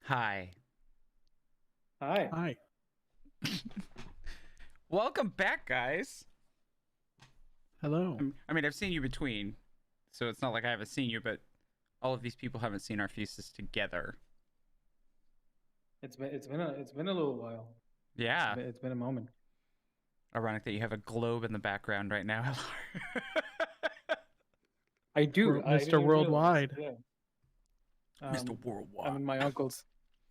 Hi. Hi. Hi. Welcome back, guys. Hello. I've seen you between, so it's not like I haven't seen you, but all of these people haven't seen our faces together. It's been a little while. Yeah. It's been a moment. Ironic that you have a globe in the background right now. I do. I Mr. didn't even realize. Worldwide. Yeah. Mr. I'm Worldwide. in my uncle's.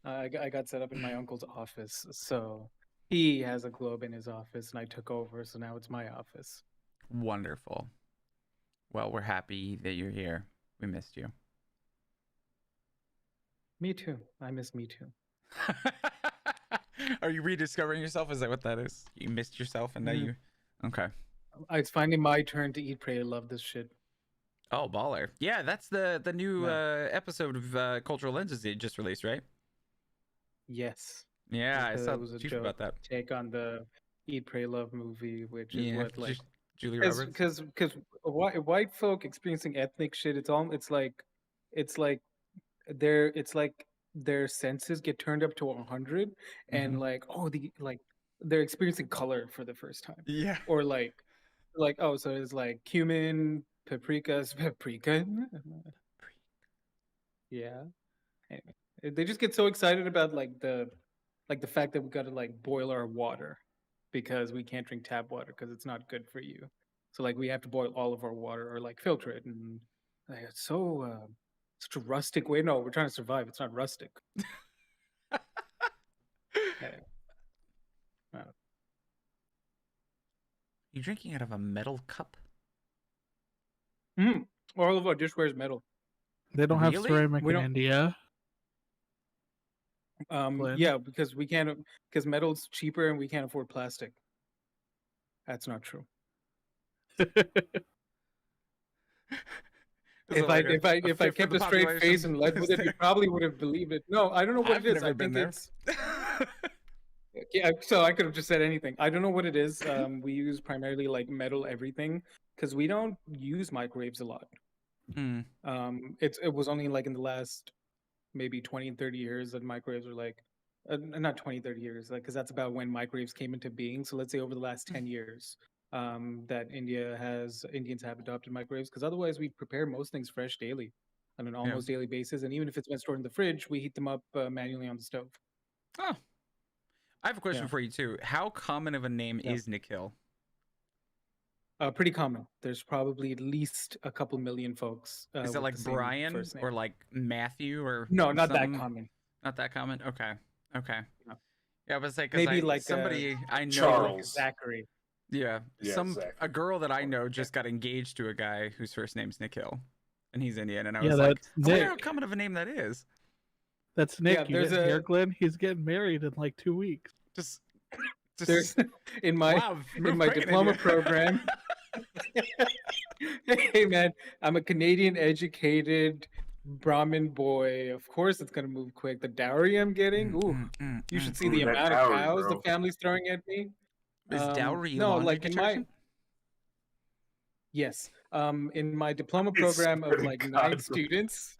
I got set up in my uncle's office, so he has a globe in his office, and I took over, so now it's my office. Wonderful. Well, we're happy that you're here. We missed you. Me too. I miss me too. Are you rediscovering yourself? Is that what that is? You missed yourself and now Mhm. you. Okay. It's finally my turn to eat, pray, love this shit. Oh, baller. Yeah, that's the new Yeah. episode of Cultural Lenses they just released, right? Yes. Yeah, I saw It was a tweets joke about that. take on the Eat, Pray, Love movie, which is Yeah, what like Julie Roberts. because white folk experiencing ethnic shit. It's like it's like their senses get turned up to 100 and like they're experiencing color for the first time, Yeah. or like oh, so it's like cumin, paprika. Yeah. Anyway, they just get so excited about like the fact that we got to like boil our water because we can't drink tap water because it's not good for you. So like we have to boil all of our water or like filter it, and like, it's so such a rustic way. No, we're trying to survive. It's not rustic. Yeah. You drinking out of a metal cup? All of our dishware is metal. They don't have Really? ceramic We in don't. India. Glenn. Yeah, because we can't. Because metal's cheaper and we can't afford plastic. That's not true. Is it like a If I fifth of kept the a straight face population? and led with it, you probably would have believed it. No, I don't know what I've it is. never I been think there. it's yeah. So I could have just said anything. I don't know what it is. We use primarily like metal everything because we don't use microwaves a lot. Hmm. It was only like in the last maybe 20 and 30 years that microwaves were like not 20, 30 years, like because that's about when microwaves came into being. So let's say over the last 10 years, that Indians have adopted microwaves because otherwise we prepare most things fresh daily on an Yeah. almost daily basis, and even if it's been stored in the fridge, we heat them up manually on the stove. Oh, I have a question Yeah. for you too. How common of a name Yeah. is Nikhil? Pretty common. There's probably at least a couple million folks Is it with like the same Brian first name. or like Matthew or No, not that something? common. Not that common. Okay. Okay. No. Yeah, I was like, Maybe like somebody I know. Charles. Zachary. Yeah, Yeah, exactly. a girl that I know just got engaged to a guy whose first name's Nikhil, and he's Indian. And I Yeah, was like, that's I wonder Nick. how common of a name that is. That's Nick. Yeah, you there's didn't hear a- Glenn? He's getting married in like 2 weeks. Just There's in my wow, in my diploma program. Hey man, I'm a Canadian educated Brahmin boy. Of course it's gonna move quick. The dowry I'm getting, ooh, you should see the That amount of dowry, cows the bro. family's throwing at me. Is dowry no, laundry like detergent? yes. In my diploma I program of swear to like God, 9 bro. students,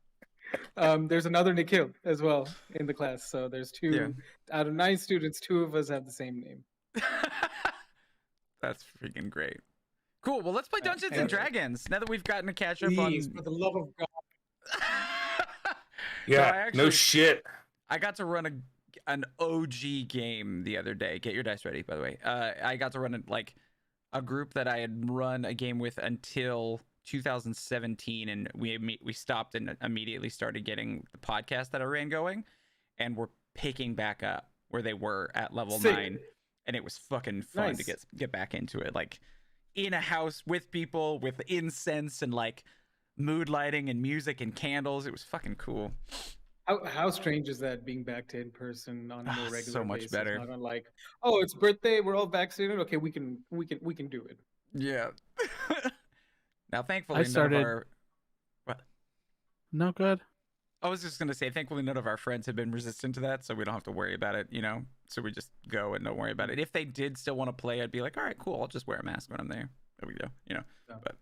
there's another Nikhil as well in the class. So there's two Yeah. out of 9 students, 2 of us have the same name. That's freaking great. Cool. Well, let's play Dungeons and and- Dragons now that we've gotten to catch up Please, on. for the love of God. Yeah, no shit. I got to run an OG game the other day. Get your dice ready, by the way. I got to run a group that I had run a game with until 2017, and we stopped and immediately started getting the podcast that I ran going, and we're picking back up where they were at level Sick. 9, and it was fucking fun to Nice. get back into it, like in a house with people with incense and like mood lighting and music and candles. It was fucking cool. How strange is that, being back to in person on a more regular So much basis? better. Not on like, oh, it's birthday, we're all vaccinated. Okay, we can do it. Yeah. Now, thankfully, I none of started- our. What? No good. I was just gonna say, thankfully, none of our friends have been resistant to that, so we don't have to worry about it. So we just go and don't worry about it. If they did still want to play, I'd be like, all right, cool. I'll just wear a mask when I'm there. There we go. Yeah. But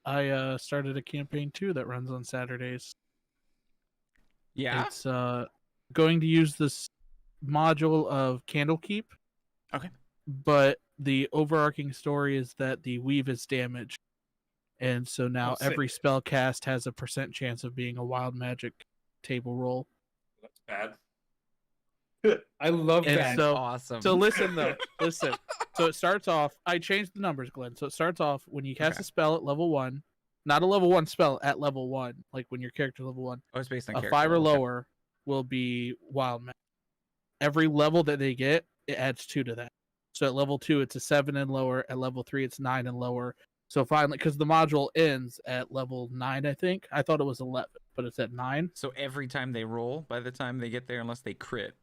I started a campaign too that runs on Saturdays. yeah, It's going to use this module of Candlekeep. Okay. But the overarching story is that the weave is damaged. And so now sick. every spell cast has a % chance of being a wild magic table roll. That's bad. I love And that. so, Awesome. so listen though, listen. So it starts off. I changed the numbers, Glenn. So it starts off when you cast Okay. a spell at level 1, not a level 1 spell at level 1, like when your character level 1. Oh, it's based on A character 5 or level. Okay. lower will be wild magic. Every level that they get, it adds 2 to that. So at level 2, it's a 7 and lower. At level 3, it's 9 and lower. So finally, because the module ends at level 9, I think. I thought it was 11, but it's at 9. So every time they roll, by the time they get there, unless they crit.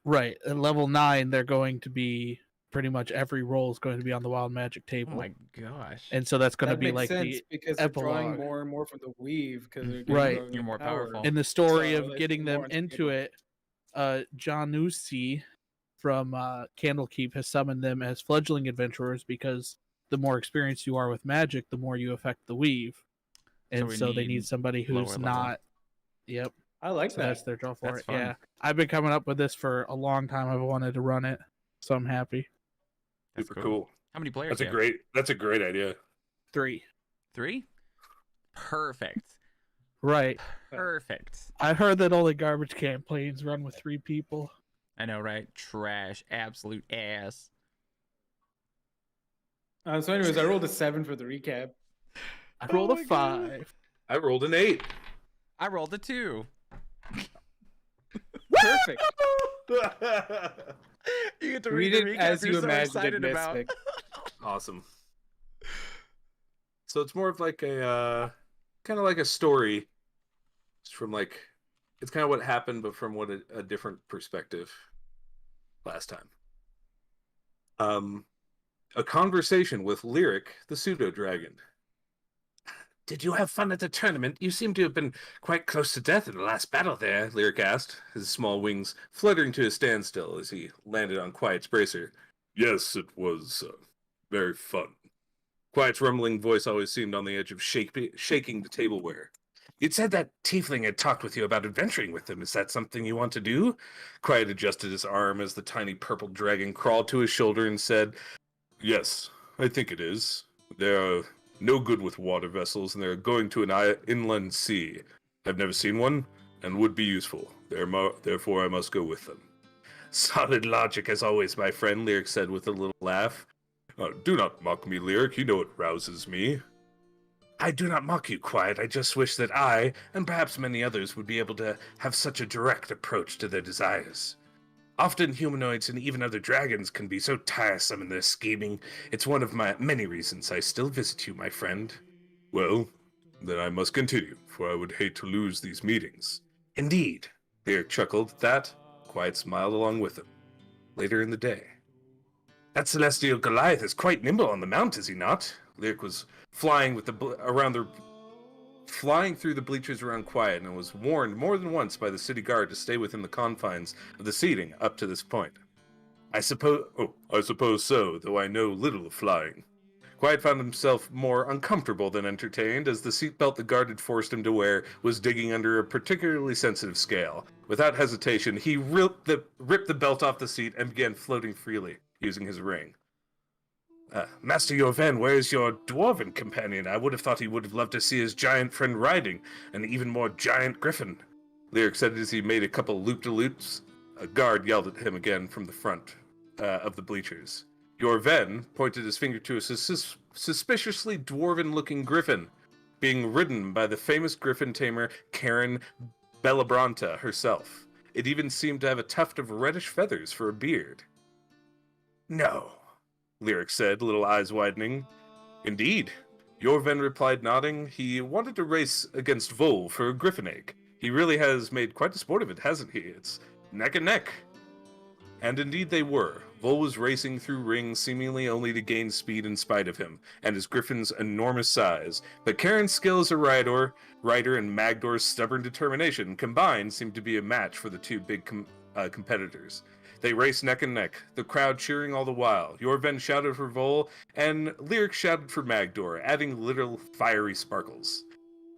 Right. At level 9, they're going to be pretty much every roll is going to be on the wild magic Oh table. my gosh. And so that's going to That be makes like sense the because they're drawing epilogue. more and more from the weave because they're Right. growing You're in more power. powerful. in the story So of that's getting them more into unstable. it, Janusi from Candlekeep has summoned them as fledgling adventurers because the more experienced you are with magic, the more you affect the weave. And we so they need need somebody who's lower level. not. Yep. I like So that. that's their draw for That's it. fun. Yeah. I've been coming up with this for a long time. I've wanted to run it. So I'm happy. That's Super cool. How many players? That's do a you have? great idea. 3. 3? Perfect. Right. Perfect. I heard that only garbage can planes run with 3 people. I know, right? Trash. Absolute ass. So anyways, I rolled a 7 for the recap. I rolled Oh my a God. 5. I rolled an 8. I rolled a 2. Perfect. You get to Read read the it recap as you're you so imagined it, excited about. Mystic. Awesome. So it's more of like a kind of like a story. It's from like it's kind of what happened, but from what a different perspective. Last time, a conversation with Lyric, the pseudo dragon. Did you have fun at the tournament? You seem to have been quite close to death in the last battle there, Lyric asked, his small wings fluttering to a standstill as he landed on Quiet's bracer. Yes, it was very fun. Quiet's rumbling voice always seemed on the edge of shaking the tableware. You'd said that Tiefling had talked with you about adventuring with them. Is that something you want to do? Quiet adjusted his arm as the tiny purple dragon crawled to his shoulder and said, Yes, I think it is. They are no good with water vessels, and they're going to an inland sea. I've never seen one, and would be useful. Therefore, I must go with them. Solid logic, as always, my friend, Lyric said with a little laugh. Do not mock me, Lyric. You know it rouses me. I do not mock you, Quiet. I just wish that I, and perhaps many others, would be able to have such a direct approach to their desires. Often humanoids and even other dragons can be so tiresome in their scheming. It's one of my many reasons I still visit you, my friend. Well, then I must continue, for I would hate to lose these meetings. Indeed. Lyric chuckled at that. Quiet smiled along with him. Later in the day. That celestial Goliath is quite nimble on the mount, is he not? Lyric was flying through the bleachers around Quiet and was warned more than once by the city guard to stay within the confines of the seating up to this point. I suppose so, though I know little of flying. Quiet found himself more uncomfortable than entertained, as the seatbelt the guard had forced him to wear was digging under a particularly sensitive scale. Without hesitation, he ripped the belt off the seat and began floating freely, using his ring. Master Yorven, where is your dwarven companion? I would have thought he would have loved to see his giant friend riding, an even more giant griffin. Lyric said as he made a couple loop-de-loops. A guard yelled at him again from the front of the bleachers. Yorven pointed his finger to a suspiciously dwarven-looking griffin, being ridden by the famous griffin tamer Karen Bellabranta herself. It even seemed to have a tuft of reddish feathers for a beard. No, Lyric said, little eyes widening. Indeed, Yorven replied, nodding. He wanted to race against Vol for a griffin egg. He really has made quite a sport of it, hasn't he? It's neck and neck. And indeed they were. Vol was racing through rings seemingly only to gain speed in spite of him, and his griffin's enormous size. But Karen's skill as a rider and Magdor's stubborn determination combined seemed to be a match for the two big competitors. They raced neck and neck, the crowd cheering all the while. Yorven shouted for Vol, and Lyric shouted for Magdor, adding little fiery sparkles.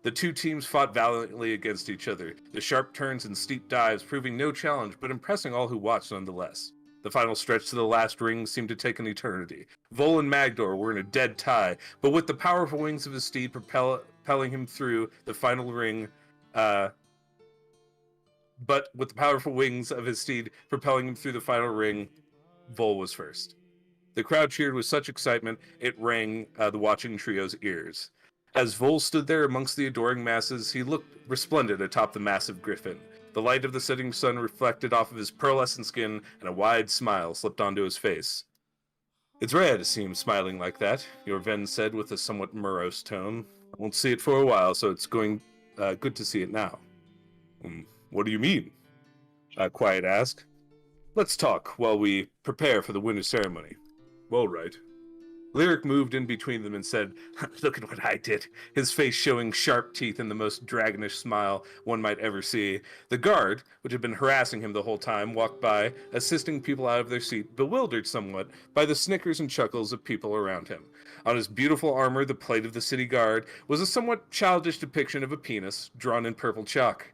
The two teams fought valiantly against each other, the sharp turns and steep dives proving no challenge, but impressing all who watched nonetheless. The final stretch to the last ring seemed to take an eternity. Vol and Magdor were in a dead tie, but with the powerful wings of his steed propelling him through the final ring, Vol was first. The crowd cheered with such excitement, it rang the watching trio's ears. As Vol stood there amongst the adoring masses, he looked resplendent atop the massive griffin. The light of the setting sun reflected off of his pearlescent skin, and a wide smile slipped onto his face. "It's rare to see him smiling like that," Yorven said with a somewhat morose tone. "I won't see it for a while, so it's good to see it now." What do you mean?" Quiet asked. "Let's talk while we prepare for the winter ceremony." "All right." Lyric moved in between them and said, "Look at what I did," his face showing sharp teeth in the most dragonish smile one might ever see. The guard, which had been harassing him the whole time, walked by, assisting people out of their seat, bewildered somewhat by the snickers and chuckles of people around him. On his beautiful armor, the plate of the city guard, was a somewhat childish depiction of a penis, drawn in purple chalk.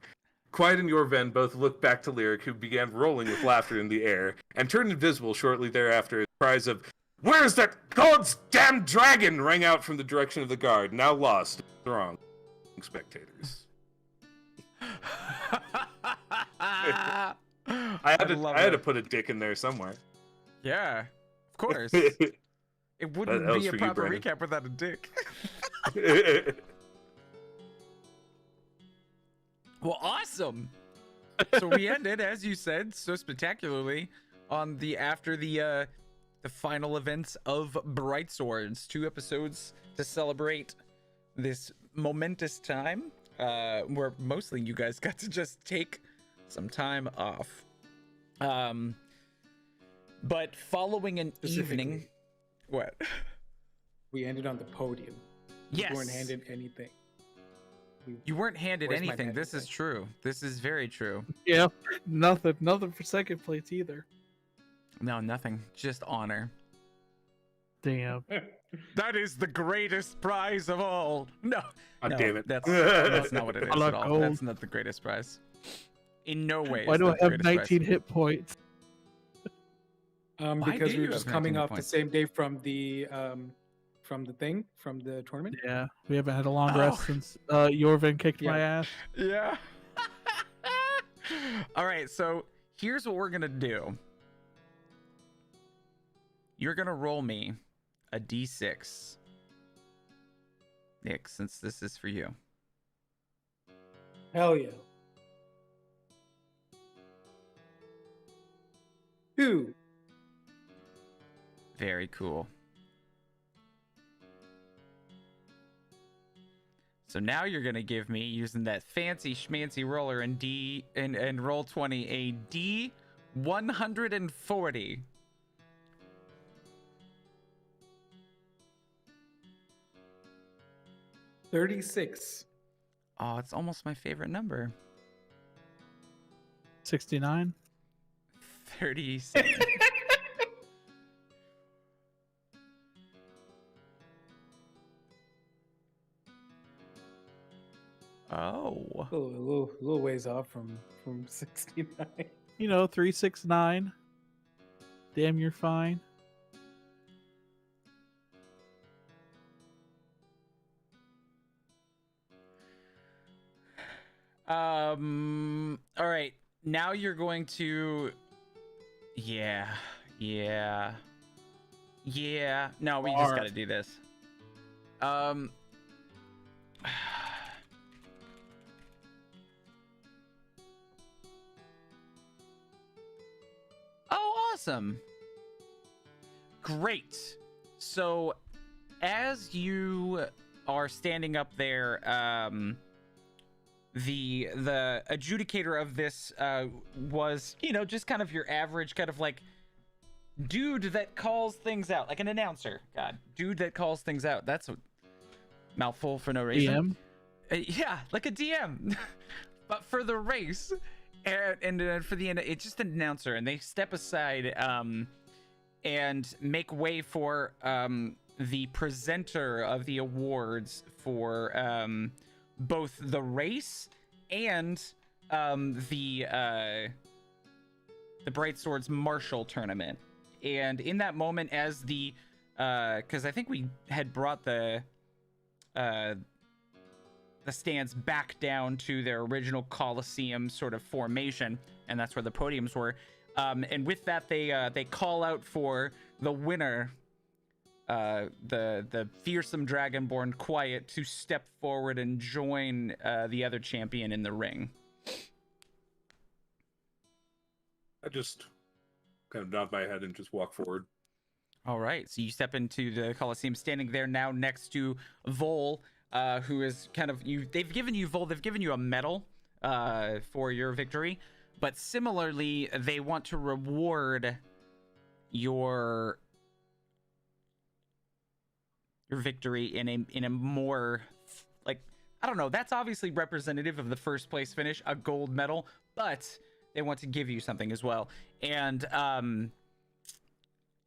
Quiet and Yorven both looked back to Lyric, who began rolling with laughter in the air, and turned invisible shortly thereafter as cries of, "Where's that God's damn dragon?" rang out from the direction of the guard, now lost in the throng of spectators. I had to put a dick in there somewhere. Yeah, of course. It wouldn't That was be a for you, proper Brandon. recap without a dick. Well, awesome. So we ended, as you said, so spectacularly on after the final events of Bright Swords. 2 episodes to celebrate this momentous time, where mostly you guys got to just take some time off. But following an evening, what? We ended on the podium. Yes. We weren't handed anything. You weren't handed Where's my anything. medal? This is true. This is very true. Yeah, nothing for second place either. No, nothing. Just honor. Damn. That is the greatest prize of all. No, God damn it. That's not what it is I at like all. gold. That's not the greatest prize. In no way. Why is do I that the have greatest 19 prize. hit points? Why Because do we you were just have coming 19 off the points? same day from the tournament. Yeah, we haven't had a long Oh. rest since Yorvin kicked my Yeah. ass. Yeah. All right, so here's what we're gonna do. You're gonna roll me a d6, Nick, since this is for you. Hell yeah. 2. Very cool. So now you're gonna give me, using that fancy schmancy roller and roll 20, a D140. $36. Oh, it's almost my favorite number. 69. 37. Oh. A little ways off from 69. 369. Damn, you're fine. All right. Now you're going to. Yeah. No, we just Hard. got to do this. Oh, awesome. Great. So, as you are standing up there, the adjudicator of this was, just kind of your average kind of like dude that calls things out, like an announcer. God, dude that calls things out. That's a mouthful for no reason. DM. Yeah, like a DM, but for the race, and for the end, it's just an announcer, and they step aside and make way for the presenter of the awards for both the race and the Bright Swords Martial tournament. And in that moment, as the because I think we had brought the stands back down to their original Coliseum sort of formation, and that's where the podiums were. And with that, they call out for the winner, the fearsome Dragonborn Quiet, to step forward and join the other champion in the ring. I just kind of nod my head and just walk forward. All right, so you step into the Coliseum, standing there now next to Vol, who is kind of they've given you a medal for your victory, but similarly they want to reward your victory in a more, like, I don't know, that's obviously representative of the first place finish, a gold medal, but they want to give you something as well. And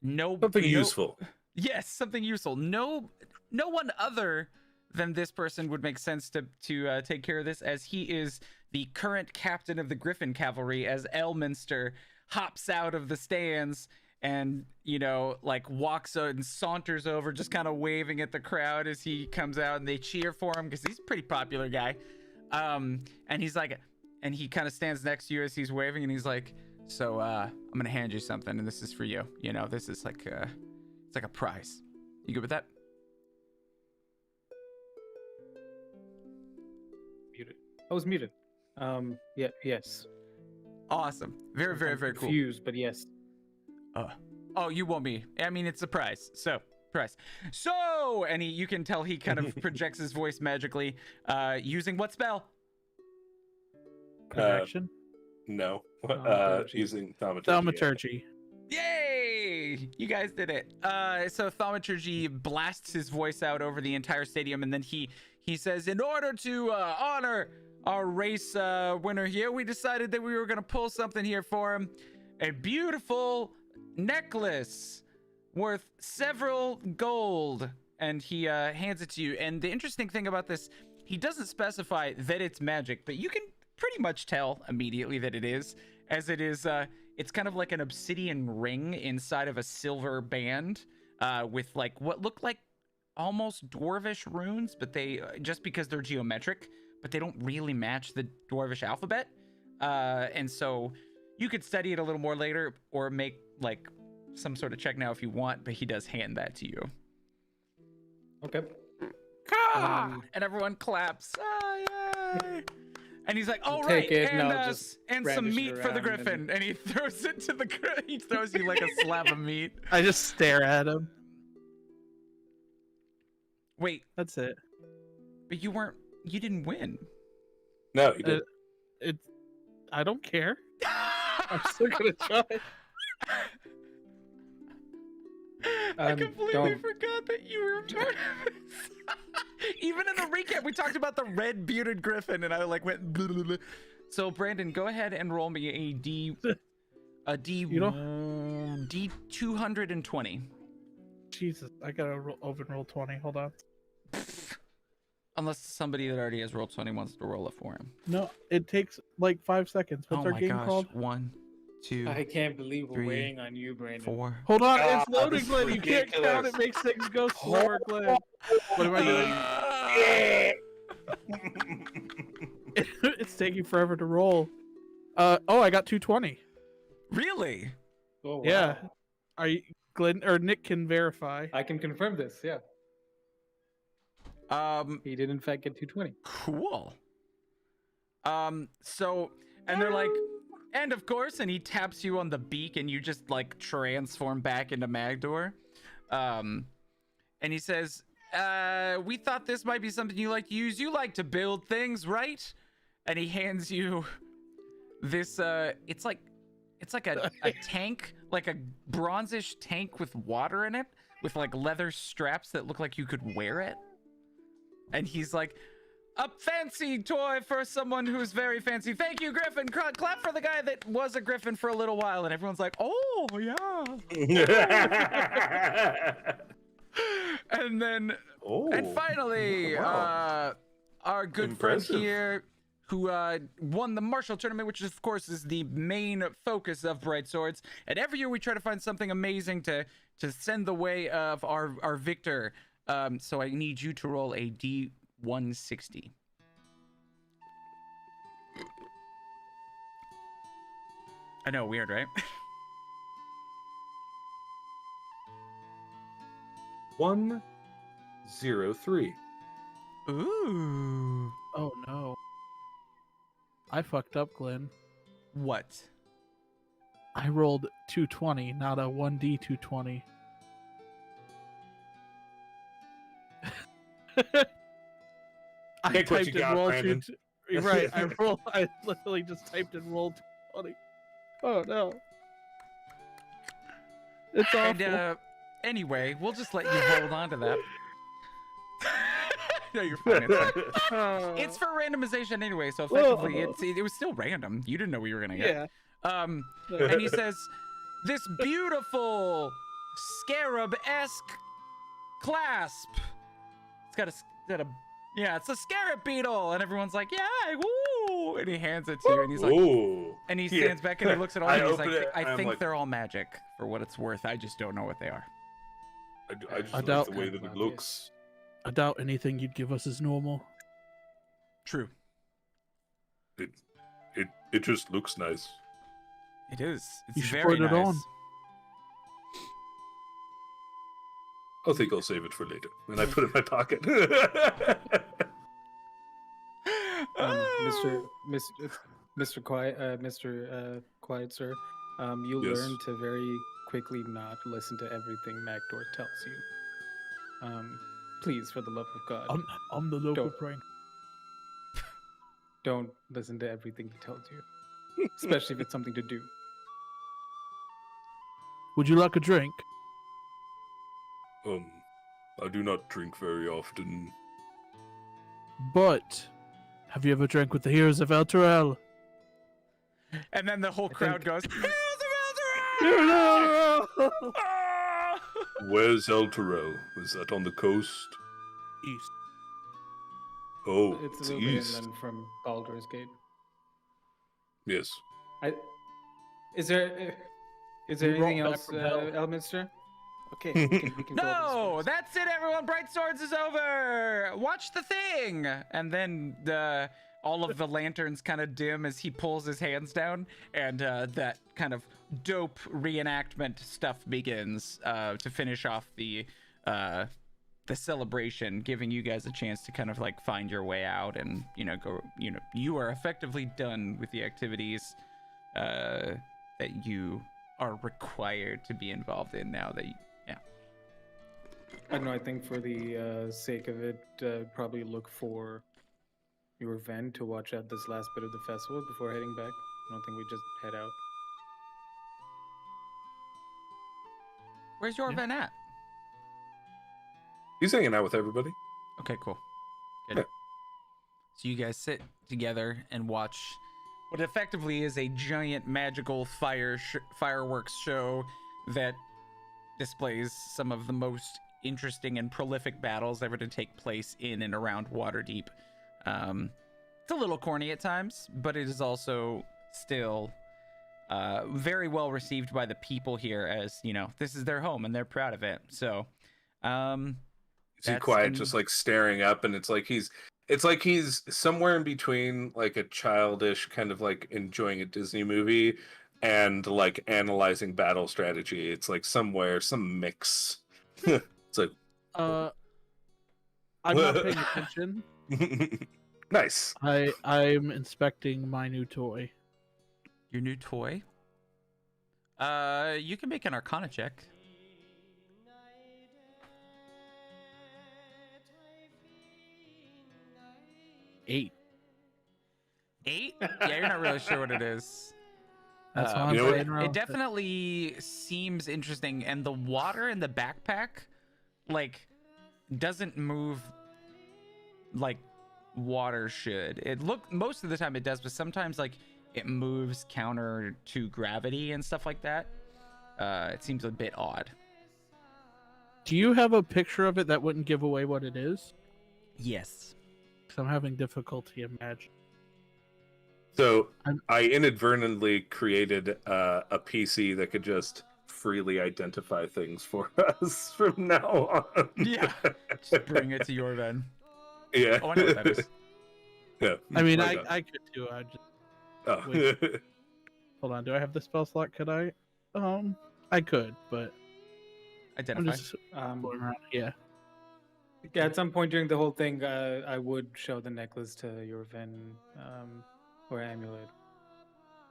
Something useful. Yes, something useful. No one other than this person would make sense to take care of this, as he is the current captain of the Griffin Cavalry, as Elminster hops out of the stands and, like, walks and saunters over, just kind of waving at the crowd as he comes out, and they cheer for him because he's a pretty popular guy. And he's like, and he kind of stands next to you as he's waving, and he's like, so I'm gonna hand you something, and this is for you. This is like it's like a prize. You good with that? Muted. I was muted. Yeah. Yes. Awesome. Very, very, very cool. Confused, but yes. Oh, you won't be. I mean, it's a prize. So, prize. So, and you can tell he kind of projects his voice magically, using what spell? Projection. No. Using thaumaturgy. Thaumaturgy. Yay! You guys did it. So thaumaturgy blasts his voice out over the entire stadium, and then he says, in order to honor our race winner here, we decided that we were going to pull something here for him. A beautiful necklace worth several gold. And he hands it to you. And the interesting thing about this, he doesn't specify that it's magic, but you can pretty much tell immediately that it is, as it is it's kind of like an obsidian ring inside of a silver band, with like what look like almost dwarvish runes, but they just because they're geometric, but they don't really match the dwarvish alphabet, and so you could study it a little more later or make like some sort of check now if you want, but he does hand that to you. Okay. And everyone claps. Yay! And he's like, "All Take right, it, and, and I'll just some brandish it meat for the around griffin." And he throws it to the he throws you like a slab of meat. I just stare at him. Wait, That's it. but you didn't win. No, you did. I don't care. I'm still gonna try. I completely don't- forgot that you were a part of this. Even in the recap, we talked about the red bearded griffin, and I like went. Blah, blah, blah. So Brandon, go ahead and roll me a D D220. Jesus, I gotta open roll 20. Hold on. Unless somebody that already has rolled 20 wants to roll it for him. No, it takes like 5 seconds. What's Oh our my game gosh. called? 1, 2, I can't believe we're 3, waiting on you, Brandon. 4. Hold on, Ah, it's loading, this is Glenn. You can't count. ridiculous. It makes things go slower, Glenn. What am I doing? It's taking forever to roll. I got 220. Really? Oh, wow. Yeah. Are you Glenn or Nick can verify? I can confirm this. Yeah, he did in fact get 220. Cool. So, and they're like, and of course, and he taps you on the beak, and you just like transform back into Magdor. And he says, we thought this might be something you like to use. You like to build things, right? And he hands you this, it's like a tank, like a bronzish tank with water in it, with like leather straps that look like you could wear it. And he's like, a fancy toy for someone who's very fancy. Thank you, Griffin. Clap for the guy that was a Griffin for a little while. And everyone's like, oh, yeah. And then, and finally, wow. our good Impressive. friend here who won the Marshall tournament, which of course is the main focus of Bright Swords. And every year we try to find something amazing to send the way of our victor. So I need you to roll a D160. I know, weird, right? 103. Ooh. Oh no. I fucked up, Glenn. What? I rolled 220, not a 1D 220. I Take what you typed in got, roll Brandon. Right, I literally just typed in roll 220. Oh no. It's awful. And anyway, we'll just let you hold on to that. No, you're fine. It's fine. It's for randomization anyway, so effectively it was still random. You didn't know what you were gonna get. Yeah. And he says, "This beautiful scarab-esque clasp. It's a scarab beetle." And everyone's like, "Yeah, woo!" And he hands it to you, and he's like, Ooh. and he stands back and he looks at all I of you. He's open like, it, "I and I'm think like- they're all magic for what it's worth. I just don't know what they are." I just I like doubt- the way that it looks. I doubt anything you'd give us is normal. True. It just looks nice. It is. It's You should very put it nice. on. I think I'll save it for later. And I put it in my pocket. Mr. Quiet, Quiet, sir. You Yes. learn to very quickly not listen to everything Macdor tells you. Please, for the love of God, I'm the local Don't. prank. don't listen to everything he tells you, especially if it's something to do. Would you like a drink? I do not drink very often. But have you ever drank with the heroes of El Terrell? And then the whole crowd goes, Where's El Terrell? Is that on the coast? East. Oh, It's it's a little bit east. inland from Baldur's Gate. Yes. Is there We anything rolled back else, from hell. Elminster? Okay, we can go this "No, way. that's it, everyone. Bright Swords is over. Watch the thing." And then all of the lanterns kind of dim as he pulls his hands down, and that kind of dope reenactment stuff begins to finish off the celebration, giving you guys a chance to kind of like find your way out and go. You are effectively done with the activities that you are required to be involved in now that I don't know. I think for the sake of it, probably look for your Ven to watch out this last bit of the festival before heading back. I don't think we just head out. Where's your event at? He's hanging out with everybody. Okay, cool. Good. Yeah. So you guys sit together and watch what effectively is a giant magical fireworks show that displays some of the most interesting and prolific battles ever to take place in and around Waterdeep. It's a little corny at times, but it is also still very well received by the people here, as this is their home and they're proud of it. So Is he That's quiet, in- just like staring up, and it's like he's somewhere in between like a childish kind of like enjoying a Disney movie and like analyzing battle strategy. It's like somewhere, some mix. It's like I'm not paying attention. nice. I'm inspecting my new toy. your new toy. You can make an Arcana check. 8. 8? Yeah, you're not really sure what it is. That's why Uh, I'm you know what- playing around. It definitely seems interesting, and the water in the backpack, like, doesn't move like water should. Most of the time it does, but sometimes like it moves counter to gravity and stuff like that. It seems a bit odd. Do you have a picture of it that wouldn't give away what it is? Yes. because I'm having difficulty imagining. So I'm- I inadvertently created a PC that could just freely identify things for us from now on. Yeah. Just bring it to your event. Yeah. Oh, I know what that is. Yeah. I mean, why not? I could too. I just Oh. wait. Hold on. Do I have the spell slot? Could I? I could, but I'm Identify. just going around. Yeah. Yeah, at some point during the whole thing, I would show the necklace to Yorvin, or amulet.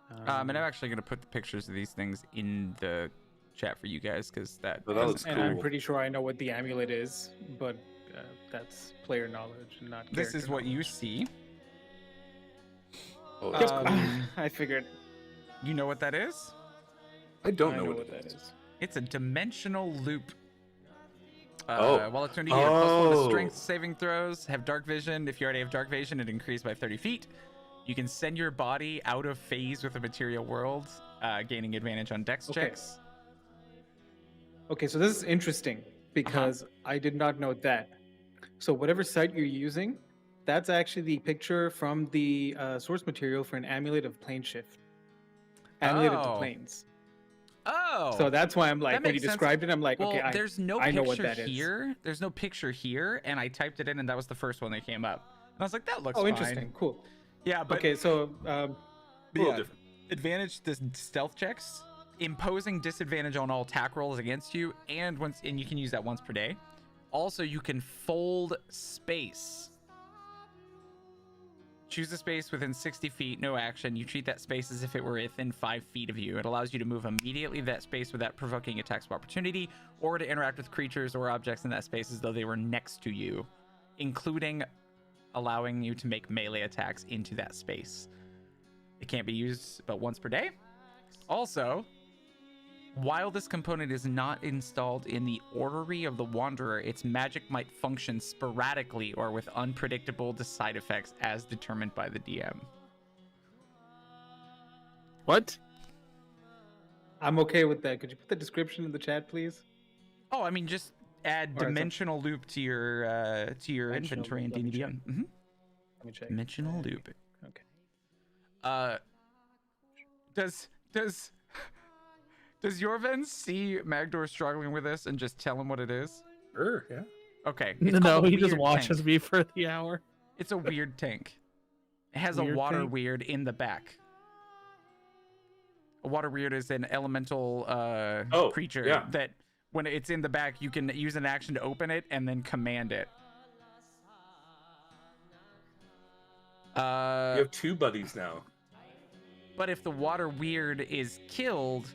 And I'm actually going to put the pictures of these things in the chat for you guys because that. Oh, that looks and I'm cool. pretty sure I know what the amulet is, but that's player knowledge and not. This is character what you knowledge. see. Oh, that's cool. I figured. You know what that is? I don't I know, know what that it is. is. It's a dimensional loop. Oh. While it's under here, +1 to Oh. strength saving throws, have dark vision. If you already have dark vision, it increased by 30 feet. You can send your body out of phase with the material world, gaining advantage on dex Okay. checks. Okay, so this is interesting because I did not know that. So whatever site you're using, that's actually the picture from the source material for an amulet of plane shift. Amulet of the Oh. planes. Oh. So that's why I'm like, that when you makes sense. described it, I'm like, Well, okay, there's no I know what picture that is. here. There's no picture here, and I typed it in, and that was the first one that came up. And I was like, that looks Oh, fine. interesting. Cool. Yeah, but Okay, so A little yeah, different. advantage to stealth checks, imposing disadvantage on all attack rolls against you, and you can use that once per day. Also, you can fold space. Choose a space within 60 feet, no action. You treat that space as if it were within 5 feet of you. It allows you to move immediately to that space without provoking attacks of opportunity, or to interact with creatures or objects in that space as though they were next to you, including allowing you to make melee attacks into that space. It can't be used but once per day. Also, while this component is not installed in the orrery of the Wanderer, its magic might function sporadically or with unpredictable side effects as determined by the DM. What? I'm okay with that. Could you put the description in the chat, please? Oh, I mean, just add Or it's a- dimensional loop to your Dimensional inventory in loop, let me D&D. Let me check. Dimensional loop. Okay. Does Yorven see Magdor struggling with this and just tell him what it is? Sure, yeah. Okay. No, called a he just weird watches tank. me for the hour. It's a weird tank. It has Weird a water tank? weird in the back. A water weird is an elemental creature yeah. that when it's in the back, you can use an action to open it and then command it. You have two buddies now. But if the water weird is killed,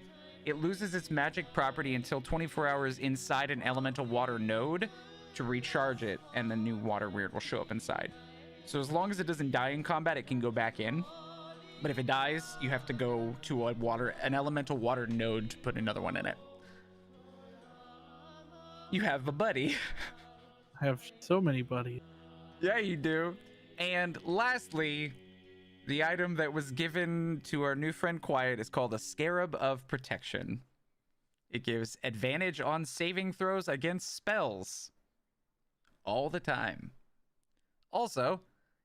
it loses its magic property until 24 hours inside an elemental water node to recharge it, and the new water weird will show up inside. So as long as it doesn't die in combat, it can go back in. But if it dies, you have to go to an elemental water node to put another one in it. You have a buddy. I have so many buddies. Yeah, you do. And lastly, the item that was given to our new friend Quiet is called a Scarab of Protection. It gives advantage on saving throws against spells all the time. Also,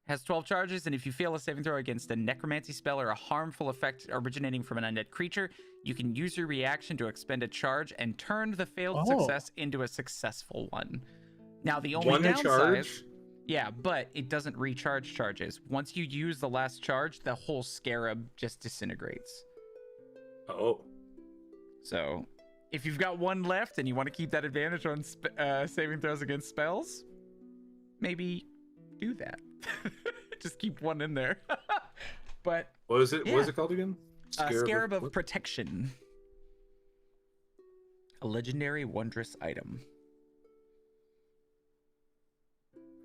has 12 charges, and if you fail a saving throw against a necromancy spell or a harmful effect originating from an undead creature, you can use your reaction to expend a charge and turn the failed success into a successful one. Now, the only One downside... charge? Yeah, but it doesn't recharge charges. Once you use the last charge, the whole scarab just disintegrates. Oh. So, if you've got one left and you want to keep that advantage on saving throws against spells, maybe do that. Just keep one in there. But What is it? Yeah. What is it called again? Scarab of what? Protection. A legendary wondrous item.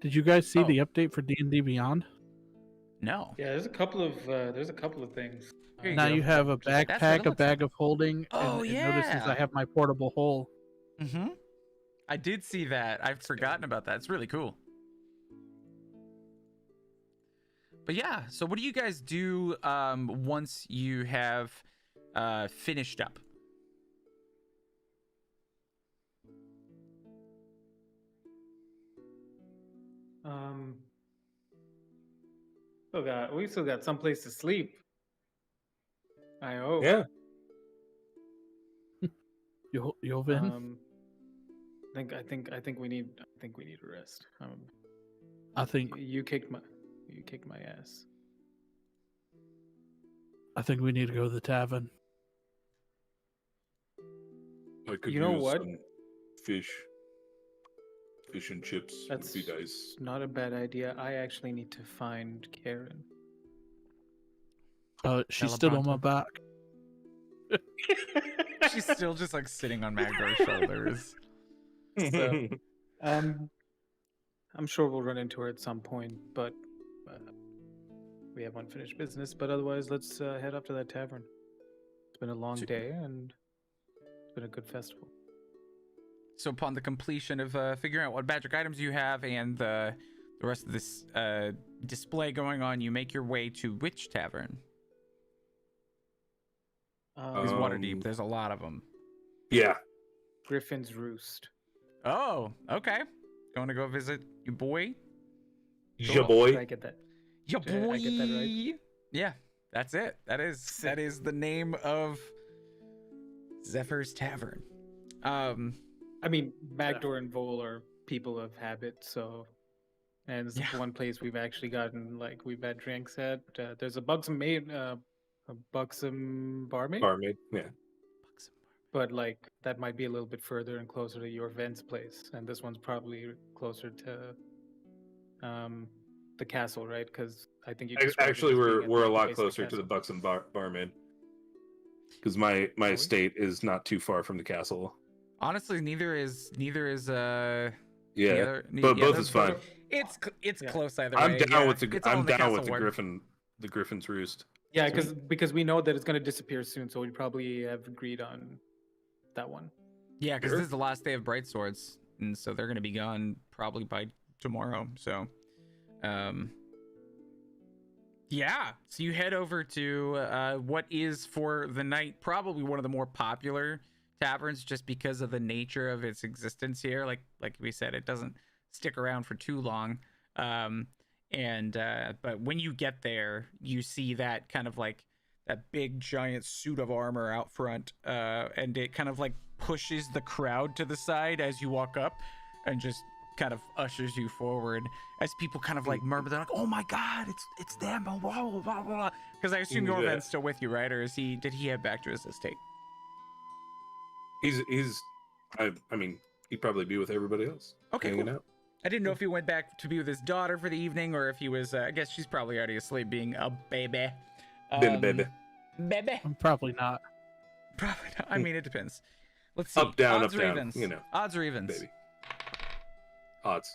Did you guys see Oh. the update for D&D Beyond? No. Yeah, there's a couple of things. Here you Now go. you have a That's what it backpack, a looks bag of holding, Oh, and it notices yeah. I have my portable hole. Mm-hmm. I did see that. I've forgotten about that. It's really cool. But yeah, so what do you guys do once you have finished up? We still got someplace to sleep. I hope. Yeah. Jorvin, I think we need a rest. I think You kicked my ass. we need to go to the tavern. I could You know use what? some fish. Fish and chips That's would be nice. not a bad idea. I actually need to find Karen. She's still on my back. She's still just like sitting on Magdar's shoulders. So, I'm sure we'll run into her at some point, but we have unfinished business. But otherwise, let's head up to that tavern. It's been a long day, and it's been a good festival. So upon the completion of figuring out what magic items you have and the rest of this display going on, you make your way to which tavern? Is Waterdeep. There's a lot of them. Yeah. Griffin's Roost. Oh, okay. Going to go visit your boy? Ya boy. Did I get that? Your Did boy. I get that right? Yeah, that's it. That is the name of Zephyr's Tavern. I mean, Magdor and Vol are people of habit, so. And it's Yeah. one place we've actually gotten, like, we've had drinks at. There's a buxom barmaid. Barmaid. Yeah. But like that might be a little bit further and closer to your Vent's place, and this one's probably closer to the castle, right? Because I think you described it Actually, as being at we're a the lot base of the closer to the castle. Buxom Barmaid. Because my we? estate is not too far from the castle. Honestly, neither is Yeah. the other, But yeah, both they're- is fine. It's Yeah. close either I'm way. down yeah. with the It's all in castle ward. Griffin's Roost. Yeah, because we know that it's going to disappear soon, so we probably have agreed on that one. Yeah, because Sure. this is the last day of Bright Swords, and so they're gonna be gone probably by tomorrow. So, yeah. So you head over to what is for the night probably one of the more popular taverns, just because of the nature of its existence here. Like we said, it doesn't stick around for too long. But when you get there, you see that kind of like that big giant suit of armor out front, and it kind of like pushes the crowd to the side as you walk up, and just kind of ushers you forward as people kind of like murmur. They're like, "Oh my God, it's them!" Blah blah blah blah. Because I assume your event's still with you, right? Or did he head back to his estate? I mean, he'd probably be with everybody else. Okay, hanging cool. out. I didn't know if he went back to be with his daughter for the evening, or if he was. I guess she's probably already asleep, being a baby. Baby. Baby. Probably not. Probably not. I mean, it depends. Let's see. Up, down, Odds up, or down, evens? you know. Odds or evens? Baby. Odds.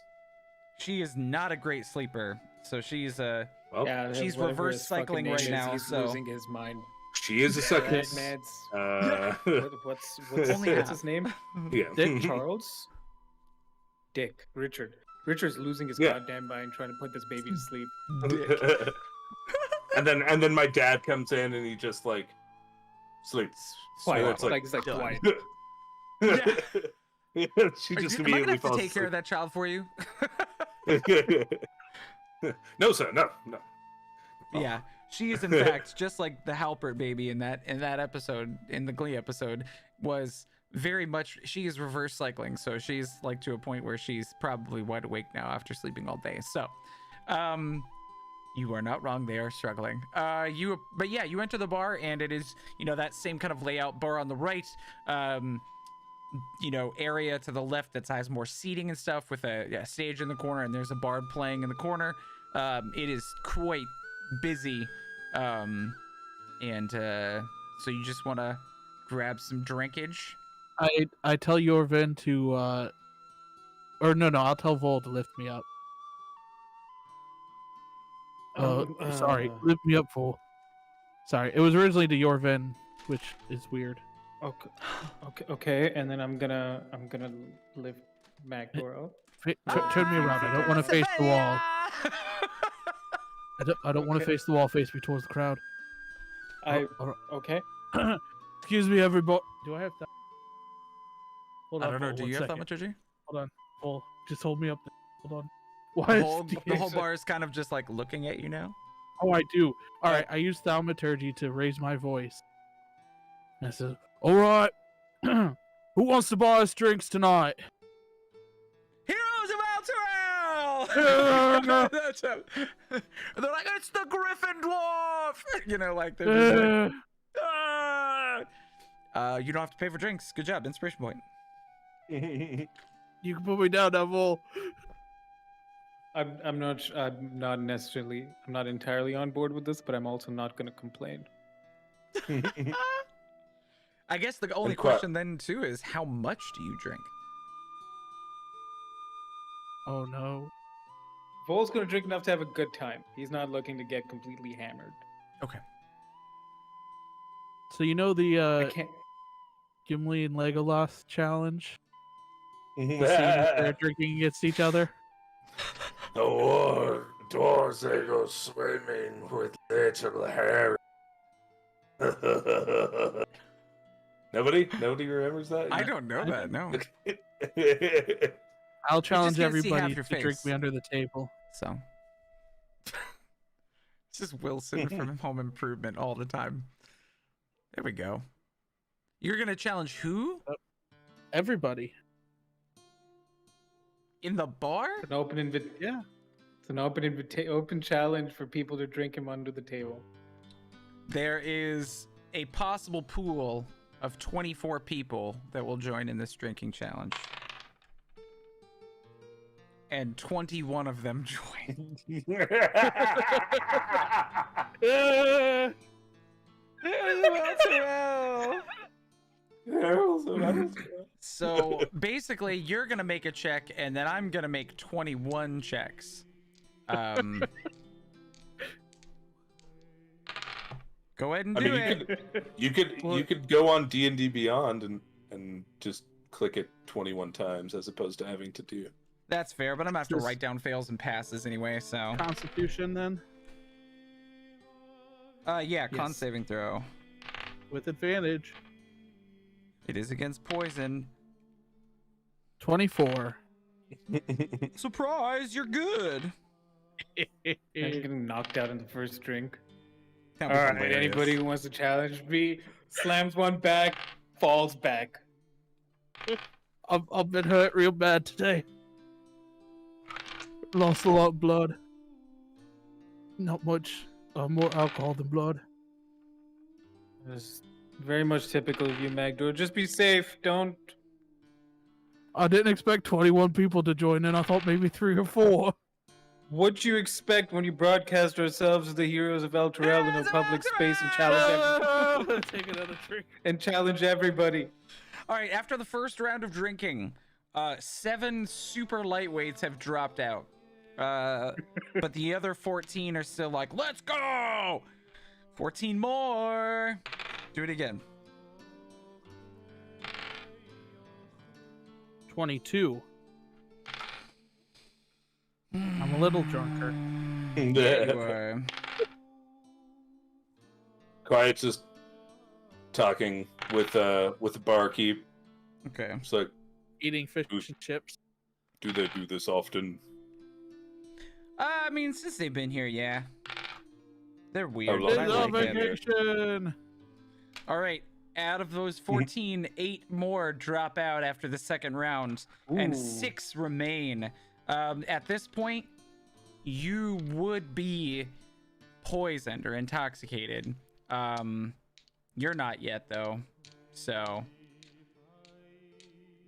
She is not a great sleeper, so she's Well, Yeah, she's whatever reverse his fucking cycling name right is, now, He's so- losing his mind. she is a sucker. Mads. What's Only half. his name? Yeah. Dick Charles? Dick. Richard. Richard's losing his Yeah. goddamn mind trying to put this baby to sleep. dick. and then my dad comes in and he just like sleeps. Quiet. it's like- It's like done. quiet. Yeah, she just Am I gonna immediately have to falls take care of that child for you? asleep. No, sir, no. Yeah, she is in fact just like the Halpert baby in that episode, in the Glee episode, was very much. She is reverse cycling, so she's like to a point where she's probably wide awake now after sleeping all day. So, you are not wrong. They are struggling. But yeah, you enter the bar and it is, that same kind of layout. Bar on the right, area to the left that has more seating and stuff with a stage in the corner, and there's a bard playing in the corner. It is quite busy, so you just want to grab some drinkage. I tell Jorvin to I'll tell Vol to lift me up. Sorry, lift me up, Vol. Sorry, it was originally to Jorvin, which is weird. Okay. And then I'm gonna lift Magdor up. Turn me around. I don't want to face the wall. I don't want to Okay. face the wall. Face me towards the crowd. Okay. Excuse me, everybody. Do I have that? Hold I on, don't know. Vol, Do one you have that second. much energy? Hold on. Vol, just hold me up. Hold on. The Why? whole bar is kind of just like looking at you now. Oh, I do. All right, I use thaumaturgy to raise my voice. I said, "All right, who wants to buy us drinks tonight?" Heroes of Alterel! That's it. They're like, it's the Griffin Dwarf! You know, like, they're just like, ah! You don't have to pay for drinks. Good job. Inspiration point. You can put me down, Devil. I'm not entirely on board with this, but I'm also not going to complain. I guess the only question then, too, is how much do you drink? Oh no. Vol's going to drink enough to have a good time. He's not looking to get completely hammered. Okay. So you know I the can't. Gimli and Legolas challenge? The scene where they're drinking against each other. The dwarves they go swimming with little hair. Nobody remembers that? I don't know that, no. I'll challenge can't see half everybody your to drink face. me under the table. So. It's just Wilson from Home Improvement all the time. There we go. You're going to challenge who? Everybody. In the bar? It's an open Yeah. It's an open challenge for people to drink him under the table. There is a possible pool of 24 people that will join in this drinking challenge. And 21 of them join. So basically, you're going to make a check, and then I'm going to make 21 checks. Go ahead and do it. You could go on D&D Beyond and just click it 21 times as opposed to having to do. That's fair, but I'm gonna have to write down fails and passes anyway, so. Constitution then? Yeah, con Yes. saving throw. With advantage. It is against poison. 24. Surprise, you're good. I'm getting knocked out in the first drink. That All was right, hilarious. anybody who wants to challenge me, slams one back, falls back. I've been hurt real bad today. Lost a lot of blood. Not much. More alcohol than blood. It's very much typical of you, Magdor. Just be safe. Don't. I didn't expect 21 people to join in. I thought maybe 3 or 4. What you expect when you broadcast ourselves as the heroes of El Terrell in a public space and Take another drink. challenge everybody? All right, after the first round of drinking, 7 super lightweights have dropped out. But the other 14 are still like, let's go! 14 more. Do it again. 22. I'm a little drunker. Yeah, you are. Quiet's just talking with the barkeep. Okay. It's like, Eating fish and chips. do they do this often? I mean, since they've been here, yeah. They're weird. love but I It's it. on like it. vacation. All right. Out of those 14, 8 more drop out after the second round, and Ooh. 6 remain. At this point, you would be poisoned or intoxicated. You're not yet, though. So,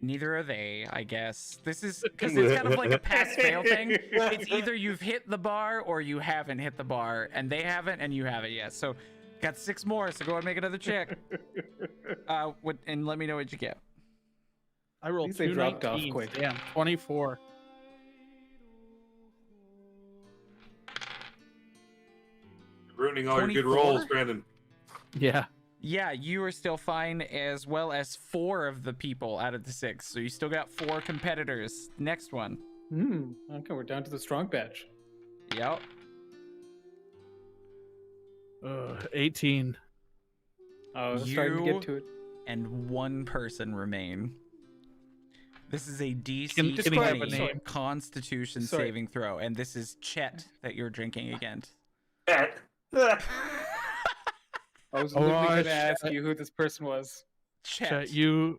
neither are they, I guess. This is because it's kind of like a pass-fail thing. It's either you've hit the bar or you haven't hit the bar, and they haven't, and you haven't yet. So, got 6 more. So go ahead and make another check. And let me know what you get. I rolled least they 2 dropped off 19s. quick. Damn, 24. Ruining all your good 24? rolls, Brandon. Yeah. Yeah, you are still fine, as well as 4 of the people out of the 6. So you still got 4 competitors. Next one. Okay, we're down to the strong batch. Yep. 18. Oh, it's starting to You- get to it. And 1 person remain. This is a DC Can I have a 20 name? Constitution Sorry. saving throw, and this is Chet that you're drinking against. Chet. I was literally Alright, gonna ask Chet. you who this person was. Chet, you're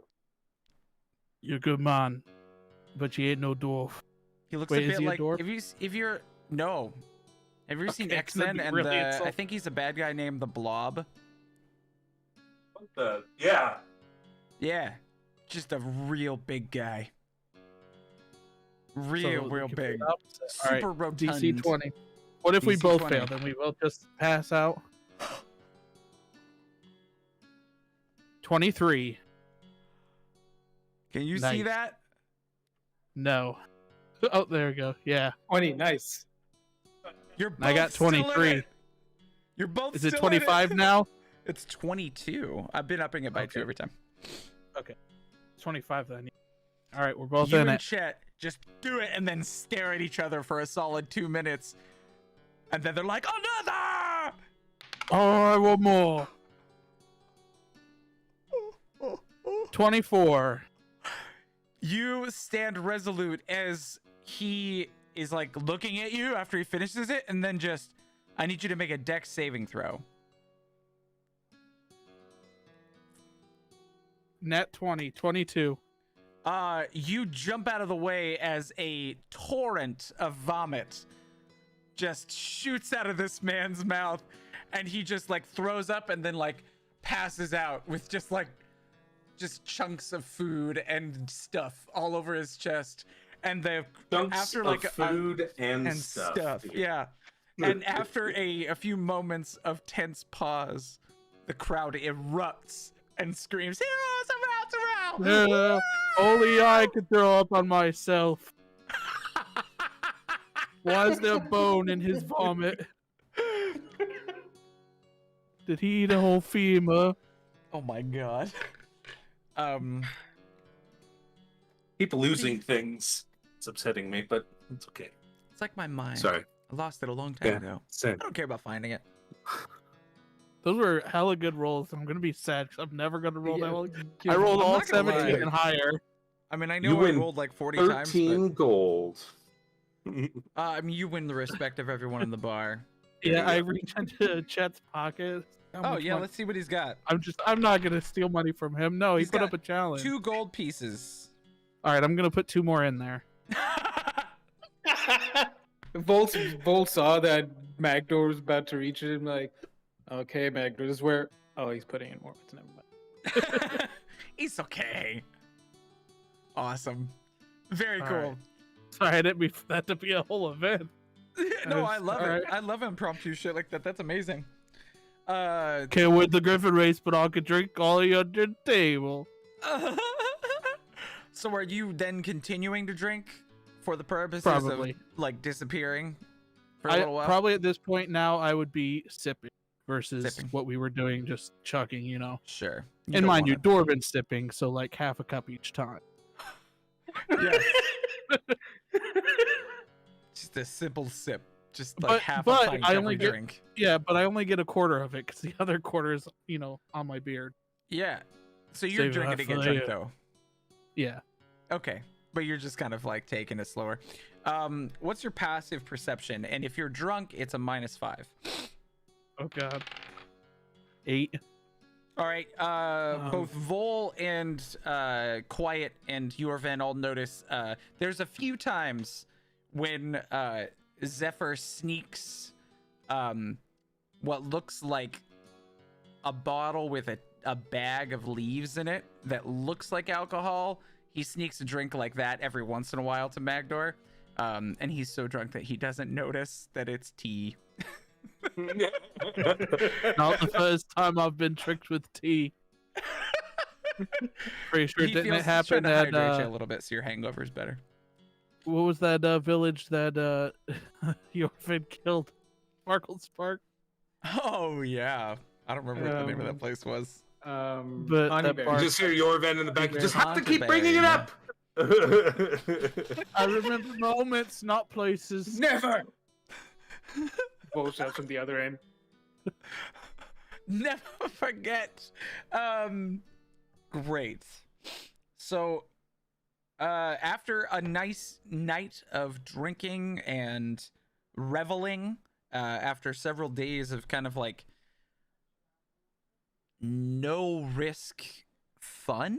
a good man, but you ain't no dwarf. He looks Wait, a is bit he a like dwarf? if you're no. Have you ever seen Okay, 'cause that'd X-Men be and really I insulting. think he's a bad guy named the Blob. What the? Yeah. Yeah, just a real big guy. Real So we real can put big. opposite. All right, Super rotund. DC 20. What if we DC both 20. fail? Then we both just pass out. 23. Can you see Nice. that? No. Oh, there we go. Yeah. 20, nice. You're both I got still in 23. it. You're both Is it still in 25 now? It's 22. I've been upping it by 2 Okay. every time. 25 then. All right, we're both You in and it. Chet just do it and then stare at each other for a solid 2 minutes. And then they're like, another! Oh, I want more. 24. You stand resolute as he is like looking at you after he finishes it, and then just, I need you to make a dex saving throw. Net 20. 22. You jump out of the way as a torrent of vomit just shoots out of this man's mouth, and he just like throws up and then like passes out with just chunks of food and stuff all over his chest. And the Chunks after of like food and stuff. Yeah. And after a few moments of tense pause, the crowd erupts and screams, "Heroes around, Yeah, only I could throw up on myself. Why is there bone in his vomit? Did he eat a whole femur? Oh my god. Keep losing things. It's upsetting me, but it's okay. It's like my mind. Sorry. I lost it a long time Yeah. ago. Same. I don't care about finding it. Those were hella good rolls. I'm gonna be sad because I'm never gonna roll that Yeah, well. yeah, I rolled I'm all not gonna 17 lie. and higher. I mean, I You know I win rolled like 40 times, 13 gold. but I mean, you win the respect of everyone in the bar. Yeah, you I go. reach into Chet's pocket. How Oh much yeah, money- let's see what he's got. I'm not gonna steal money from him. No, he He's put got up a challenge. 2 gold pieces. All right, I'm gonna put 2 more in there. Volt saw that Magdor was about to reach it. I'm like, okay, Magdor, this is where. Oh, he's putting in more. It's never mind. It's okay. Awesome. Very All cool. right. Sorry, I didn't mean for that to be a whole event. No, I love it. Alright. I love impromptu shit like that. That's amazing. Can't win the Griffin race, but I could drink all your table. So are you then continuing to drink for the purposes Probably. of like disappearing for a little while? Probably at this point now, I would be sipping versus Sipping. what we were doing, just chugging, you know. Sure. And mind you, Dwarven sipping, so like half a cup each time. Yes. Just a simple sip. Just like But- half but a pint I every only get- drink. Yeah, but I only get a quarter of it because the other quarter is, you know, on my beard. Yeah. So you're Save drinking that to get for drunk later. though. Yeah. Okay. But you're just kind of like taking it slower. What's your passive perception? And if you're drunk, it's a -5. Oh god. 8. All right. Both Vol and Quiet and Yorvan all notice there's a few times when Zephyr sneaks what looks like a bottle with a bag of leaves in it that looks like alcohol. He sneaks a drink like that every once in a while to Magdor. And he's so drunk that he doesn't notice that it's tea. Not the first time I've been tricked with tea. Pretty sure He didn't feels it happen trying to at hydrate you a little bit so your hangover's better. what was that village that Yorvin killed? Sparkle Spark? Oh yeah. I don't remember what the name of that place was. But Honey that Bear. bar- You just hear your van in the back. You just have to keep Haunted bringing it Bear, up. I remember moments, not places. Never. Volt shouts from the other end. Never forget. Great. So after a nice night of drinking and reveling, after several days of kind of like no risk fun,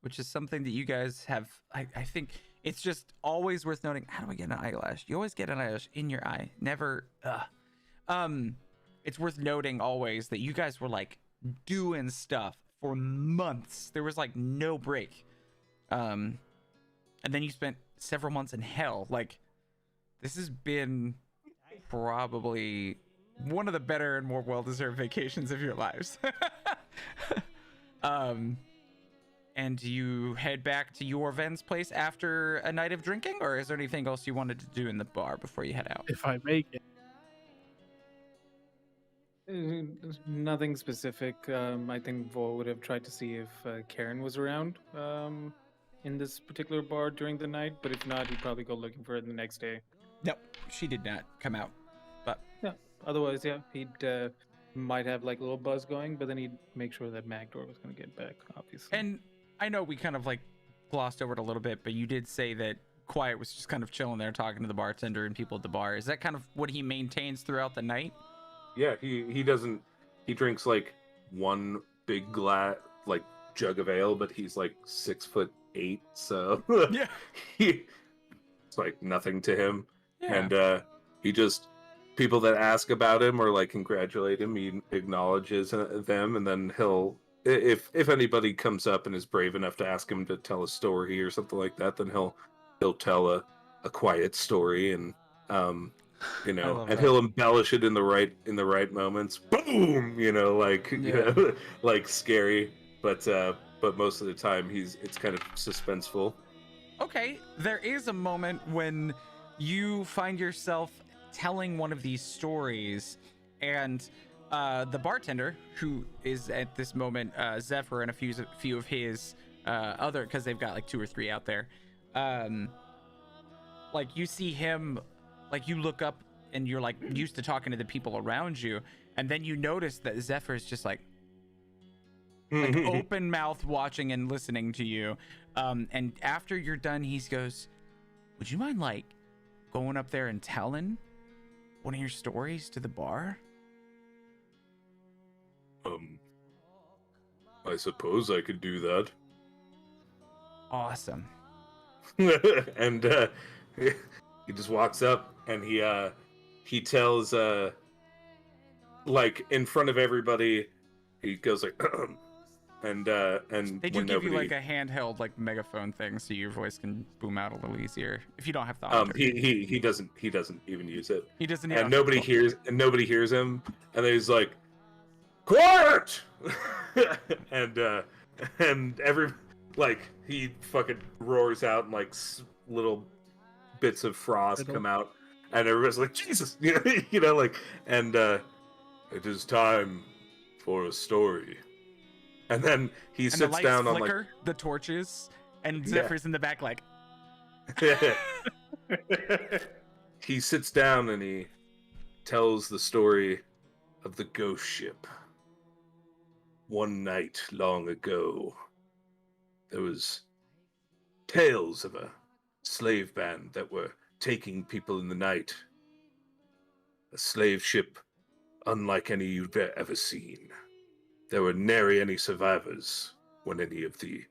which is something that you guys have. I think it's just always worth noting. How do I get an eyelash? You always get an eyelash in your eye. Never. It's worth noting always that you guys were like doing stuff for months. There was like no break. And then you spent several months in hell. Like, this has been probably one of the better and more well-deserved vacations of your lives. And you head back to your Ven's place after a night of drinking, or is there anything else you wanted to do in the bar before you head out? If I make it. Nothing specific. I think Vol would have tried to see if Karen was around in this particular bar during the night, but if not, he'd probably go looking for her the next day. Nope, she did not come out. But Yeah. Otherwise, yeah, he'd might have like a little buzz going, but then he'd make sure that Magdor was going to get back, obviously. and I know we kind of like glossed over it a little bit, but you did say that Quiet was just kind of chilling there talking to the bartender and people at the bar. Is that kind of what he maintains throughout the night? Yeah, he doesn't. He drinks like one big glass, like jug of ale, but he's like 6'8", so Yeah. it's like nothing to him. Yeah. And he just, people that ask about him or like congratulate him, he acknowledges them, and then he'll, if anybody comes up and is brave enough to ask him to tell a story or something like that, then he'll tell a quiet story, and you know, and that. he'll embellish it in the right moments. Boom, you know, like you Yeah. know, like scary, but most of the time it's kind of suspenseful. Okay, there is a moment when you find yourself telling one of these stories, and the bartender, who is at this moment Zephyr and a few of his other, because they've got like 2 or 3 out there, like you see him, like you look up and you're like used to talking to the people around you, and then you notice that Zephyr is just like open mouth watching and listening to you. And after you're done, he goes, "Would you mind like going up there and telling one of your stories to the bar?" I suppose I could do that. Awesome. And he just walks up and he tells like in front of everybody, he goes like and They do when give you nobody, like a handheld like megaphone thing so your voice can boom out a little easier if you don't have the audio. he doesn't even use it, He doesn't. and nobody hears him, and then he's like, quiet. and every, like, he fucking roars out, and like little bits of frost come out, and everybody's like, Jesus, you know, like, and it is time for a story. And then he and sits the lights down flicker, the torches, and Zephyr's in the back like. He sits down and he tells the story of the ghost ship. One night long ago, there was tales of a slave band that were taking people in the night. A slave ship unlike any you've ever seen. There were nary any survivors when any of the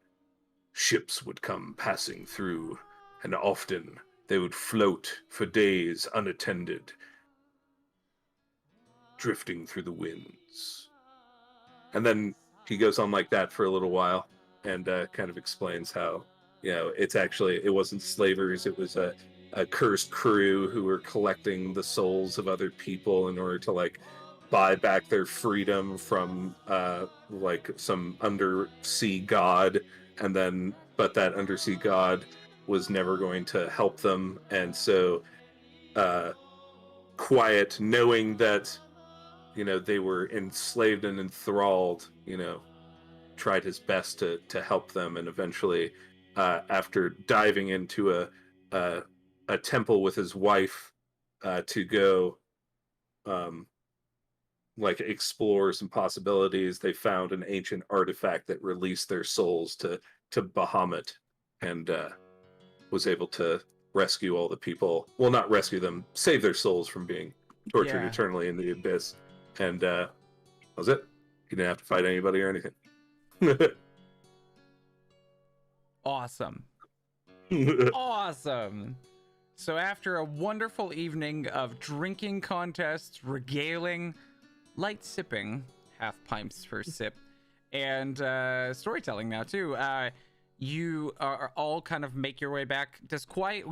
ships would come passing through, and often they would float for days unattended, drifting through the winds. And then he goes on like that for a little while, and kind of explains how, you know, it wasn't slavers, it was a cursed crew who were collecting the souls of other people in order to like buy back their freedom from like some undersea god, and then but that undersea god was never going to help them, and so Quiet, knowing that, you know, they were enslaved and enthralled, you know, tried his best to help them, and eventually after diving into a temple with his wife to go like explore some possibilities, they found an ancient artifact that released their souls to Bahamut, and was able to rescue all the people. Well, not rescue them, save their souls from being tortured Yeah. eternally in the abyss. And that was it. He didn't have to fight anybody or anything. Awesome. Awesome. So after a wonderful evening of drinking contests, regaling, light sipping, half pints per sip, and storytelling now too, you are all kind of make your way back. Does Quiet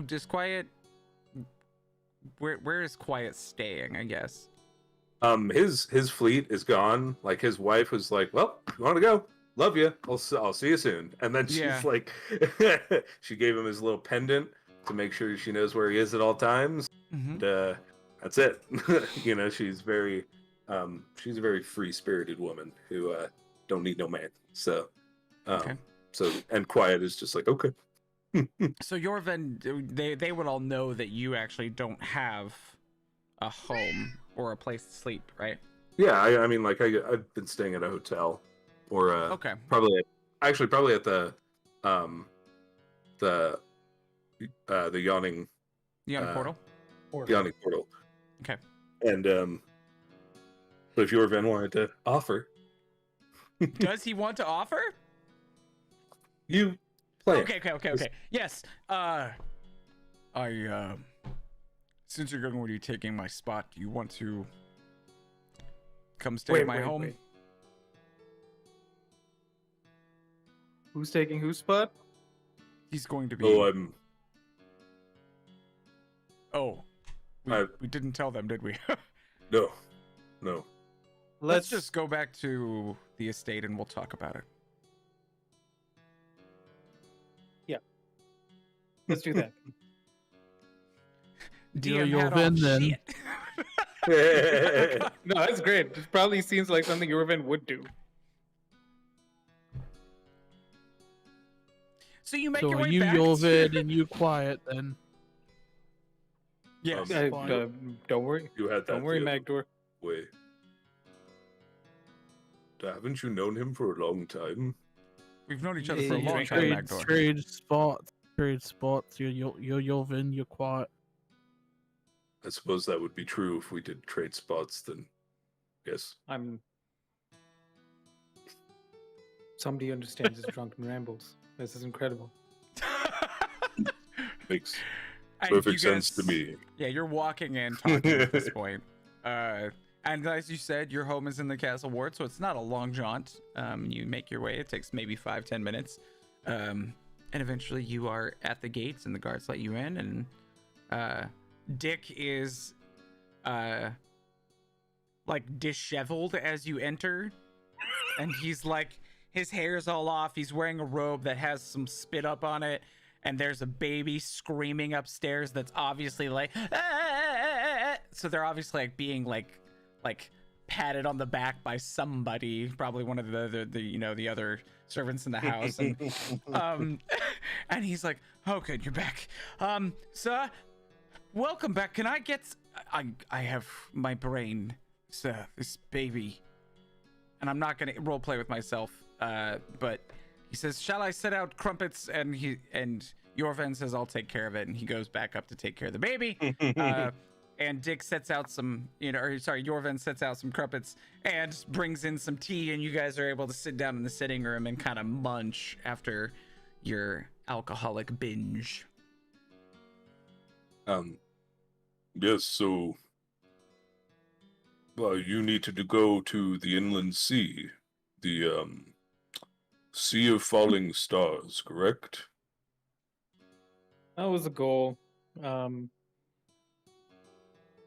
where is Quiet staying, I guess? His fleet is gone. Like his wife was like, "Well, you want to go? Love you. I'll see you soon." And then she's Yeah. like, she gave him his little pendant to make sure she knows where he is at all times. Mm-hmm. And that's it. You know, she's a very free-spirited woman who don't need no man. So, Okay. and Quiet is just like, okay. So Yorvin, they would all know that you actually don't have a home or a place to sleep, right? Yeah, I mean, like I've been staying at a hotel, or Okay. probably at the the yawning Portal. yawning portal. Okay. And so if your Ven wanted to offer, Does he want to offer? you play. Okay. Yes. Since you're going to be taking my spot, do you want to come stay at my home? Wait. Who's taking whose spot? He's going to be. We didn't tell them, did we? No. Let's just go back to the estate and we'll talk about it. Let's do that. Deal DM your hat off. Vin, then. Shit. No, that's great. It probably seems like something Yorvin would do. So you make So your are way you back. Yorvin and you Quiet then? Yes. Fine. Don't worry. You had that. Don't worry, the other Magdor. way. Haven't you known him for a long time? We've known each other for a Yeah, long time, Magdor. Trade spots. You're Yorvin, you're Quiet. I suppose that would be true if we did trade spots. Then, yes. Somebody understands his drunken rambles. This is incredible. Makes And perfect you sense guys- to me. Yeah, you're walking and talking at this point. And as you said, your home is in the castle ward, so it's not a long jaunt. You make your way. It takes maybe 5-10 minutes. And eventually you are at the gates and the guards let you in. And Dick is like disheveled as you enter. And he's like, his hair's all off. He's wearing a robe that has some spit up on it. And there's a baby screaming upstairs that's obviously like, ah! So they're obviously like being like patted on the back by somebody, probably one of the other servants in the house. And and he's like, "Oh, good, you're back. Sir, welcome back. Can I get? I have my brain, sir. This baby, and I'm not gonna role play with myself. But." He says, "Shall I set out crumpets?" And Yorvin says, "I'll take care of it." And he goes back up to take care of the baby. And Dick sets out some, Yorvin sets out some crumpets and brings in some tea. And you guys are able to sit down in the sitting room and kind of munch after your alcoholic binge. Yes. So, you need to go to the inland sea, the Sea of Falling Stars, correct? That was the goal.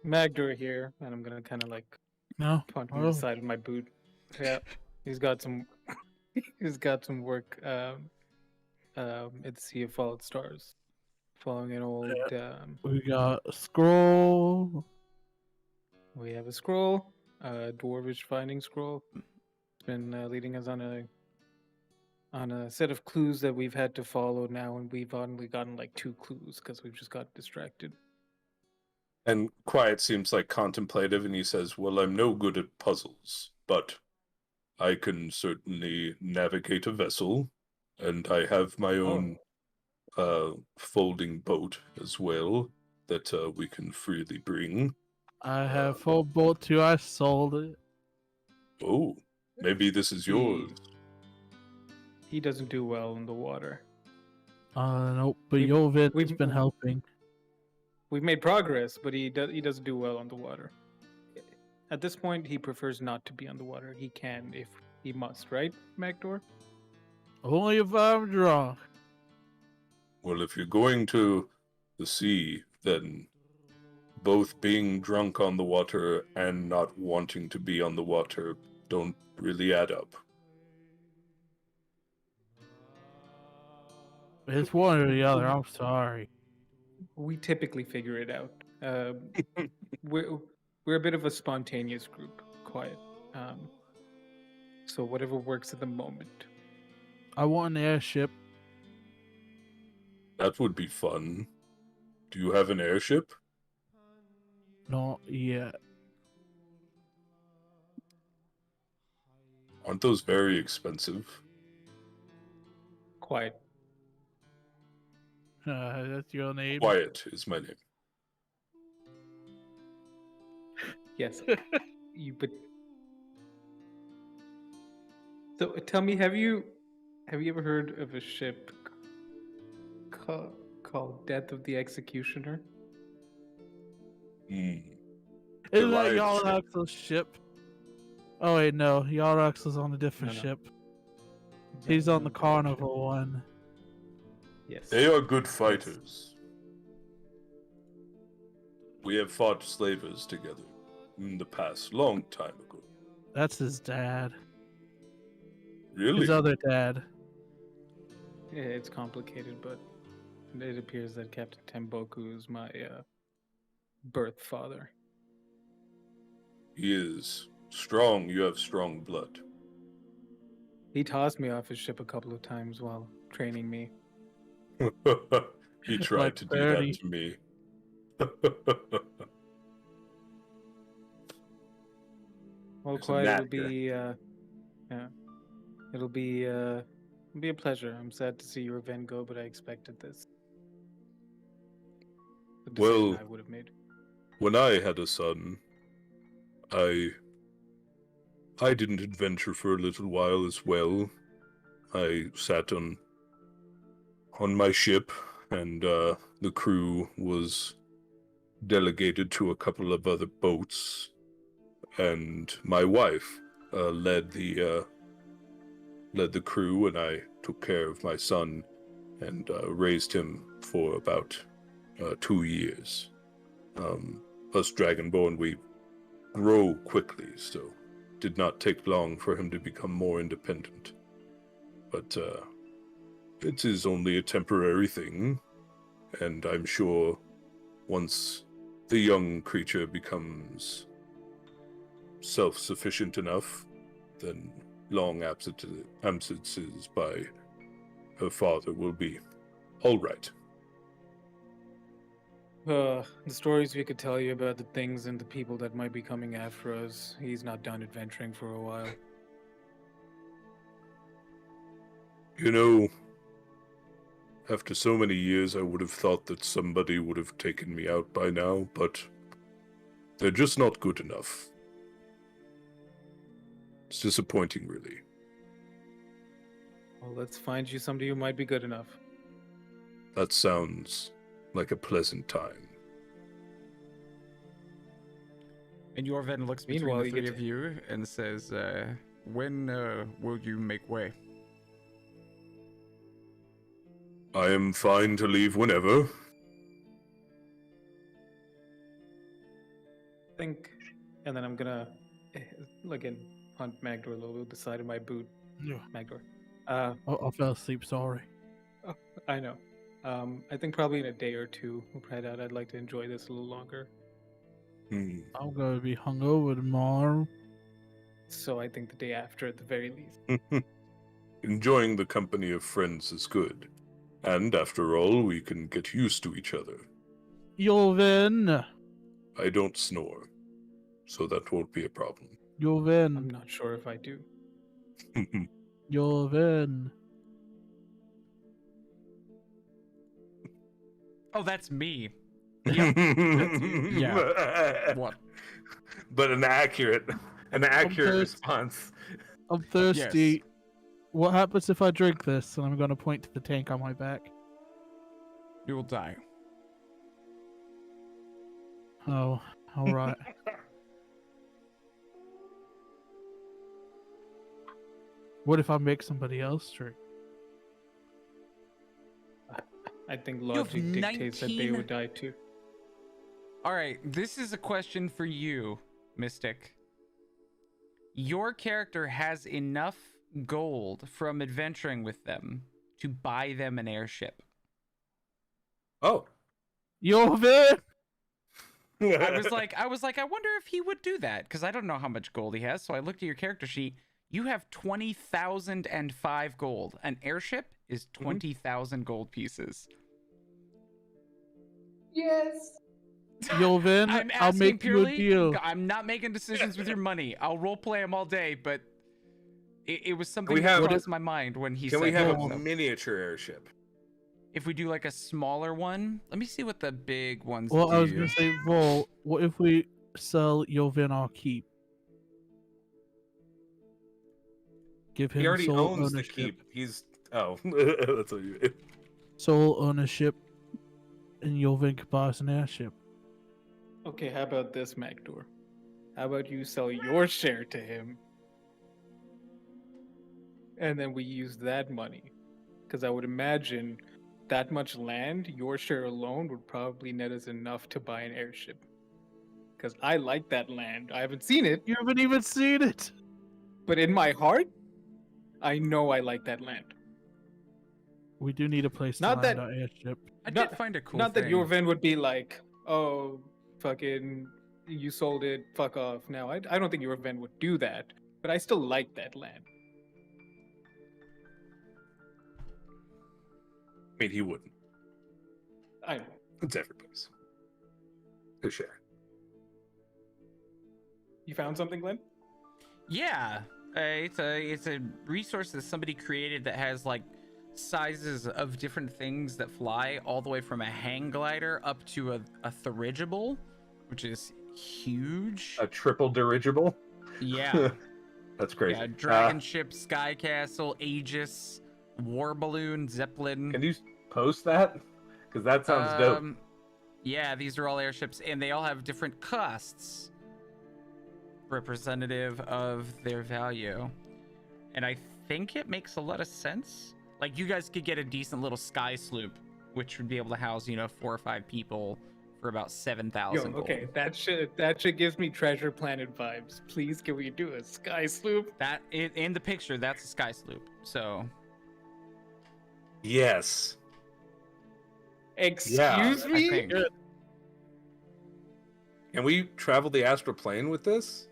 Magdor here, and I'm gonna kind of like No. punt him on the side of my boot. Yeah, he's got some. He's got some work. At the Sea of Fallen Stars, following an old. We got a scroll. We have a scroll, a dwarvish finding scroll. It's been leading us on a set of clues that we've had to follow now, and we've only gotten like 2 clues because we've just got distracted. And Quiet seems like contemplative, and he says, "Well, I'm no good at puzzles, but I can certainly navigate a vessel, and I have my own folding boat as well that we can freely bring." I have full boat too. I sold it. Oh, maybe this is yours. He doesn't do well in the water. Nope. But We've- Yovin's we've- been helping. We've made progress, but he doesn't do well on the water. At this point, he prefers not to be on the water. He can if he must, right, Magdor? Only if I'm drunk. Well, if you're going to the sea, then both being drunk on the water and not wanting to be on the water don't really add up. It's one or the other. I'm sorry. We typically figure it out. We're a bit of a spontaneous group, quiet. So whatever works at the moment. I want an airship. That would be fun. Do you have an airship? Not yet. Aren't those very expensive? Quiet. That's your name. Wyatt is my name. Yes. But so tell me, have you ever heard of a ship called Death of the Executioner? Hmm. Isn't that Goliath ship. Yalrax's ship? Oh wait, no. Yalrax is on a different No. ship. Is He's that on the another ship? Carnival one. Yes. They are good fighters. We have fought slavers together in the past, long time ago. That's his dad. Really? His other dad. Yeah, it's complicated, but it appears that Captain Temboku is my birth father. He is strong. You have strong blood. He tossed me off his ship a couple of times while training me. He tried Like to do 30. that to me. Well, There's a quiet. gnat It'll be it'll be a pleasure. I'm sad to see your event go, but I expected this. The decision Well- I would have made. When I had a son, I didn't adventure for a little while as well. I sat on my ship, and the crew was delegated to a couple of other boats, and my wife led the crew, and I took care of my son and raised him for about 2 years. Us Dragonborn, we grow quickly, so did not take long for him to become more independent. But it is only a temporary thing, and I'm sure once the young creature becomes self-sufficient enough, then long absences by her father will be all right. The stories we could tell you about the things and the people that might be coming after us. He's not done adventuring for a while. You know, after so many years, I would have thought that somebody would have taken me out by now, but they're just not good enough. It's disappointing, really. Well, let's find you somebody who might be good enough. That sounds like a pleasant time. And Yorven looks between Meanwhile, the you three get of you and says, when will you make way? I am fine to leave whenever. Think, and then I'm gonna again hunt Magdor a little bit with the side of my boot. Yeah. Magdor. I fell asleep. Sorry. I know. I think probably in a day or two we'll head out. I'd like to enjoy this a little longer. Hmm. I'm gonna be hungover tomorrow. So I think the day after at the very least. Enjoying the company of friends is good. And after all, we can get used to each other. Yoven. I don't snore, so that won't be a problem. I'm Yoven. not sure if I do. Yoven. Oh, that's me. Yep. That's you. Yeah. What? but an accurate response. I'm thirsty. What happens if I drink this? And I'm going to point to the tank on my back. You will die. Oh, all right. What if I make somebody else drink? I think have logic dictates that they 19 would die too. All right, this is a question for you, Mystic. Your character has enough gold from adventuring with them to buy them an airship. Oh. Yovin! I was like, I wonder if he would do that because I don't know how much gold he has. So I looked at your character sheet. You have 20,005 gold. An airship is 20,000 gold pieces. Yes. Yovin, I'm I'll asking make purely. you a deal. I'm not making decisions with your money. I'll role play them all day, but it was something we that have- crossed my mind when he Can said we have that, a so. miniature airship? If we do like a smaller one, let me see what the big ones Well, do. I was going to say, Vol, what if we sell Yovin our keep? Give him He already sole owns ownership. the keep. He's that's what you. Sole ownership, and Yovin could buy us an airship. Okay, how about this, Magdor? How about you sell your share to him? And then we use that money. Because I would imagine that much land, your share alone would probably net us enough to buy an airship. Because I like that land. I haven't seen it, You haven't even seen it. but in my heart, I know I like that land. We do need a place to Not land that- our airship. I not- did find a cool Not thing. that your Ven would be like, oh, fucking, you sold it, fuck off. Now, I don't think your Ven would do that, but I still like that land. I mean, he wouldn't. I It's everybody's. His share. You found something, Glenn? Yeah, it's a resource that somebody created that has like sizes of different things that fly, all the way from a hang glider up to a dirigible, which is huge. A triple dirigible. Yeah, That's crazy. yeah, dragon ship, sky castle, Aegis, war balloon, zeppelin. Can you post that? Because that sounds dope. Yeah, these are all airships, and they all have different costs representative of their value. And I think it makes a lot of sense. Like, you guys could get a decent little sky sloop, which would be able to house, 4 or 5 people for about 7,000 gold. Okay, that shit gives me Treasure Planet vibes. Please, can we do a sky sloop? That in the picture, that's a sky sloop. So Yes. Excuse I me? think Can we travel the astral plane with this?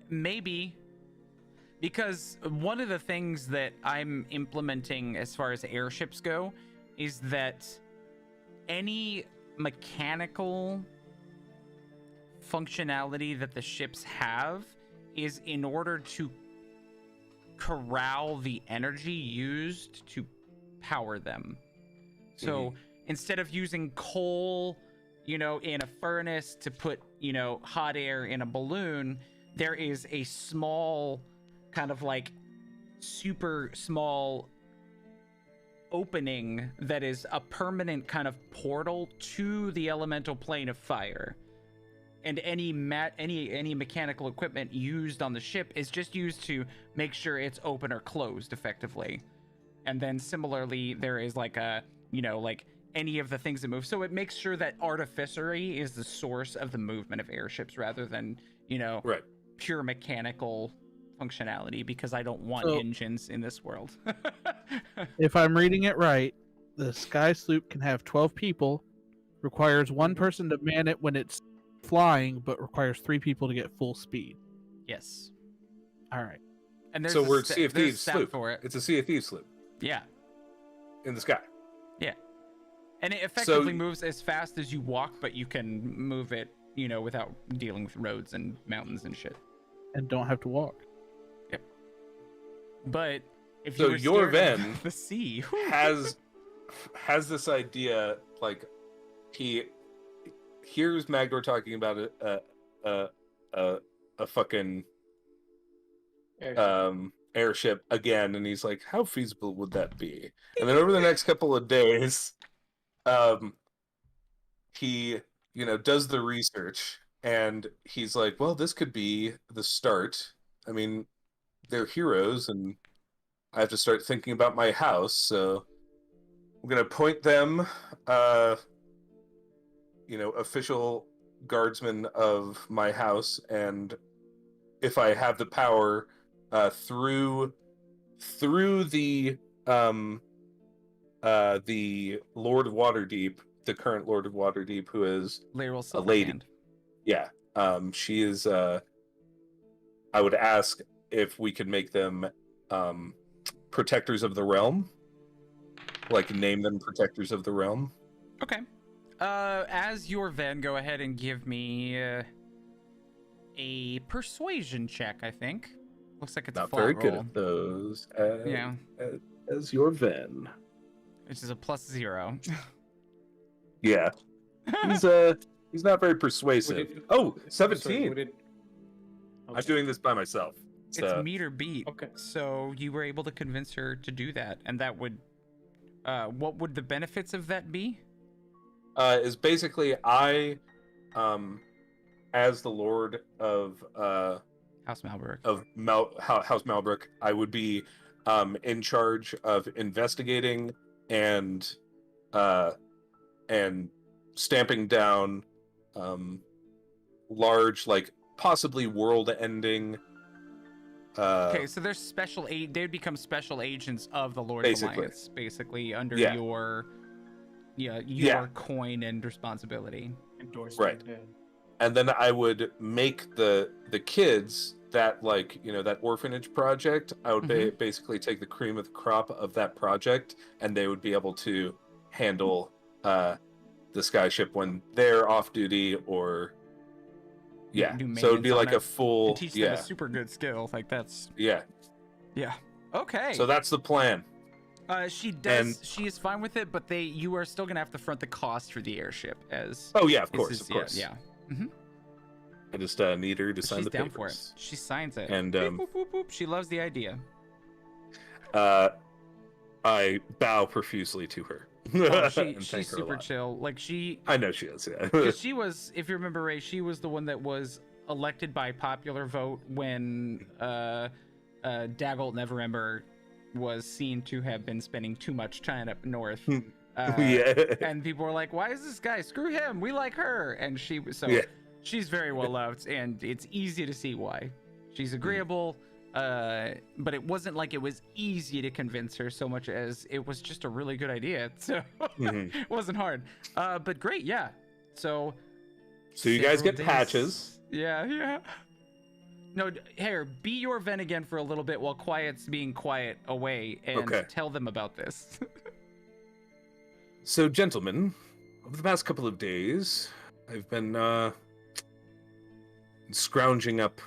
maybe, because one of the things that I'm implementing as far as airships go is that any mechanical functionality that the ships have is in order to corral the energy used to power them. So instead of using coal, in a furnace to put, hot air in a balloon, there is a small, kind of like super small opening that is a permanent kind of portal to the elemental plane of fire. And any mechanical equipment used on the ship is just used to make sure it's open or closed effectively. And then similarly, there is like a, like any of the things that move. So it makes sure that artificery is the source of the movement of airships rather than, Right. pure mechanical functionality, because I don't want So- engines in this world. If I'm reading it right, the sky sloop can have 12 people, requires one person to man it when it's flying, but requires 3 people to get full speed. Yes. All right. And there's So a we're sta- Sea of there's a Thieves stat sloop. for it. It's a Sea of Thieves sloop Yeah. in the sky. And it effectively moves as fast as you walk, but you can move it, without dealing with roads and mountains and shit. And don't have to walk. But if So you were your scared of Ven the sea, has this idea, like he hears Magdor talking about a fucking airship again, and he's like, how feasible would that be? And then over the next couple of days, he does the research, and he's like, well, this could be the start. I mean, they're heroes, and I have to start thinking about my house, so I'm gonna appoint them official guardsmen of my house, and if I have the power, through the Lord of Waterdeep, the current Lord of Waterdeep, who is Laeral a lady. Silverhand. Yeah. She is I would ask if we could make them protectors of the realm. Like name them protectors of the realm. Okay. As your Ven, go ahead and give me a persuasion check, I think. Looks like it's Not a flat very roll. good at those. Yeah. As your Ven. Which is a +0. Yeah. He's not very persuasive. 17. I'm doing this by myself. So. It's meter beat. Okay. So you were able to convince her to do that, and that would what would the benefits of that be? Is basically I as the Lord of House Malbrook. House Malbrook, I would be in charge of investigating and stamping down large, like possibly world-ending. Okay, so there's special aid. They would become special agents of the Lord Alliance, basically under your coin and responsibility. Endorsement. Right. And then I would make the kids that that orphanage project. I would basically take the cream of the crop of that project, and they would be able to handle the skyship when they're off duty or. Yeah, so it'd be like a full. And teach them a super good skill. Like that's. Yeah. Yeah. Okay. So that's the plan. She does. She is fine with it, but you are still gonna have to front the cost for the airship. As. Oh yeah, of course. Yeah. Mm-hmm. I just need her to sign the papers. She's down for it. She signs it. And boop, boop, boop. She loves the idea. I bow profusely to her. Oh, she's super chill. Like I know she is. Yeah. Because she was, if you remember, Ray, she was the one that was elected by popular vote when Daggolt Neverember was seen to have been spending too much time up north. And people were like, "Why is this guy? Screw him. We like her." And she's very well loved, and it's easy to see why. She's agreeable. But it wasn't like it was easy to convince her so much as it was just a really good idea. So it wasn't hard. But great, yeah. So you guys get patches. Yeah. No, here, be your Ven again for a little bit while Quiet's being quiet away, and tell them about this. So, gentlemen, over the past couple of days, I've been scrounging up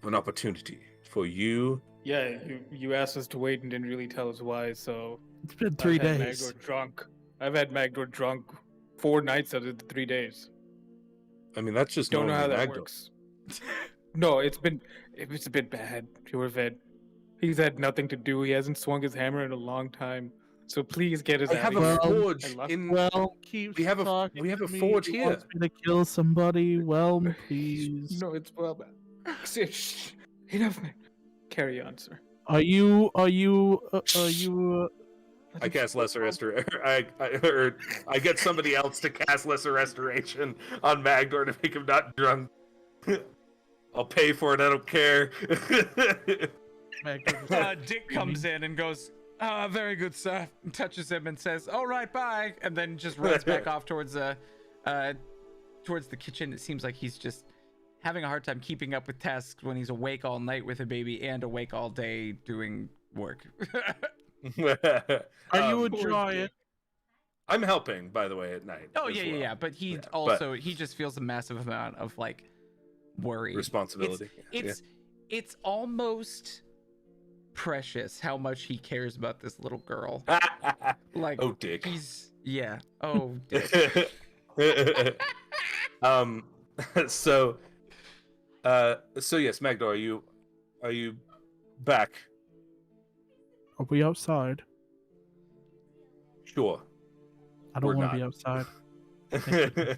an opportunity for you. Yeah, you asked us to wait and didn't really tell us why, so... It's been 3 days. Magdor drunk. I've had Magdor drunk 4 nights out of the 3 days. I mean, that's just don't know how that Magdor. works. No, it's a bit bad, Pure Vet. He's had nothing to do. He hasn't swung his hammer in a long time. So please get us out of here. I have a forge in... Well, keep we have a forge here. Wants me to kill somebody. Well, please. No, it's well. Shh. Enough. Carry on, sir. Are you? I cast Lesser Restoration. I get somebody else to cast Lesser Restoration on Magdor to make him not drunk. I'll pay for it. I don't care. Dick comes in and goes, very good, sir. And touches him and says, all right, bye. And then just runs back off towards the kitchen. It seems like he's just having a hard time keeping up with tasks when he's awake all night with a baby and awake all day doing work. Are you a giant? I'm helping, by the way, at night. Oh, yeah. But he just feels a massive amount of worry. Responsibility. It's almost precious how much he cares about this little girl. Oh, Dick. Oh, Dick. Um, so, so yes, Magdor, are you back? Are we outside? Sure. I don't We're want to not. be outside.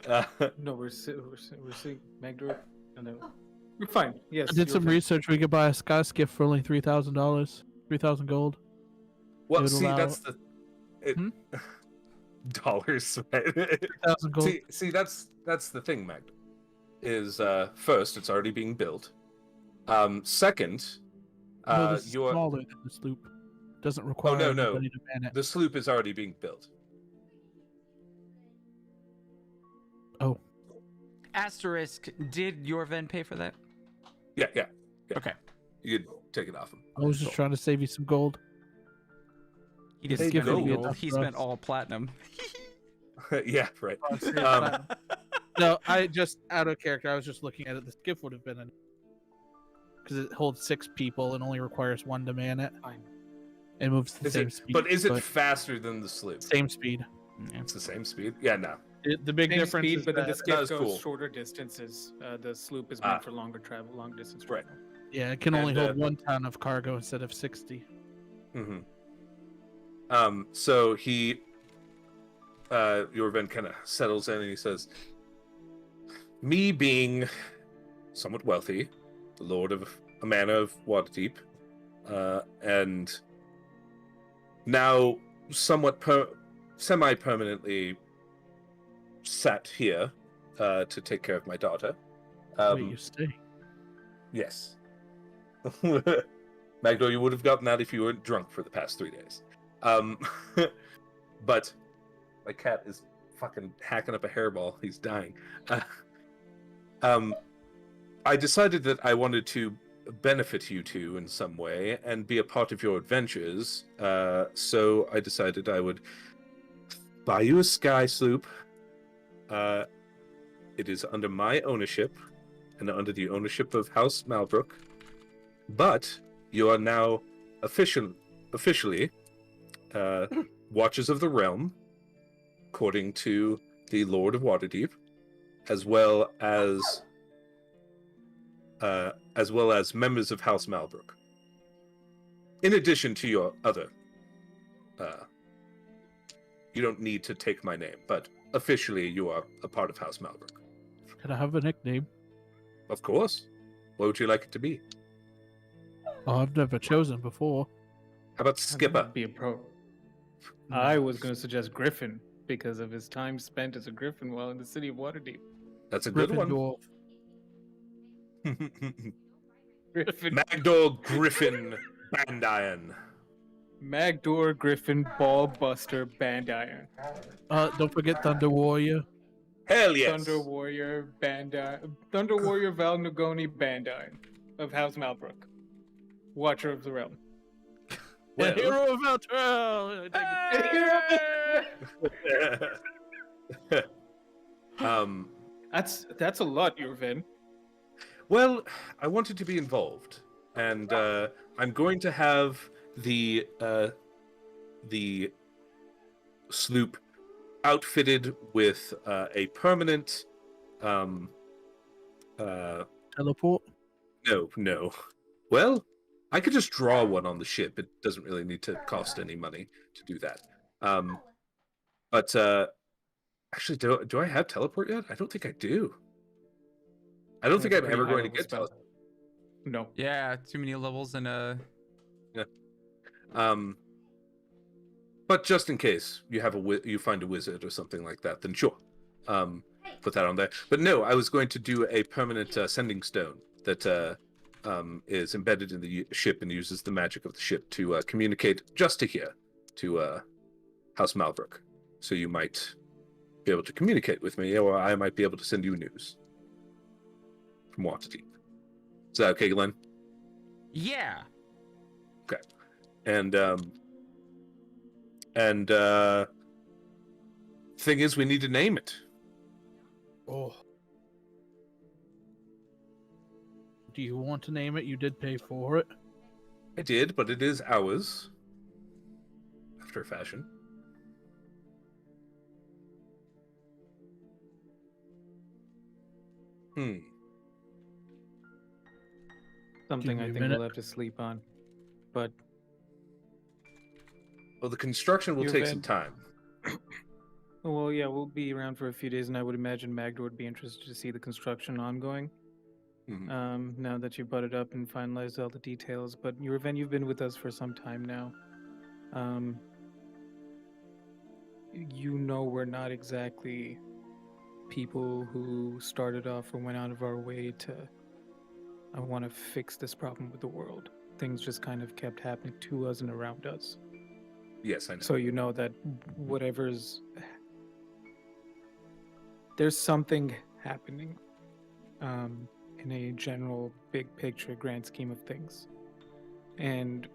uh, No, we're seeing Magdor. No, we're fine. Yes, I did you're some fine. research. We could buy a sky skiff for only $3,000, 3,000 gold. well, would see, allow- that's the Hmm? dollars. Right? 3,000 gold. see, that's the thing, Magdor. Is first, it's already being built. Second, No, this is you're smaller than the sloop. Doesn't require no. anybody to man it. The sloop is already being built. Asterisk, did Yorven pay for that? Yeah. Okay. You could take it off him. I was just trying to save you some gold. He didn't Hey, spend any go. gold. He spent all platinum. Yeah, right. Oh, save Um, platinum. No, I just out of character. I was just looking at it. The skiff would have been because it holds 6 people and only requires 1 to man it. Fine. It moves the Is same it, speed. but is it faster than the sloop? same speed? Yeah. It's the same speed. Yeah, no. The big Same difference speed, is but then the that, skiff was goes cool. shorter distances. The sloop is meant Ah. for longer travel, long distance Right. travel. yeah, it can only and, hold 1 ton of cargo instead of 60. So he, Yorven kind of settles in and he says, "Me being somewhat wealthy, the lord of a manor of Waterdeep, and now somewhat semi-permanently sat here to take care of my daughter." Wait, you stay? Yes. Magdor, you would have gotten that if you weren't drunk for the past 3 days. But my cat is fucking hacking up a hairball. He's dying. I decided that I wanted to benefit you two in some way and be a part of your adventures. So I decided I would buy you a sky sloop. It is under my ownership and under the ownership of House Malbrook. But you are now officially Watchers of the Realm, according to the Lord of Waterdeep, as well as members of House Malbrook. In addition to your other, you don't need to take my name, but officially you are a part of House Malbrook. Can I have a nickname? Of course. What would you like it to be? Oh, I've never chosen before. How about Skipper? Be a pro. I was going to suggest Griffin because of his time spent as a Griffin while in the city of Waterdeep. That's a good Griffin one. Dwarf. Griffin. Magdor Griffin Bandiron. Magdor Griffin Ball Buster Bandiron. Don't forget Thunder Warrior. Hell yes. Thunder Warrior Val Nugoni Bandiron of House Malbrook. Watcher of the Realm. Well, Hero of Eltrell! That's a lot, Yorvin. Well, I wanted to be involved, and I'm going to have the sloop outfitted with a permanent. Teleport? No. Well, I could just draw one on the ship. It doesn't really need to cost any money to do that. But actually, do I have teleport yet? I don't think I do. I don't think I'm ever going to get teleport. No. Yeah, too many levels and But just in case you have you find a wizard or something like that, then sure, put that on there. But no, I was going to do a permanent sending stone that is embedded in the ship and uses the magic of the ship to communicate just to here to House Malbrook. So you might be able to communicate with me, or I might be able to send you news from Waterdeep. Is that okay, Glenn? yeah. Okay. And thing is, we need to name it. Oh. Do you want to name it? You did pay for it. I did, but it is ours. After a fashion. Hmm. Something me I a think minute. we'll have to sleep on. But Well, the construction will Your take some van- time. well, yeah, we'll be around for a few days, and I would imagine Magdor would be interested to see the construction ongoing. Mhm. Now that you brought it up and finalized all the details, but you've been with us for some time now. You know we're not exactly people who started off or went out of our way to I want to fix this problem with the world. Things just kind of kept happening to us and around us. Yes, I know. So you know that whatever's there's something happening in a general big picture grand scheme of things. And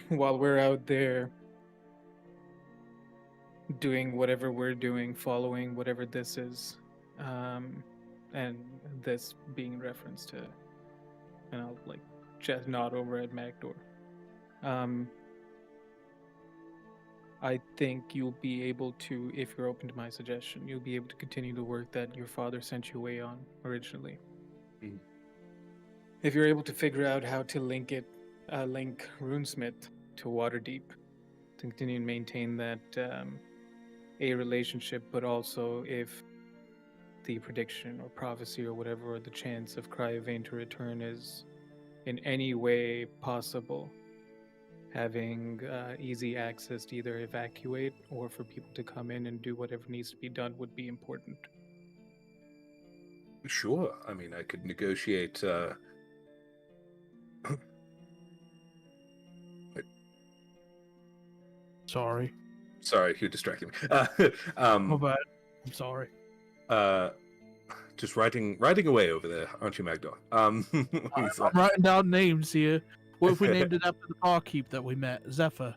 while we're out there doing whatever we're doing, following whatever this is, and this being in reference to, and I'll like just nod over at Magdor. I think you'll be able to, if you're open to my suggestion, you'll be able to continue the work that your father sent you away on originally. Mhm. If you're able to figure out how to link Runesmith to Waterdeep, to continue and maintain that a relationship, but also if the prediction or prophecy or whatever, or the chance of Cryovane to return is in any way possible, having easy access to either evacuate or for people to come in and do whatever needs to be done would be important. Sure. I mean, I could negotiate. Sorry. Sorry, you distracted me. My bad. I'm sorry. Just writing away over there, aren't you, Magdor? He's I'm writing down names here. What if we named it after the barkeep that we met, Zephyr?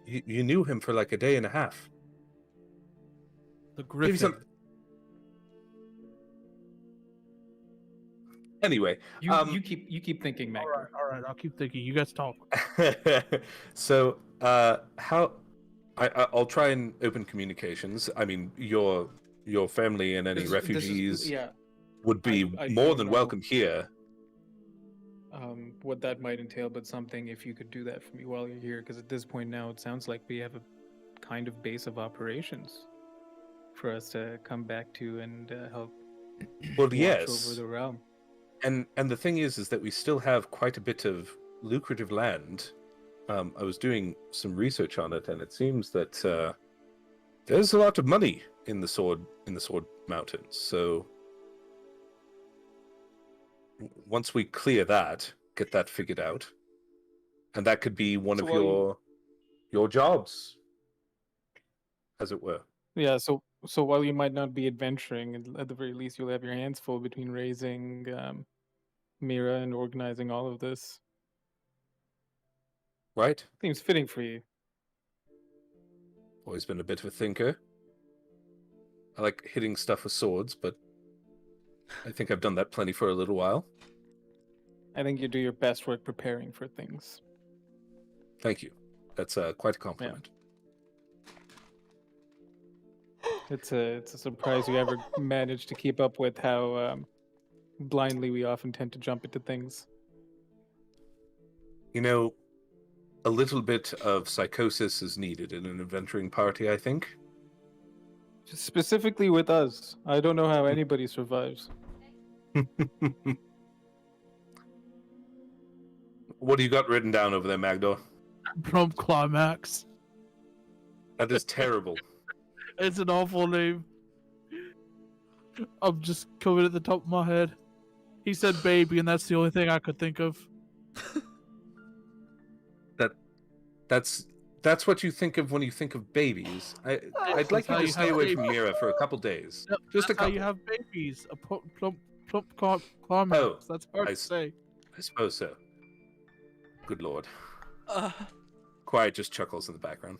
you knew him for like a day and a half. The Maybe Griffin. some. Anyway, You keep thinking, All Magdor. right. I'll keep thinking. You guys talk. So, how? I'll try and open communications. I mean, your family and any refugees would be I more don't than know. welcome here. What that might entail, but something if you could do that for me while you're here, because at this point now it sounds like we have a kind of base of operations for us to come back to and help Well, watch yes, over the realm. and the thing is that we still have quite a bit of lucrative land. I was doing some research on it, and it seems that there's a lot of money in the Sword Mountains. So once we clear that, get that figured out, and that could be one So of while your jobs, as it were. Yeah, so while you might not be adventuring, at the very least you'll have your hands full between raising Mira and organizing all of this. Right? Seems fitting for you. Always been a bit of a thinker. I like hitting stuff with swords, but I think I've done that plenty for a little while. I think you do your best work preparing for things. Thank you. That's quite a compliment. It's a surprise you ever managed to keep up with how blindly we often tend to jump into things. You know, a little bit of psychosis is needed in an adventuring party, I think. Specifically with us. I don't know how anybody survives. What do you got written down over there, Magdor? Plump Climax. That is terrible. It's an awful name. I'm just coming at the top of my head. He said baby, and that's the only thing I could think of. That's what you think of when you think of babies. I'd like you to stay away from Mira for a couple days. Yep, Just a that's how couple. you have babies. A plump climax. Oh, That's hard to say. I suppose so. Good lord. Quiet just chuckles in the background.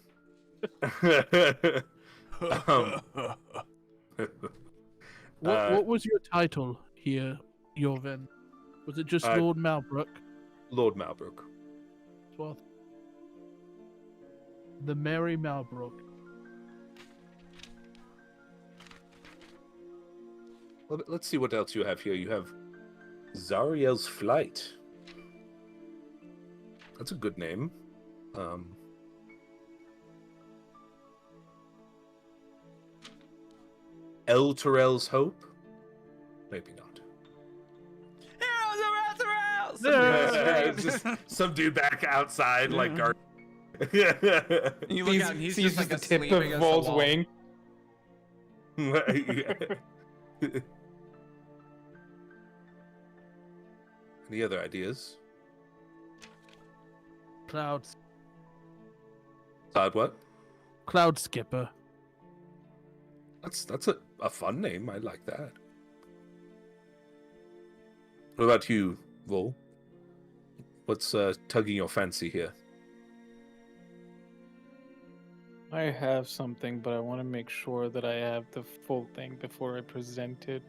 What was your title here, Jorven? Was it just Lord Malbrook? Lord Malbrook. 12th. The Merry Malbrook. let's see what else you have here. You have Zariel's Flight. That's a good name. El Terrell's Hope? Maybe not. Heroes It's just some dude back outside, like, guard. You look out, and he's sees just like the asleep tip of against the Vol's wall. wing. Any other ideas? Clouds. Todd, what? Cloud Skipper. That's a fun name. I like that. What about you, Vol? What's tugging your fancy here? I have something, but I want to make sure that I have the full thing before I present it.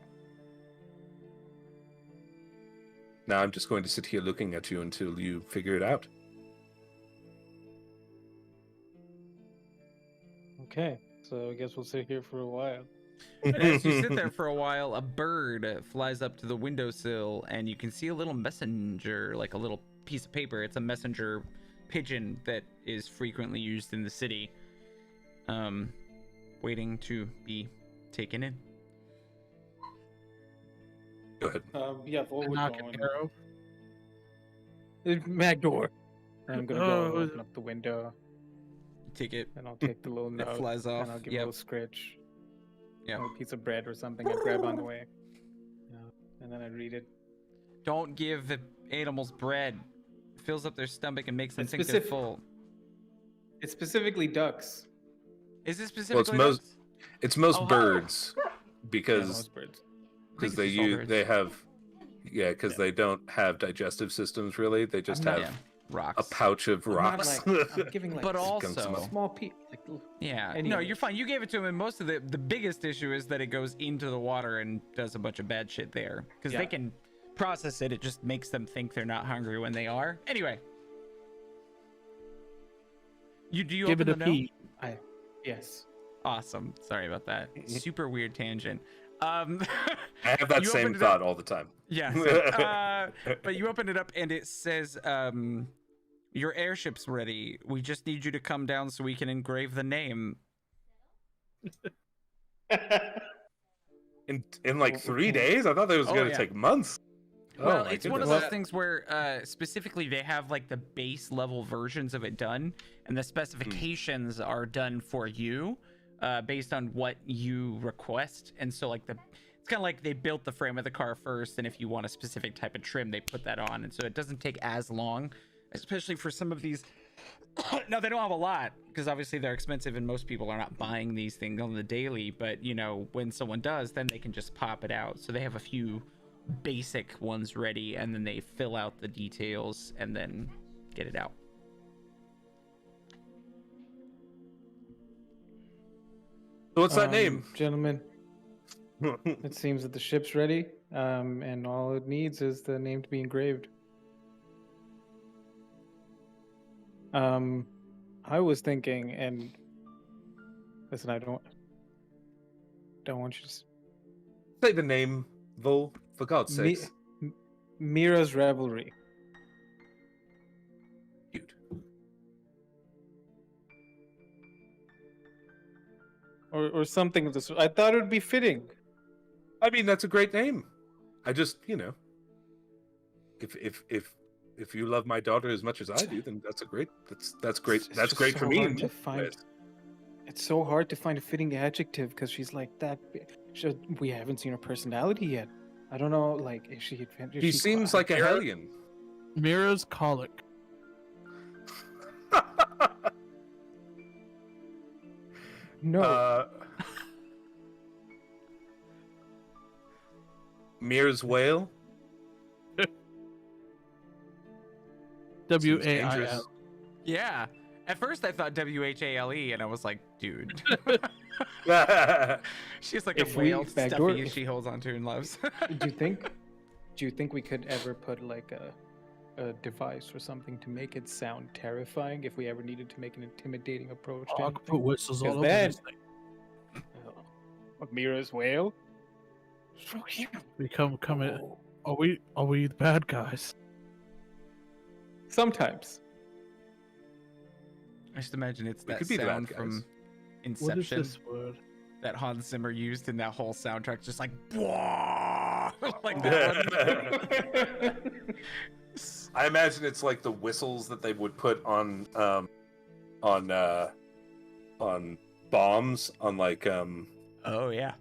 Now I'm just going to sit here looking at you until you figure it out. Okay, so I guess we'll sit here for a while. And as you sit there for a while, a bird flies up to the windowsill, and you can see a little messenger, like a little piece of paper. It's a messenger pigeon that is frequently used in the city, waiting to be taken in. Go ahead. Yeah, Vol would Knock go an in. arrow. Back door. And I'm gonna go and Oh. open up the window, Take it. and I'll take the little It note, flies off. and I'll give a Yep. little scritch. Yep. A piece of bread or something I grab on the way. Yeah. And then I read it. Don't give the animals bread. It fills up their stomach and makes them It's think specific- they're full. It's specifically ducks. Is it specifically most- ducks? It's most Oh, hi. birds Yeah, because most birds. because I think it's just all birds. they have they don't have digestive systems really. They just I'm have not- Yeah, rocks. a pouch of I'm not rocks. like, I'm giving like But comes also, from small piece. Like, yeah, Any no, of you're it. fine. You gave it to him, and most of the biggest issue is that it goes into the water and does a bunch of bad shit there because they Yeah. can process it. It just makes them think they're not hungry when they are. Anyway, you Give open it a the note? pee. yes. Awesome. Sorry about that. Super weird tangent. I have that You same opened it thought up- all the time. Yeah. But you open it up and it says, your airship's ready. We just need you to come down so we can engrave the name. In like 3 days? I thought that was Oh, going to yeah. take months. Well, Oh, my it's one of goodness. those things where specifically they have like the base level versions of it done, and the specifications are done for you based on what you request. And so like it's kind of like they built the frame of the car first, and if you want a specific type of trim, they put that on, and so it doesn't take as long, especially for some of these. Now they don't have a lot because obviously they're expensive, and most people are not buying these things on the daily. But you know, when someone does, then they can just pop it out. So they have a few basic ones ready, and then they fill out the details and then get it out. So what's that name? Gentlemen, it seems that the ship's ready, and all it needs is the name to be engraved. I was thinking, and listen, I don't want you to Say the name, Vol, for God's Mi- sakes. Mira's Revelry. Cute. Or something of the sort. I thought it would be fitting. I mean, that's a great name. I just, if you love my daughter as much as I do, then that's great. That's great. It's That's just great so for me. hard to find. It's so hard to find a fitting adjective because she's like that. We haven't seen her personality yet. I don't know. Like, is she? He seems like a hellion. Mira's colic. No. Mir's whale. Seems dangerous. WAIL. Yeah. At first I thought WHALE, and I was like, dude. She's like If a we whale backdoor- stuffy if- she holds onto and loves. Do you think we could ever put like a device or something to make it sound terrifying if we ever needed to make an intimidating approach to Oh, I could put whistles all Because over then- this thing. Mira's whale? We come in. Are we the bad guys? Sometimes. I just imagine it's We that could be the bad sound guys. from What is Inception this word? that Hans Zimmer used in that whole soundtrack, just like like that one. I imagine it's like the whistles that they would put on bombs on like Oh yeah.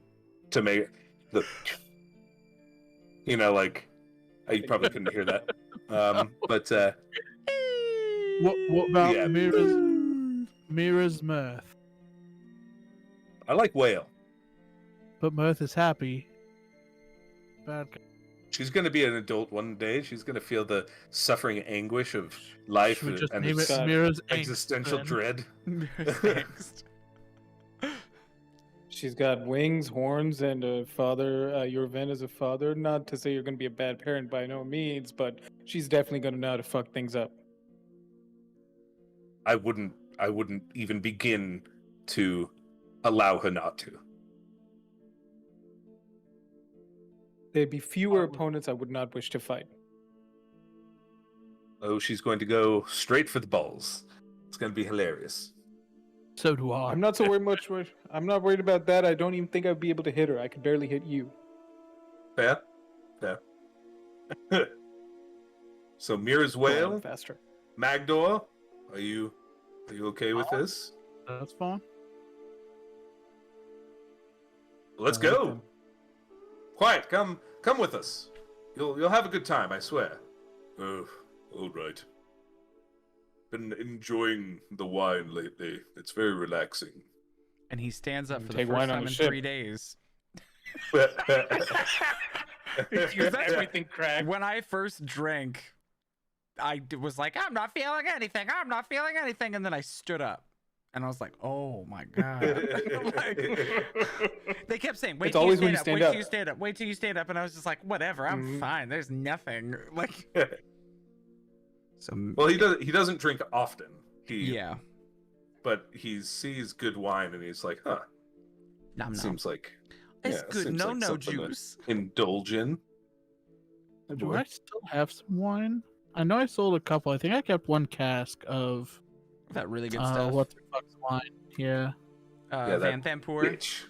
to make the like you probably couldn't hear that. But What about Yeah. Mira's mirth? I like whale. But mirth is happy. Bad guy. She's going to be an adult one day. She's going to feel the suffering anguish of life Should we just and name it God. Mira's existential angst dread. Angst. She's got wings, horns, and a father. Your event is a father. Not to say you're going to be a bad parent by no means, but she's definitely going to know how to fuck things up. I wouldn't even begin to allow her not to. There'd be fewer opponents I would not wish to fight. Oh, she's going to go straight for the balls. It's going to be hilarious. So do I. I'm not so worried I'm not worried about that. I don't even think I'd be able to hit her. I could barely hit you. Fair? Fair. So Mira's Go on, whale, faster. Magdor, are you okay with this? That's fine. Let's All right, go. then. Quiet, come with us. You'll have a good time, I swear. Oh, all right. Been enjoying the wine lately. It's very relaxing. And he stands up You for the take first wine on time a in ship. 3 days. Everything cracked. When I first drank, was like, I'm not feeling anything. I'm not feeling anything. And then I stood up. And I was like, oh my God. They kept saying, wait It's till you always when stand you up. Wait stand till you up. stand up. Wait till you stand up. And I was just like, whatever. I'm Mhm. fine. There's nothing. Like, so, Well, he doesn't drink often. yeah. But he sees good wine and he's like, huh, Nom nom. seems like It's yeah, good. seems No, like no something to juice. indulge in. Hey, Do boy. I still have some wine? I know I sold a couple. I think I kept one cask of That really good stuff. what the fuck's wine? Yeah. Yeah, Van that Thampoor. Bitch.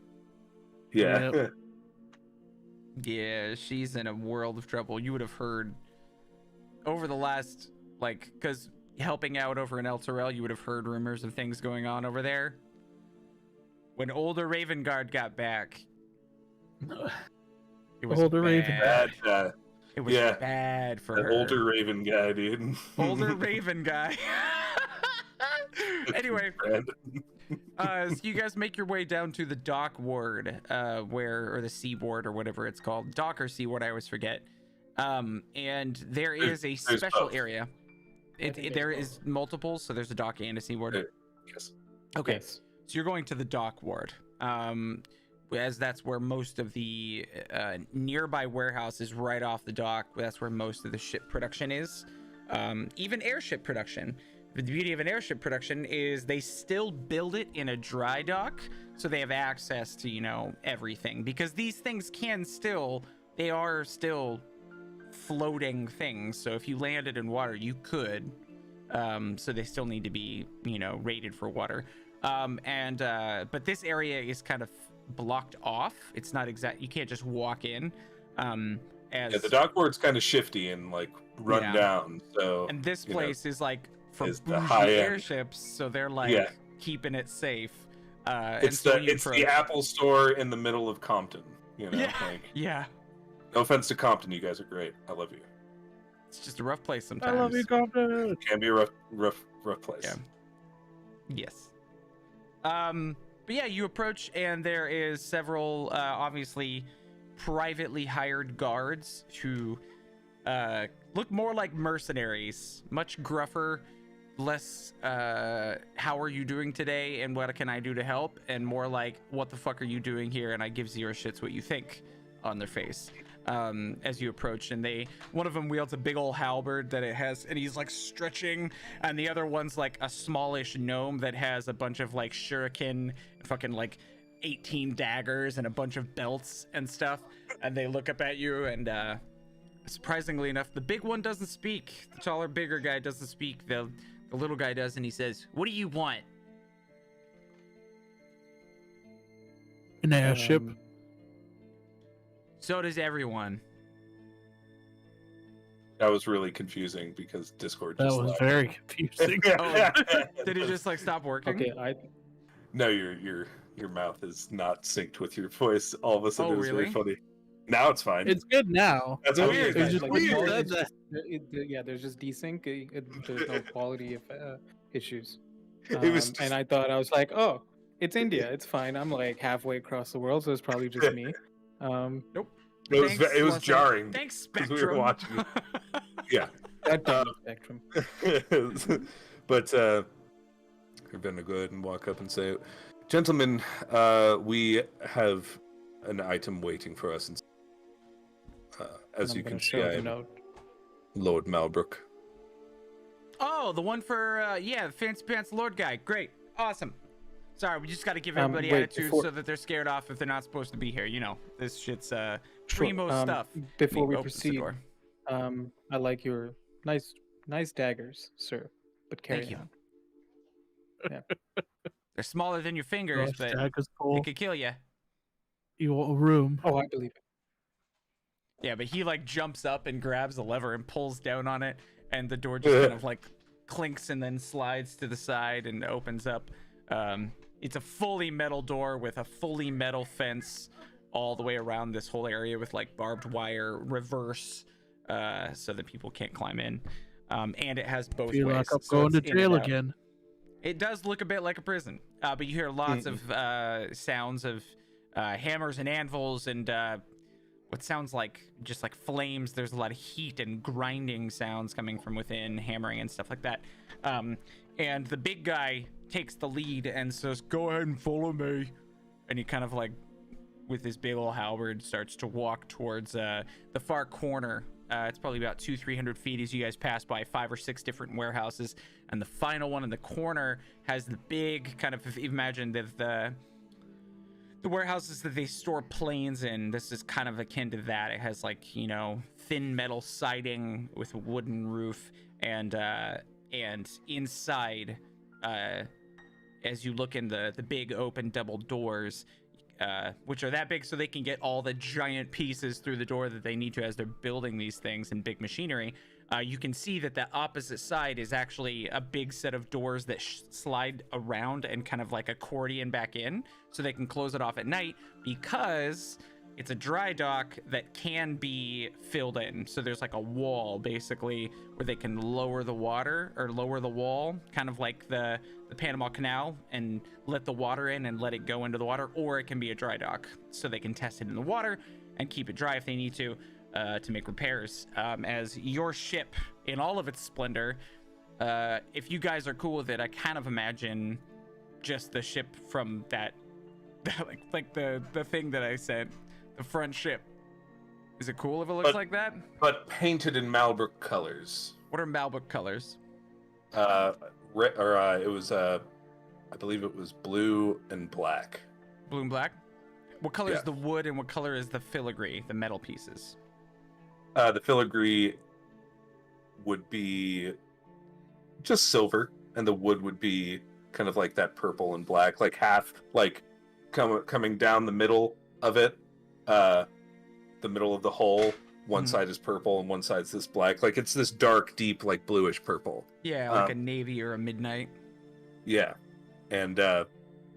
Yeah. Yep. Yeah, she's in a world of trouble. You would have heard over the last, like, because helping out over in El Torel, you would have heard rumors of things going on over there. When older Raven Guard got back, it was Older Raven bad. That, It was yeah, bad for that her. older Raven guy, dude. Older Raven guy. Anyway, Brandon. so you guys make your way down to the dock ward, or the sea ward or whatever it's called. Dock or sea ward, I always forget. And there is a There's special both. area. There is multiple, so there's a dock and a sea ward. Yes. Okay, Yes. so you're going to the dock ward. As that's where most of the nearby warehouse is right off the dock. That's where most of the ship production is. Even airship production. The beauty of an airship production is they still build it in a dry dock, so they have access to, everything. Because these things they are still floating things. So if you landed in water, you could. So they still need to be, rated for water. But this area is kind of blocked off. It's not you can't just walk in. Yeah, the dock ward's kind of shifty and like run Yeah. down. So And this you know, place is like for is the bougie high end. airships, so they're like Yeah. keeping it safe. And it's so the when you it's approach- the Apple Store in the middle of Compton. Yeah. Like, Yeah, no offense to Compton, you guys are great. I love you. it's just a rough place I sometimes. love you, Compton. It can be a rough place. Yeah. Yes. But yeah, you approach and there is several obviously privately hired guards who look more like mercenaries, much gruffer, less how are you doing today and what can I do to help, and more like what the fuck are you doing here, and I give zero shits what you think on their face. As you approach, and one of them wields a big old halberd that it has, and he's like stretching, and the other one's like a smallish gnome that has a bunch of like shuriken fucking like 18 daggers and a bunch of belts and stuff, and they look up at you, and surprisingly enough, the big one doesn't speak. The taller, bigger guy doesn't speak. The little guy does, and he says, "What do you want?" An airship. So does everyone. That was really confusing because Discord That just was lagged. very confusing. Oh, did it just like stop working? Okay, No, your mouth is not synced with your voice. All of a sudden, Oh, it was really? very funny. Now it's fine. It's good now. That's I weird. It's just like, when you quality- said that. yeah, there's just desync. There's no quality of issues. It was And I thought, I was like, oh, it's India. It's fine. I'm like halfway across the world, so it's probably just me. Nope. It was Thanks, it was Leslie. jarring. Thanks, 'cause Spectrum. we were watching Yeah, That damn Spectrum. but we're gonna go ahead and walk up and say, "Gentlemen, we have an item waiting for us." And, as I'm you gonna can see, show I the am note. Lord Malbrook. Oh, the one for Fancy Pants Lord guy. Great, awesome. Sorry, we just got to give everybody wait, attitude before- so that they're scared off if they're not supposed to be here. You know, this shit's Sure, primo stuff. Before we Opens the proceed, door. I like your nice daggers, sir. But carry Thank you. on. They're smaller than your fingers, Gosh, but Jack is they full. could kill you. You want a room? Oh, I believe it. Yeah, but he like jumps up and grabs the lever and pulls down on it, and the door just kind of like clinks and then slides to the side and opens up. It's a fully metal door with a fully metal fence all the way around this whole area with like barbed wire reverse, so that people can't climb in. And it has both Feel ways. like I'm so going to it's in and jail out. again. It does look a bit like a prison, but you hear lots of sounds of hammers and anvils and what sounds like just like flames. There's a lot of heat and grinding sounds coming from within, hammering and stuff like that. And the big guy takes the lead and says, "Go ahead and follow me." And he kind of like, with his big old halberd, starts to walk towards the far corner. It's probably about 200-300 feet as you guys pass by 5 or 6 different warehouses, and the final one in the corner has the big kind of, if you imagine the warehouses that they store planes in. This is kind of akin to that. It has like, you know, thin metal siding with a wooden roof, and inside, as you look in the big open double doors, which are that big so they can get all the giant pieces through the door that they need to as they're building these things in big machinery. You can see that the opposite side is actually a big set of doors that slide around and kind of like accordion back in, so they can close it off at night, because it's a dry dock that can be filled in. So there's like a wall basically where they can lower the water, or lower the wall, kind of like the Panama Canal, and let the water in and let it go into the water, or it can be a dry dock so they can test it in the water and keep it dry if they need to make repairs. As your ship in all of its splendor, if you guys are cool with it, I kind of imagine just the ship from that like the thing that I sent, the front ship. Is it cool if it looks like that? But painted in Malbrook colors. What are Malbrook colors? It was I believe it was blue and black. Blue and black? What color is Yeah. the wood and what color is the filigree, the metal pieces? The filigree would be just silver, and the wood would be kind of like that purple and black, like half, like coming down the middle of it. The middle of the hole, one side is purple and one side's this black. Like it's this dark, deep, like bluish purple. Yeah, like a navy or a midnight. Yeah, and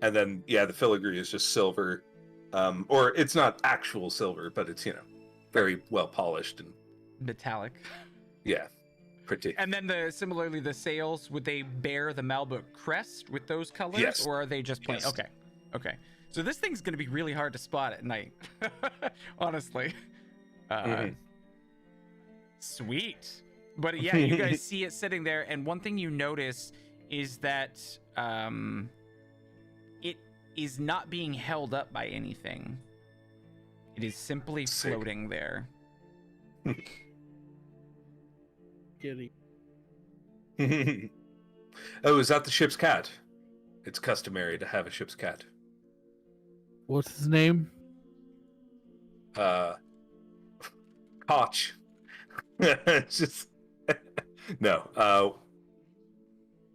then the filigree is just silver, or it's not actual silver, but it's very well polished and Metallic. pretty. And then similarly the sails, would they bear the Malbrook crest with those colors? Yes. Or are they just plain? Yes. Okay. So this thing's gonna be really hard to spot at night. Honestly. Sweet. But yeah, you guys see it sitting there, and one thing you notice is that it is not being held up by anything. It is simply Sick. floating there. Giddy. Oh, is that the ship's cat? It's customary to have a ship's cat. What's his name? Koch. It's just no.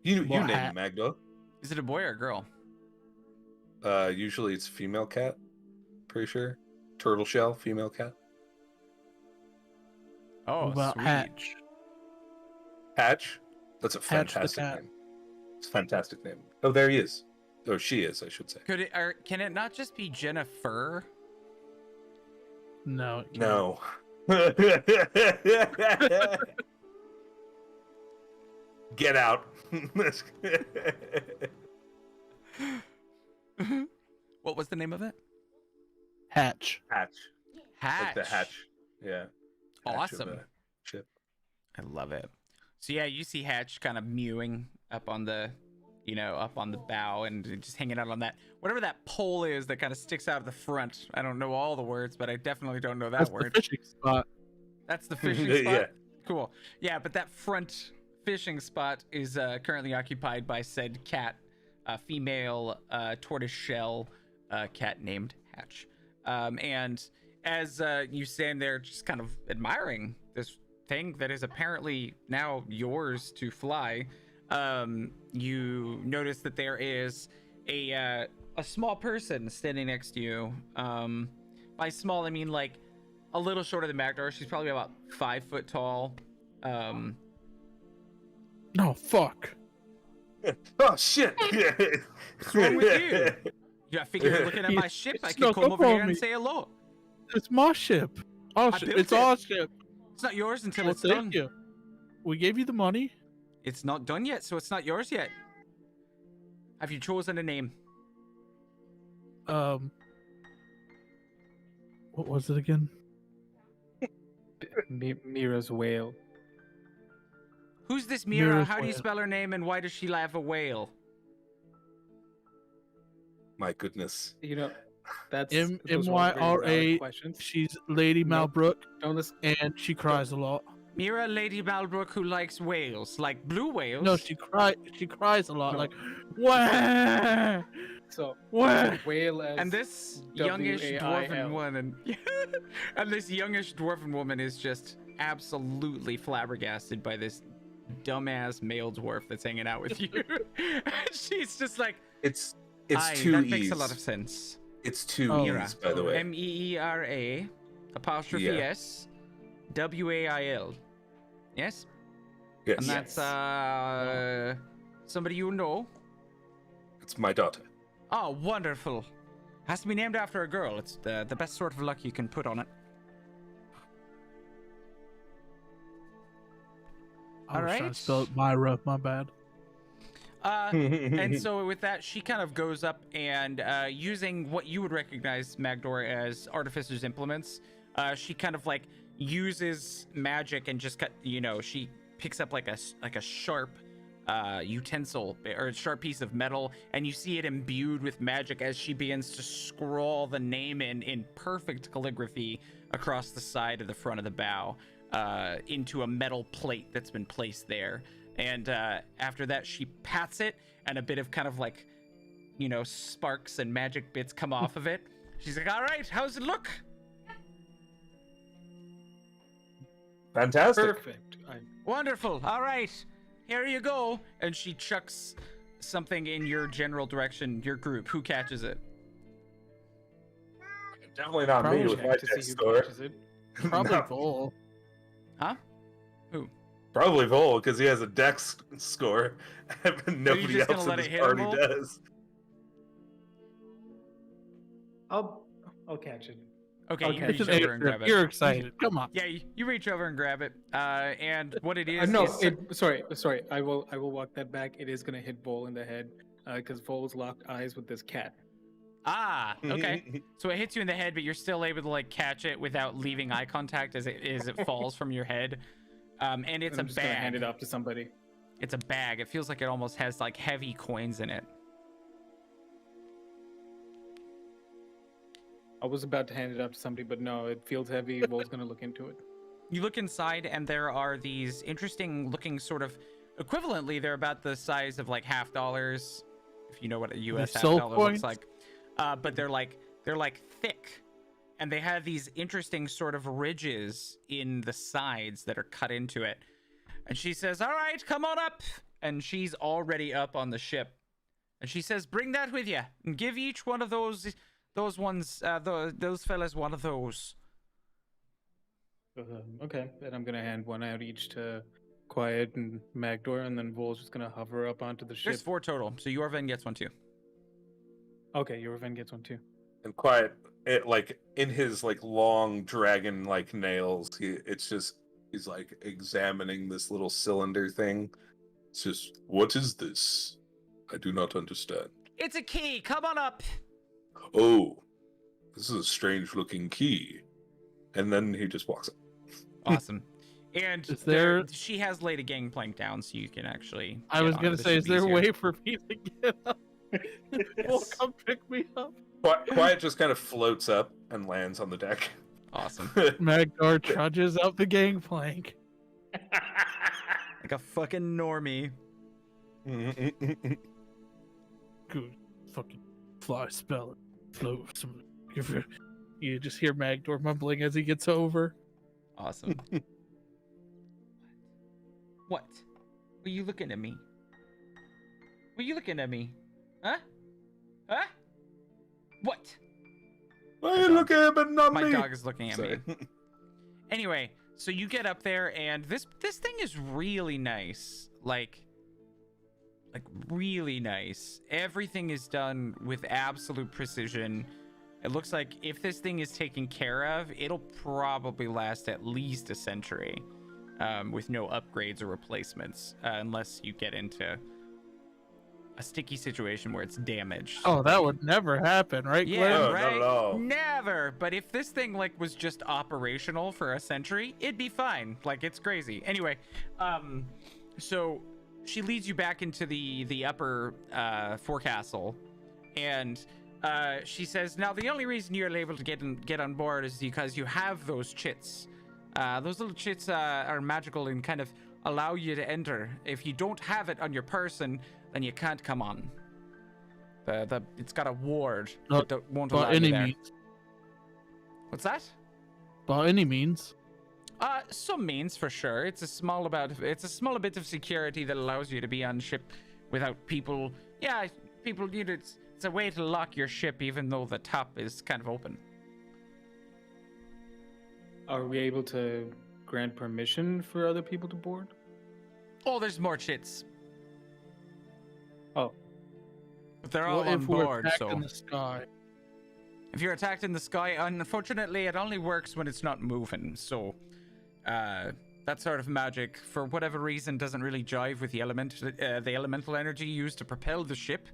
You Well, name hat. it, Magda. Is it a boy or a girl? Usually it's female cat. Pretty sure. Turtle shell, female cat. Oh, What about sweet. Hatch? Hatch. That's a Hatch the fantastic cat. name. It's a fantastic name. Oh, there he is. Or she is, I should say. Could it, or can it not just be Jennifer? No. it can't. No. Get out. What was the name of it? Hatch. Hatch. Hatch. Like the hatch. Yeah. Hatch of Awesome. a ship. I love it. So yeah, you see Hatch kind of mewing up on the, up on the bow and just hanging out on that, whatever that pole is that kind of sticks out of the front. I don't know all the words, but I definitely don't know that That's word. the fishing spot. That's the fishing Yeah. spot. Cool. Yeah, but that front fishing spot is currently occupied by said cat, a female tortoise shell cat named Hatch. And as you stand there just kind of admiring this thing that is apparently now yours to fly, you notice that there is a small person standing next to you. By small, I mean like a little shorter than Magdor. She's probably about 5 foot tall. No, fuck. Oh shit! What's wrong with you? Yeah, I figure you're looking at my ship. I can Snuck come up over here on and me. say hello. It's my ship. I built It's it. our ship. It's not yours until Well, it's done. thank you. We gave you the money. It's not done yet, so it's not yours yet. Have you chosen a name? What was it again? Mira's whale. Who's this Mira? Mira's How do you whale. spell her name, and why does she have a whale? My goodness. That's M those are all very valid MYRA. questions. She's Lady Nope. Malbrook, Don't listen. and she cries a lot. Mira Lady Malbrook who likes whales, like blue whales. No, she cries a lot, No. like wah, So wah. whale as And this youngish dwarven W-A-I-L. woman, and this youngish dwarven woman is just absolutely flabbergasted by this dumbass male dwarf that's hanging out with you. She's just like, It's "Aye, two that E's. makes a lot of sense. It's two Oh. E's, by the way. Meera apostrophe Yeah. S WAIL. Yes? Yes. And that's somebody you know. It's my daughter. Oh, wonderful. Has to be named after a girl. It's the best sort of luck you can put on it. I was trying Alright. to spell it Myra. My bad. And so with that, she kind of goes up and using what you would recognize, Magdor, as Artificer's implements, she kind of like uses magic and just she picks up like a sharp utensil or a sharp piece of metal, and you see it imbued with magic as she begins to scrawl the name in perfect calligraphy across the side of the front of the bow into a metal plate that's been placed there. And after that, she pats it, and a bit of kind of like, sparks and magic bits come off of it. She's like, "All right, how's it look?" Fantastic. Perfect. Wonderful. All right, here you go. And she chucks something in your general direction, your group. Who catches it? Definitely not me Probably with my Check to deck see who score. catches it. Probably No. Vol. Huh? Who? Probably Vol, because he has a dex score. And nobody just gonna else let in it this hit party him, Vol? does. I'll catch it. Okay, Okay. you It's reach an over and grab it. You're excited. Come on. Yeah, you reach over and grab it. And what it is? No, is- sorry. I will walk that back. It is gonna hit Vol in the head, because Vol's locked eyes with this cat. Ah, okay. So it hits you in the head, but you're still able to like catch it without leaving eye contact as it falls from your head. And it's I'm a just gonna hand bag. it off to somebody. It's a bag. It feels like it almost has like heavy coins in it. I was about to hand it up to somebody, but no, it feels heavy. Vol's gonna look into it. You look inside, and there are these interesting looking sort of equivalently, they're about the size of like $50, if you know what a US They're half soul dollar coins? looks like. But they're like They're like thick, and they have these interesting sort of ridges in the sides that are cut into it. And she says, "All right, come on up." And she's already up on the ship. And she says, "Bring that with you, and give each one of those fellas one of those." Okay, then I'm gonna hand one out each to Quiet and Magdor, and then Vol's just gonna hover up onto the ship. There's 4 total, so Yorvin gets one too. Okay, Yorvin gets one too. And Quiet, it like in his like long dragon like nails, he's like examining this little cylinder thing. It's just, what is this? I do not understand. It's a key. Come on up. Oh, this is a strange looking key. And then he just walks up. Awesome. And Is there- she has laid a gangplank down, so you can actually. I get was onto gonna the say, ship is there a easier. way for me to get up? Will Yes. come pick me up. Quiet just kind of floats up and lands on the deck. Awesome. Magdor trudges up the gangplank. Like a fucking normie. Good fucking fly spell. Float. You just hear Magdor mumbling as he gets over. Awesome. What? Were you looking at me? Were you looking at me? Huh? Huh? What? Why are you looking at me? Not My me? dog is looking at Sorry. me. Anyway, so you get up there, and this thing is really nice. Like really nice. Everything is done with absolute precision. It looks like if this thing is taken care of, it'll probably last at least a century, with no upgrades or replacements, unless you get into a sticky situation where it's damaged. Oh, that would never happen, right, Yeah, Glenn? No, not right? at all. Never. But if this thing like was just operational for a century, it'd be fine. Like, it's crazy. Anyway, so she leads you back into the upper forecastle, and she says, "Now the only reason you're able to get on board is because you have those chits. Those little chits are magical and kind of allow you to enter. If you don't have it on your person, then you can't come on. It's got a ward No, that won't allow By you any there." means. What's that? By any means. Some means for sure. It's a small bit of security that allows you to be on ship without people. Yeah, people. You know, it's a way to lock your ship even though the top is kind of open. Are we able to grant permission for other people to board? Oh, there's more chits. Oh, But they're What all on if we're board, attacked so in the sky? if you're attacked in the sky, unfortunately, it only works when it's not moving. So, that sort of magic, for whatever reason, doesn't really jive with the elemental energy used to propel the ship.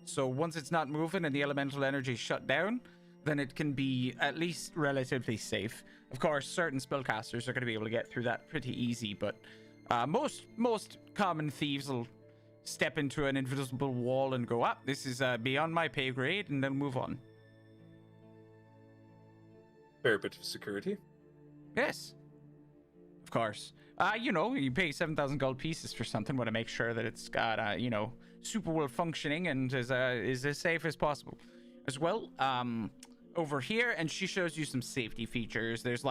So once it's not moving and the elemental energy is shut down, then it can be at least relatively safe. Of course, certain spellcasters are going to be able to get through that pretty easy, but most common thieves will step into an invisible wall and go, this is beyond my pay grade, and then move on. Fair bit of security. Yes. Of course. You pay 7,000 gold pieces for something, want to make sure that it's got, super well functioning and is as safe as possible. As well, over here, and she shows you some safety features. There's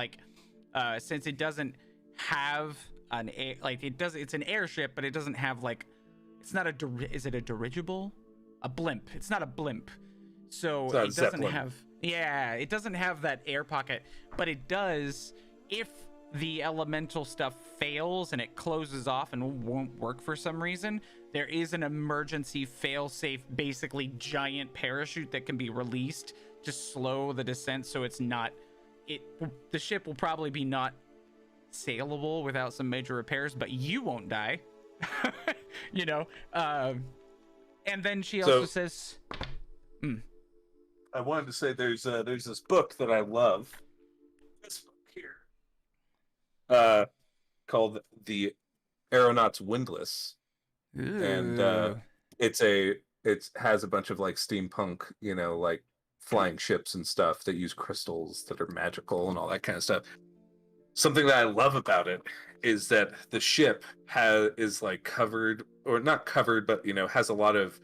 since it doesn't have an air, it's an airship, but it doesn't have it's not is it a dirigible? A blimp. It's not a blimp. So It's not a it doesn't Zeppelin. have, it doesn't have that air pocket, but it does if the elemental stuff fails and it closes off and won't work for some reason. There is an emergency fail-safe, basically giant parachute that can be released to slow the descent, so the ship will probably be not sailable without some major repairs, but you won't die. And then she also says, I wanted to say there's this book that I love. This book here. Called The Aeronaut's Windlass. And it has a bunch of steampunk, flying ships and stuff that use crystals that are magical and all that kind of stuff. Something that I love about it is that the ship is covered, or not covered, but has a lot of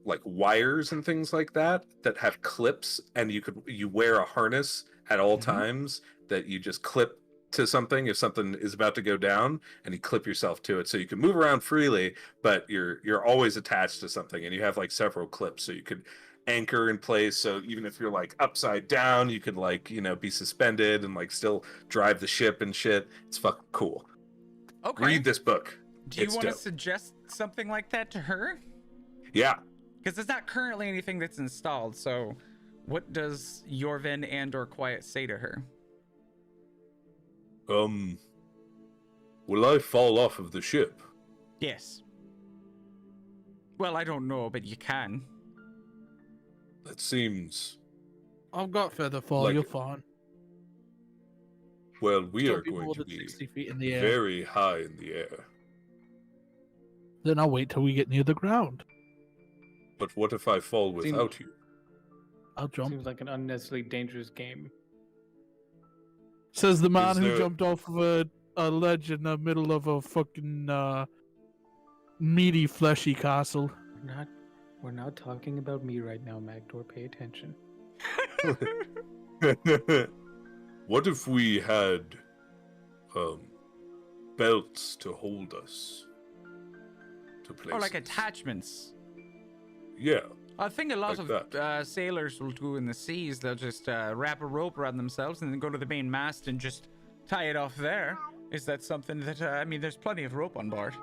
like wires and things like that have clips, and you wear a harness at all times that you just clip to something if something is about to go down, and you clip yourself to it, so you can move around freely, but you're always attached to something, and you have like several clips, so you could anchor in place, so even if you're like upside down, you could like, you know, be suspended and like still drive the ship and shit. It's fucking cool. Okay. Read this book. Do you It's want to dope. suggest something like that to her? Yeah. Because there's not currently anything that's installed. So, what does Yorvin and or Quiet say to her? Will I fall off of the ship? Yes. Well, I don't know, but you can. That seems... I've got feather fall. Like- You're fine. Well, we Still are be going more to than be 60 feet in the air. very high in the air. Then I'll wait till we get near the ground. But what if I fall without you? I'll jump. Seems like an unnecessarily dangerous game. Says the man Is who there- jumped off of a ledge in the middle of a fucking meaty, fleshy castle. We're not talking about me right now, Magdor. Pay attention. What if we had belts to hold us to places? Or like attachments. Yeah. I think a lot Like of sailors will do in the seas. They'll just wrap a rope around themselves and then go to the main mast and just tie it off there. Is that something that, I mean, there's plenty of rope on board.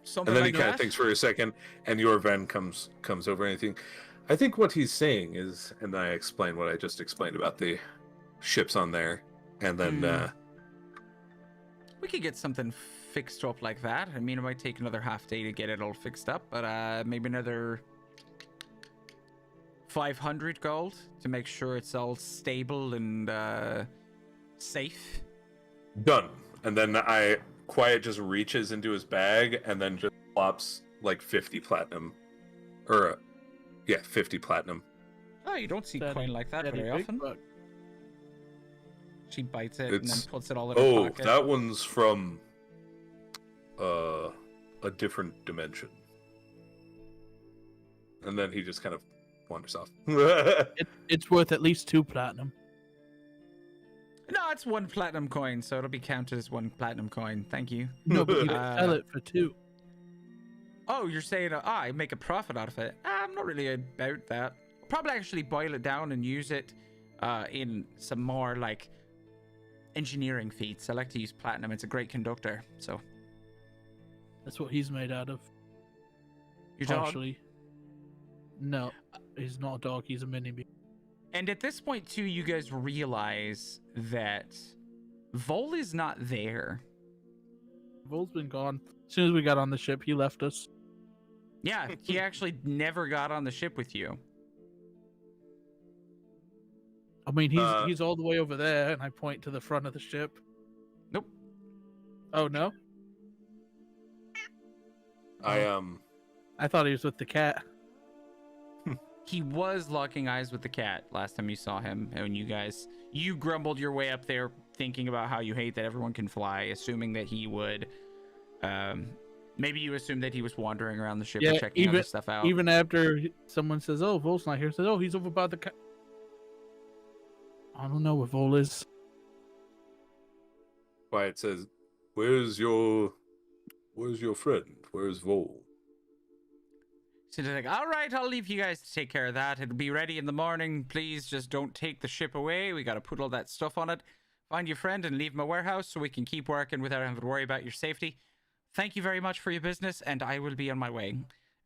Something And then like he kind that? of thinks for a second, and Yorven comes over and anything. I think what he's saying is, and I explain what I just explained about the ships on there, and then We could get something fixed up like that. I mean, it might take another half day to get it all fixed up, but maybe another 500 gold to make sure it's all stable and safe. done. And then Quiet just reaches into his bag and then just plops like 50 platinum, or 50 platinum. Oh, you don't see That- coin like that Daddy very big often. buck. She bites it and then It's- puts it all in her Oh, pocket. that one's from a different dimension. And then he just kind of wanders off. It's worth at least 2 platinum. No, it's 1 platinum coin, so it'll be counted as 1 platinum coin. Thank you. No, but you can Uh, sell it for 2. Oh, you're saying I make a profit out of it? I'm not really about that. Probably actually boil it down and use it in some more like engineering feats. I like to use platinum. It's a great conductor. So That's what he's made out of. your dog. Partially. No, he's not a dog. He's a mini me. And at this point too, you guys realize that Vol is not there. Vol's been gone. As soon as we got on the ship, he left us. Yeah, he actually never got on the ship with you. I mean, he's all the way over there, and I point to the front of the ship. Nope. Oh no, I thought he was with the cat. He was locking eyes with the cat last time you saw him, and you grumbled your way up there thinking about how you hate that everyone can fly, assuming that he would maybe you assumed that he was wandering around the ship or checking other stuff out. Even after someone says, "Oh, Vol's not here," says, "Oh, he's over by the cat." I don't know where Vol is. Quiet says, Where's your friend? Where's Vol? So they're like, all right, I'll leave you guys to take care of that. It'll be ready in the morning. Please just don't take the ship away. We got to put all that stuff on it. Find your friend and leave my warehouse so we can keep working without having to worry about your safety. Thank you very much for your business, and I will be on my way.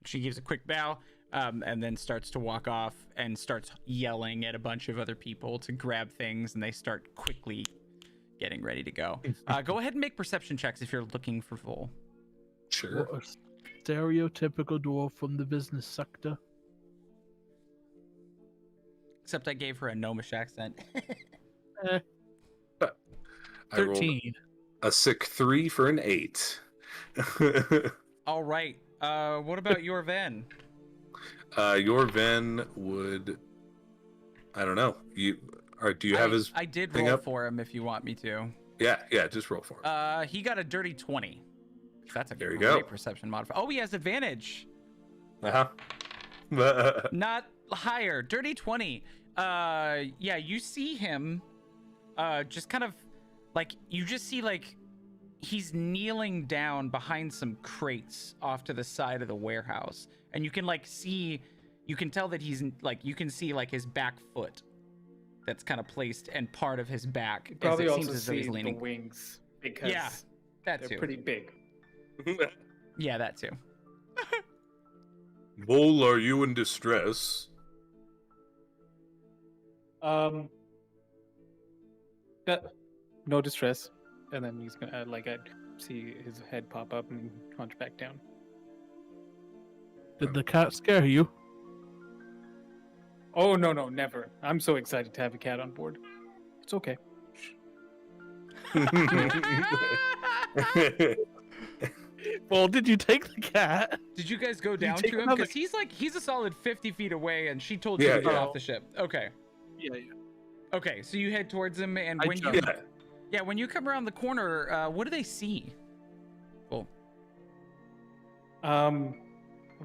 She gives a quick bow, and then starts to walk off and starts yelling at a bunch of other people to grab things, and they start quickly getting ready to go. Go ahead and make perception checks if you're looking for Vol. Sure. What a stereotypical dwarf from the business sector. Except I gave her a gnomish accent. Eh, I rolled 13. a sick 3 for an 8. All right. What about your van? Your Ven would, I don't know. Do you have his? I did thing roll up? for him if you want me to. Yeah, just roll for it. He got a dirty 20. That's a There you great go. perception modifier. Oh, he has advantage. Uh-huh. Not higher. Dirty 20. Yeah, you see him just kind of like you just see like he's kneeling down behind some crates off to the side of the warehouse. And you can like see you can tell that he's like you can see like his back foot that's kind of placed and part of his back. You probably as it also seems as though he's see the leaning. wings because Yeah, that they're too. pretty big. Yeah, that too. Bull, are you in distress? No distress. And then he's gonna I'd see his head pop up and hunch back down. Did the cat scare you? Oh no, never. I'm so excited to have a cat on board. It's okay. Well, did you take the cat? Did you guys go you down take to him? another- Because he's a solid 50 feet away, and she told you Yeah, to get yeah. off the ship. Okay. Yeah. Okay, so you head towards him, and I when you jumped. when you come around the corner, what do they see? Well,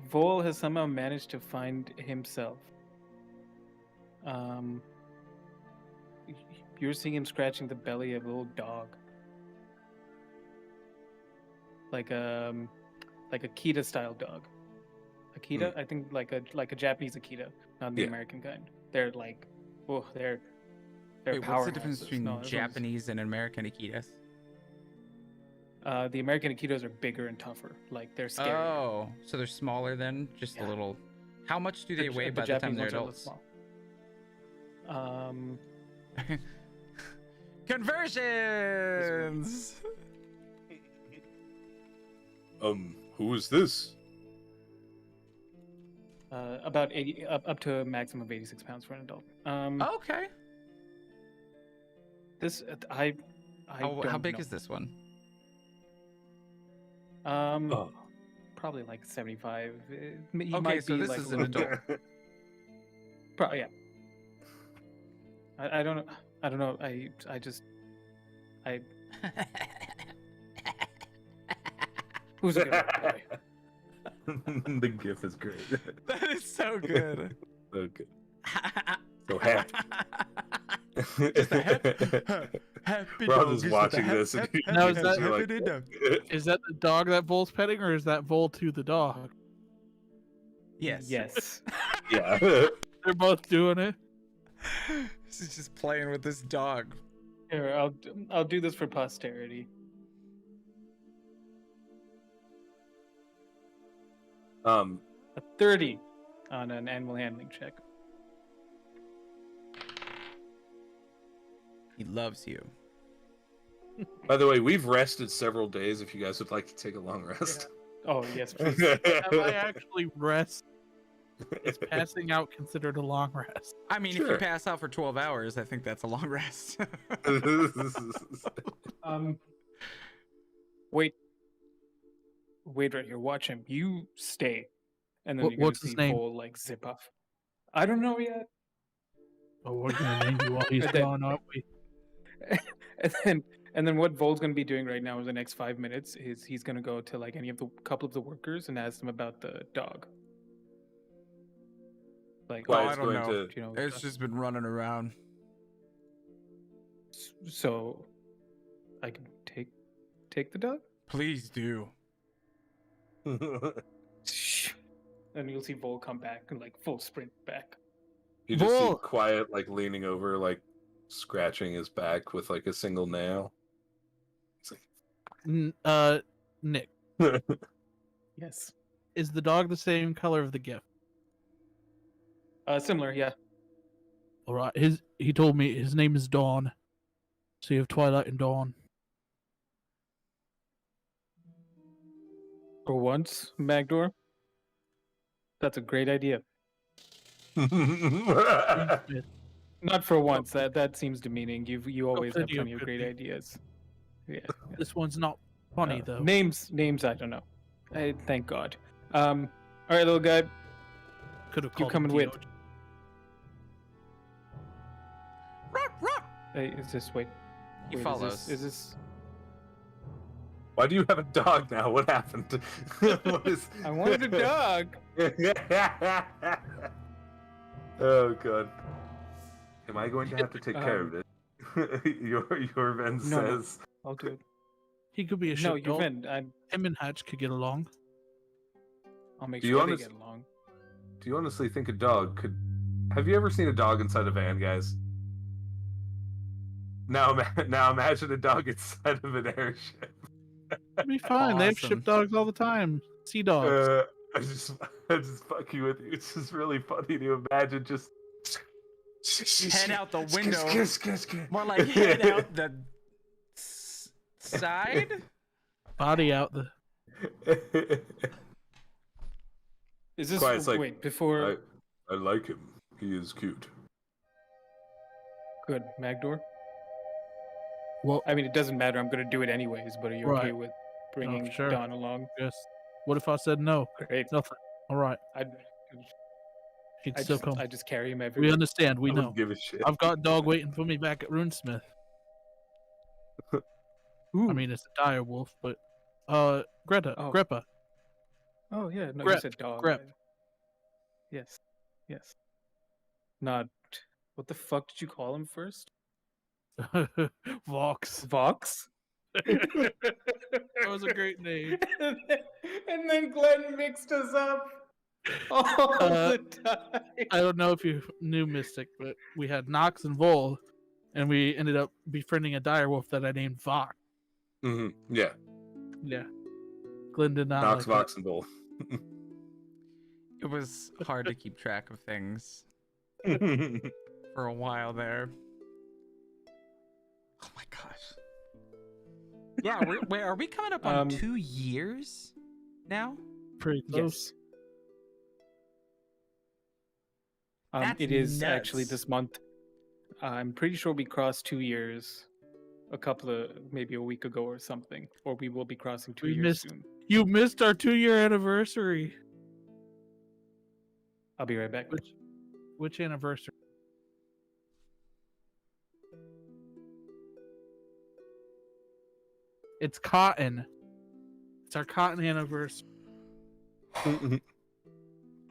Vol has somehow managed to find himself. You're seeing him scratching the belly of a little dog. Like a Akita style dog. Akita, I think like a Japanese Akita, not the Yeah. American kind. They're like, they're wait, what's the difference powerhouses. between No, this one's- Japanese and American Akitas? The American Akitas are bigger and tougher. Like they're scary. Oh, so they're smaller then, just a Yeah. little. How much do they weigh by the time Japanese they're ones are a little adults? small. Conversions. Who is this? About 80, up to a maximum of 86 pounds for an adult. Okay. This I How don't big know. is this one? Oh. Probably like 75. He Okay, might so be this like is a an little- adult. yeah. I don't know. I don't know. I just who's a good boy? The gif is great. That is so good. Okay. So happy. Just a happy We're all dog, just just watching a this. And Now, is that- you're like, Is that the dog that Vol's petting, or is that Vol to the dog? Yes. Yes. yeah. They're both doing it. She's just playing with this dog. Here, I'll do this for posterity. A 30 on an animal handling check. He loves you. By the way, we've rested several days. If you guys would like to take a long rest. Oh yes, please. Have I actually rest? Is passing out considered a long rest? I mean, if you Sure. pass out for 12 hours, I think that's a long rest. Wait right here. Watch him. You stay, and then you're gonna What's his see name? Vol like zip off. I don't know yet. Oh, we're gonna name you while he's And then- gone, aren't we? And then what Vol's gonna be doing right now in the next 5 minutes is he's gonna go to like any of the couple of the workers and ask them about the dog. Like, Why Oh, it's I don't going know. to you know, It's just been running around. so I can take the dog. Please do. And you'll see Vol come back and like full sprint back. You just see Bull. Quiet like leaning over, like scratching his back with like a single nail. It's Nick, like Yes. is the dog the same color of the gift? Similar, yeah. All right. He told me his name is Dawn. So you have Twilight and Dawn. For once, Magdor. That's a great idea. Not for once. That seems demeaning. You always have plenty of plenty of good great people. ideas. Yeah. This one's not funny though. Names. I don't know. Thank God. All right, little guy. Could have You called coming him with? Theo. Ruff, ruff. Hey, is this wait? He wait, follows. Is this? Why do you have a dog now? What happened? What is... I wanted a dog. Oh god. Am I going to have to take care of it? Your Ben No, no. says. I'll do it. He could be a No, ship you dog. Vin. Him and Hatch could get along. I'll make Do you sure honest- they get along. Do you honestly think a dog could... Have you ever seen a dog inside a van, guys? Now imagine a dog inside of an airship. It'd be fine. They have Awesome. ship dogs all the time. Sea dogs. I'm just fucking with you. It's just really funny to imagine just... Head out the window. Kiss. More like head out the side. Body out the. Is this Quiet's like, wait before? I like him. He is cute. Good, Magdor. Well, I mean, it doesn't matter. I'm gonna do it anyways. But are you okay Right. with bringing sure. Don along? yes. What if I said no? Great. Nothing. All right. He'd I still just, come. I just carry him We everywhere. understand. We I know. wouldn't give a shit. I've got dog waiting for me back at Runesmith. I mean, it's a dire wolf, but Greta, Oh. Greppa. Oh yeah, no, Grep, you said dog. Grep. Yes, yes. Not. What the fuck did you call him first? Vox. Vox. That was a great name. And then Glenn mixed us up all Uh, the time. I don't know if you knew Mystic, but we had Nox and Vol, and we ended up befriending a dire wolf that I named Vox. Yeah. Yeah. Glenn did not Knox, like Vox, and Bull. It was hard to keep track of things for a while there. Oh my gosh. Yeah, wait, are we coming up on 2 years now? it. Pretty close. Yes. That's It is actually nuts. this month. I'm pretty sure we crossed 2 years maybe a week ago or something. Or we will be crossing 2 We years missed- soon. You missed our 2-year anniversary. I'll be right back. Which anniversary? It's cotton. It's our cotton anniversary.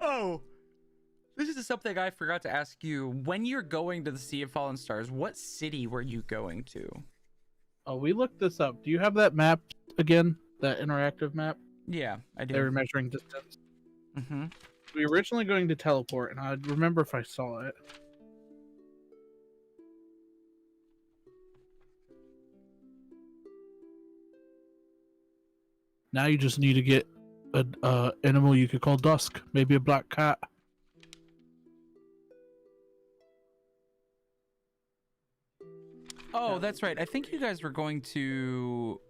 Oh, this is something I forgot to ask you. When you're going to the Sea of Fallen Stars, what city were you going to? Oh, we looked this up. Do you have that map again? That interactive map? Yeah, I They were do. measuring distance. Mm-hmm. We were originally going to teleport, and I remember if I saw it. Now you just need to get an animal you could call Dusk, maybe a black cat. Oh, that's right. I think you guys were going to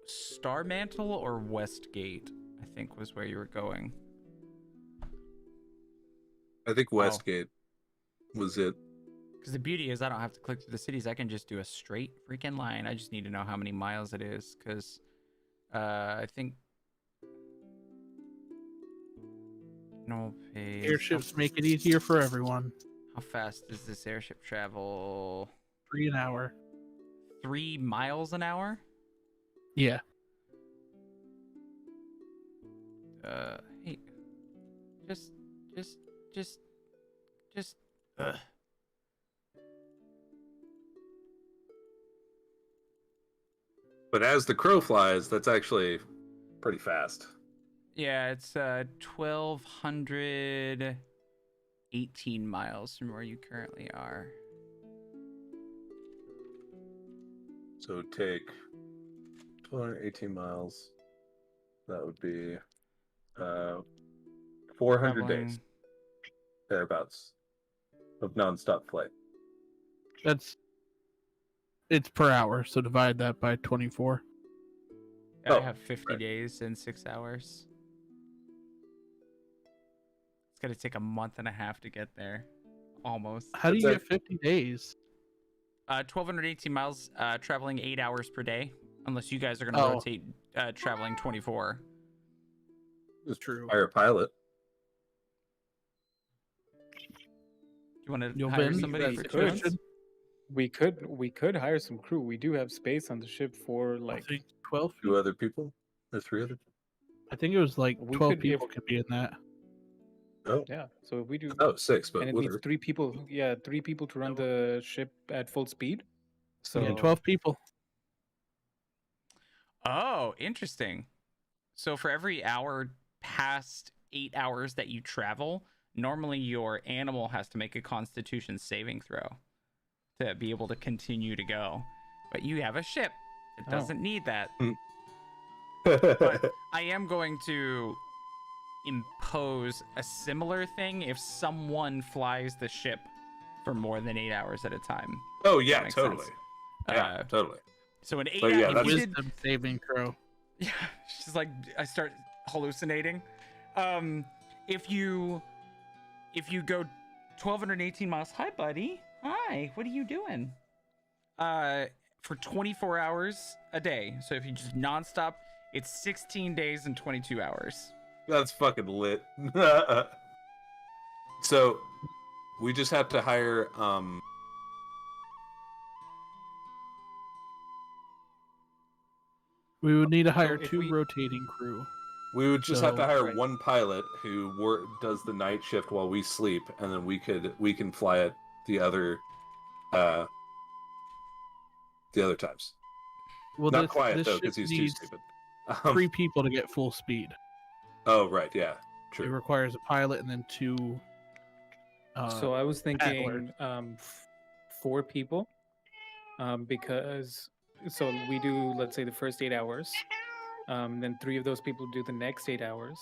Star Mantle or Westgate, I think was where you were going. I think Westgate was it. Because the beauty is I don't have to click through the cities. I can just do a straight freaking line. I just need to know how many miles it is. Because I think... No pay. Airships make it easier for everyone. How fast does this airship travel? 3 an hour. 3 miles an hour? Yeah. Hey. Just. Ugh. But as the crow flies, that's actually pretty fast. Yeah, it's 1,218 miles from where you currently are. So take 218 miles. That would be 400 days, Traveling- thereabouts, of nonstop flight. It's per hour, so divide that by 24. I Oh, have 50 right. days and 6 hours. It's gonna take a month and a half to get there. Almost. How do you That's get 50 days? 1,218 miles, traveling 8 hours per day. Unless you guys are gonna Oh. rotate traveling 24. Just True. hire a pilot. Do you want to You'll hire win. somebody That's for good. 2 months? Question. we could hire some crew. We do have space on the ship for I like think 12 2 other people or 3 other people? I think it was like We 12 could- people if- could be in that. Oh, yeah. So if we do, oh 6, but and it needs whatever. 3 people. Yeah, 3 people to run the ship at full speed. So Yeah, 12 people. Oh, interesting. So for every hour past 8 hours that you travel, normally your animal has to make a Constitution saving throw to be able to continue to go. But you have a ship. It Oh. doesn't need that. But I am going to impose a similar thing if someone flies the ship for more than 8 hours at a time. Oh That yeah, makes totally. sense. Yeah, totally. So an 8 But yeah, hour, that's- if you did, Wisdom saving throw. yeah, she's like, I start hallucinating. If you go 1,218 miles, hi buddy, hi, what are you doing? For 24 hours a day. So if you just nonstop, it's 16 days and 22 hours. That's fucking lit. So we just have to hire We would need to hire if 2 we- rotating crew. we would just have to So- hire Right. one pilot who does the night shift while we sleep, and then we can fly it the other times. Well, Not this, quiet this though, ship because he's too needs stupid. 3 people to get full speed. Oh right, yeah, It true. requires a pilot and then 2. So I was paddlers. thinking 4 people, because so we do, let's say, the first 8 hours, then 3 of those people do the next 8 hours,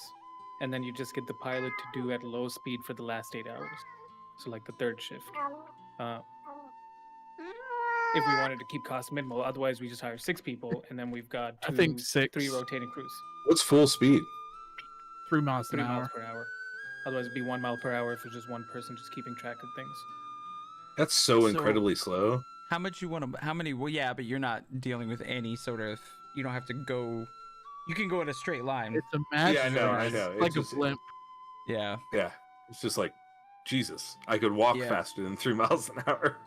and then you just get the pilot to do at low speed for the last 8 hours. So like the third shift. If we wanted to keep costs minimal, otherwise we just hire 6 people, and then we've got I think 3 6. rotating crews, What's full speed? 3 miles 3 an miles hour. per hour. Otherwise, it'd be 1 mile per hour if it's just one person just keeping track of things. That's so So- incredibly slow. How much you want to? How many? Well, yeah, but you're not dealing with any sort of. You don't have to go. You can go in a straight line. It's a magic. Yeah, I know, I It's know. It's like just- a blimp. Yeah. Yeah, it's just like Jesus. I could walk Yeah. faster than 3 miles an hour.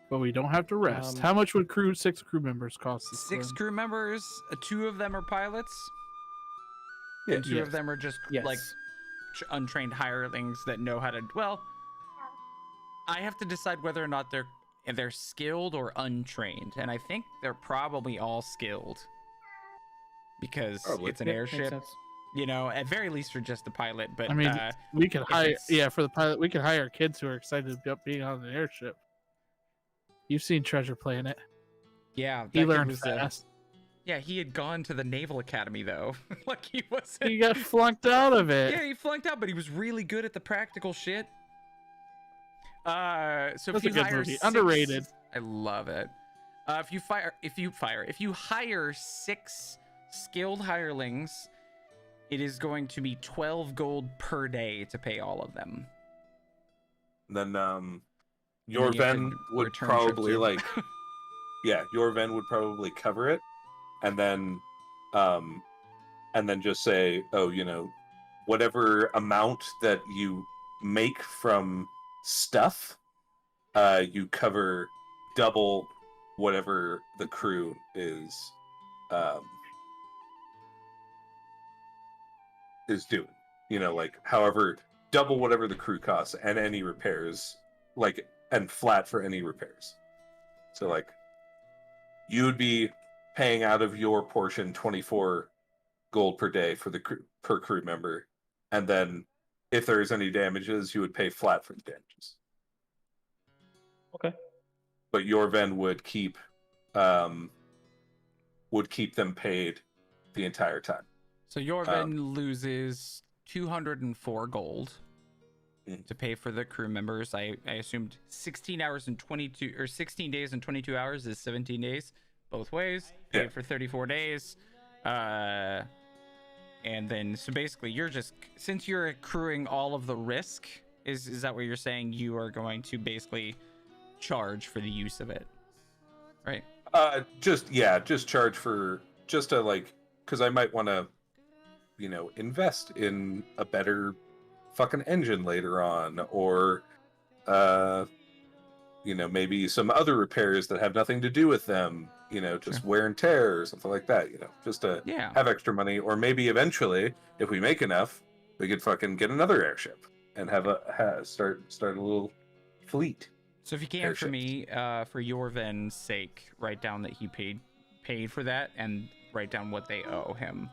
But we don't have to rest. How much would 6 crew members cost? this 6 swim? crew members. 2 of them are pilots. Yeah, And 2 of yes. them are just Yes. like untrained hirelings that know how to. Well, I have to decide whether or not they're skilled or untrained, and I think they're probably all skilled because Probably. it's an Yeah, makes airship. sense. You know, at very least for just the pilot. But I mean, we could hire. it's- Yeah, for the pilot, we could hire kids who are excited about being on an airship. You've seen Treasure Planet. yeah, He that kid learned was, fast. yeah, he had gone to the Naval Academy though. Like he wasn't. He got flunked out of it. Yeah, he flunked out, but he was really good at the practical shit. So That's if a you good hire movie. 6 Underrated. I love it. If you hire 6 skilled hirelings, it is going to be 12 gold per day to pay all of them. Then you have to Yorven would return trip probably to- like yeah, Yorven would probably cover it and then just say, oh, whatever amount that you make from stuff, you cover double whatever the crew is doing. Like however double whatever the crew costs and any repairs, like and flat for any repairs. So like you would be paying out of your portion 24 gold per day for the per crew member, and then if there's any damages, you would pay flat for the damages. Okay. But Yorven would keep them paid the entire time. So Yorven loses 204 gold Mhm. to pay for the crew members. I assumed 16 hours and 22 or 16 days and 22 hours is 17 days both ways. Paid Yeah. for 34 days. And then so basically since you're accruing all of the risk, is that what you're saying? You are going to basically charge for the use of it, right? Just charge for just to like, because I might want to, invest in a better fucking engine later on, or Maybe some other repairs that have nothing to do with them, just wear and tear or something like that, just to have extra money. Or maybe eventually, if we make enough, we could fucking get another airship and start a little fleet. So if you can, for me, for Yorven's sake, write down that he paid for that, and write down what they owe him.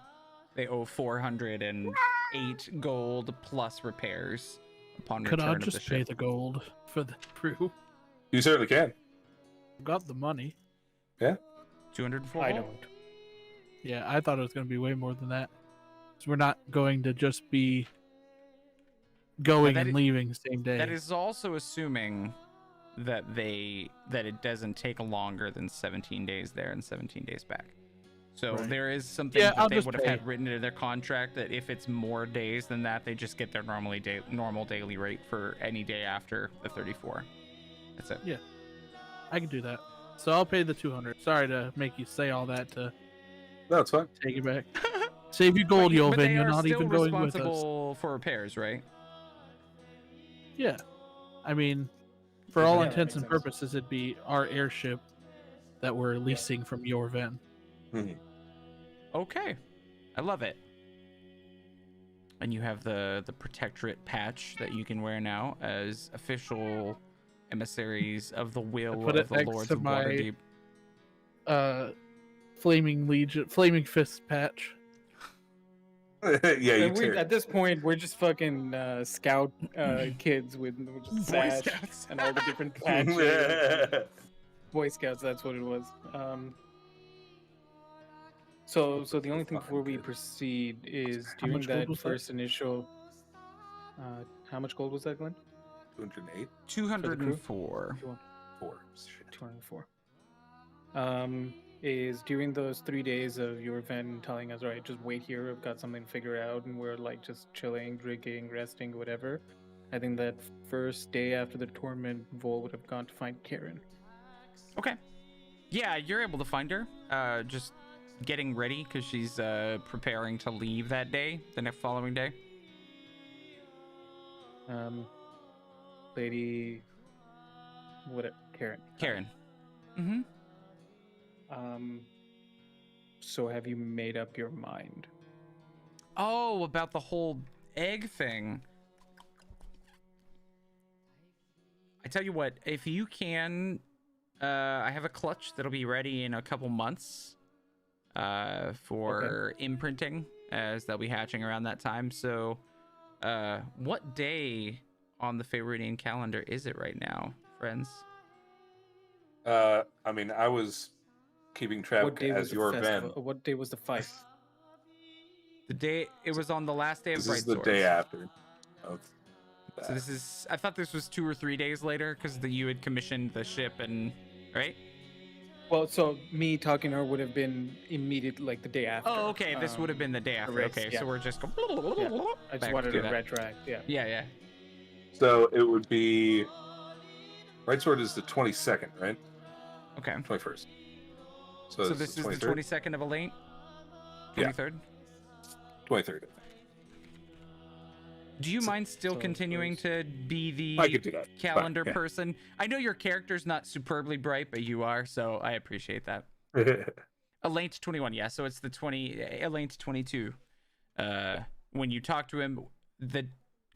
They owe 408 gold plus repairs upon return of the ship. Could I just pay the gold for the crew? You certainly can. Got the money. Yeah. 204 I gold? don't. Yeah, I thought it was going to be way more than that. So we're not going to just be going and leaving the same day. That is also assuming that it doesn't take longer than 17 days there and 17 days back. So there is something that they would have had written into their contract that if it's more days than that, they just get their normal daily rate for any day after the 34. That's it. Yeah, I can do that. So I'll pay the 200. Sorry to make you say all that to. No, it's fine. Take it back. Save your gold, Yovan. You're not even going with us. Responsible for repairs, right? Yeah, I mean, for all intents and purposes, it'd be our airship that we're leasing from Yorven. Mm-hmm. Okay, I love it. And you have the protectorate patch that you can wear now as official emissaries of the will of the Lords of Waterdeep. Flaming Fist patch. Yeah, at this point, we're just fucking scout kids with just sash and all the different patches. Boy Scouts, that's what it was. So the only thing before we proceed is during that first initial. How much gold was that, Glenn? 208. 204. 204. Is during those 3 days of your event telling us, all right, just wait here, I've got something to figure out, and we're like just chilling, drinking, resting, whatever. I think that first day after the tournament, Vol would have gone to find Karen. Okay. Yeah, you're able to find her. Just getting ready because she's preparing to leave that day, the next following day. Lady, what? Karen. Karen. Mm-hmm. So have you made up your mind? Oh, about the whole egg thing. I tell you what, if you can, I have a clutch that'll be ready in a couple months for imprinting, as they'll be hatching around that time. So what day on the Faerunian calendar is it right now, friends? I mean, I was keeping track as your event. What day was the fight? The day, it was on the last day of Bright Swords. This is the day after. So this is, I thought this was 2 or 3 days later because you had commissioned the ship and, right? Well, so me talking to her would have been immediate, like the day after. Oh, okay. This would have been the day after. race, Okay, yeah. so we're just going. Yeah. I just wanted to retroact. Yeah. Yeah. So it would be. Bright Sword is the 22nd, right? Okay. 21st. So this is the 22nd of Elaine? 23rd? 23rd. Do you mind still continuing to be the I could do that. calendar person? I know your character's not superbly bright, but you are, so I appreciate that. Elaine's 21, yeah, so it's the Elaine's 22. When you talk to him, the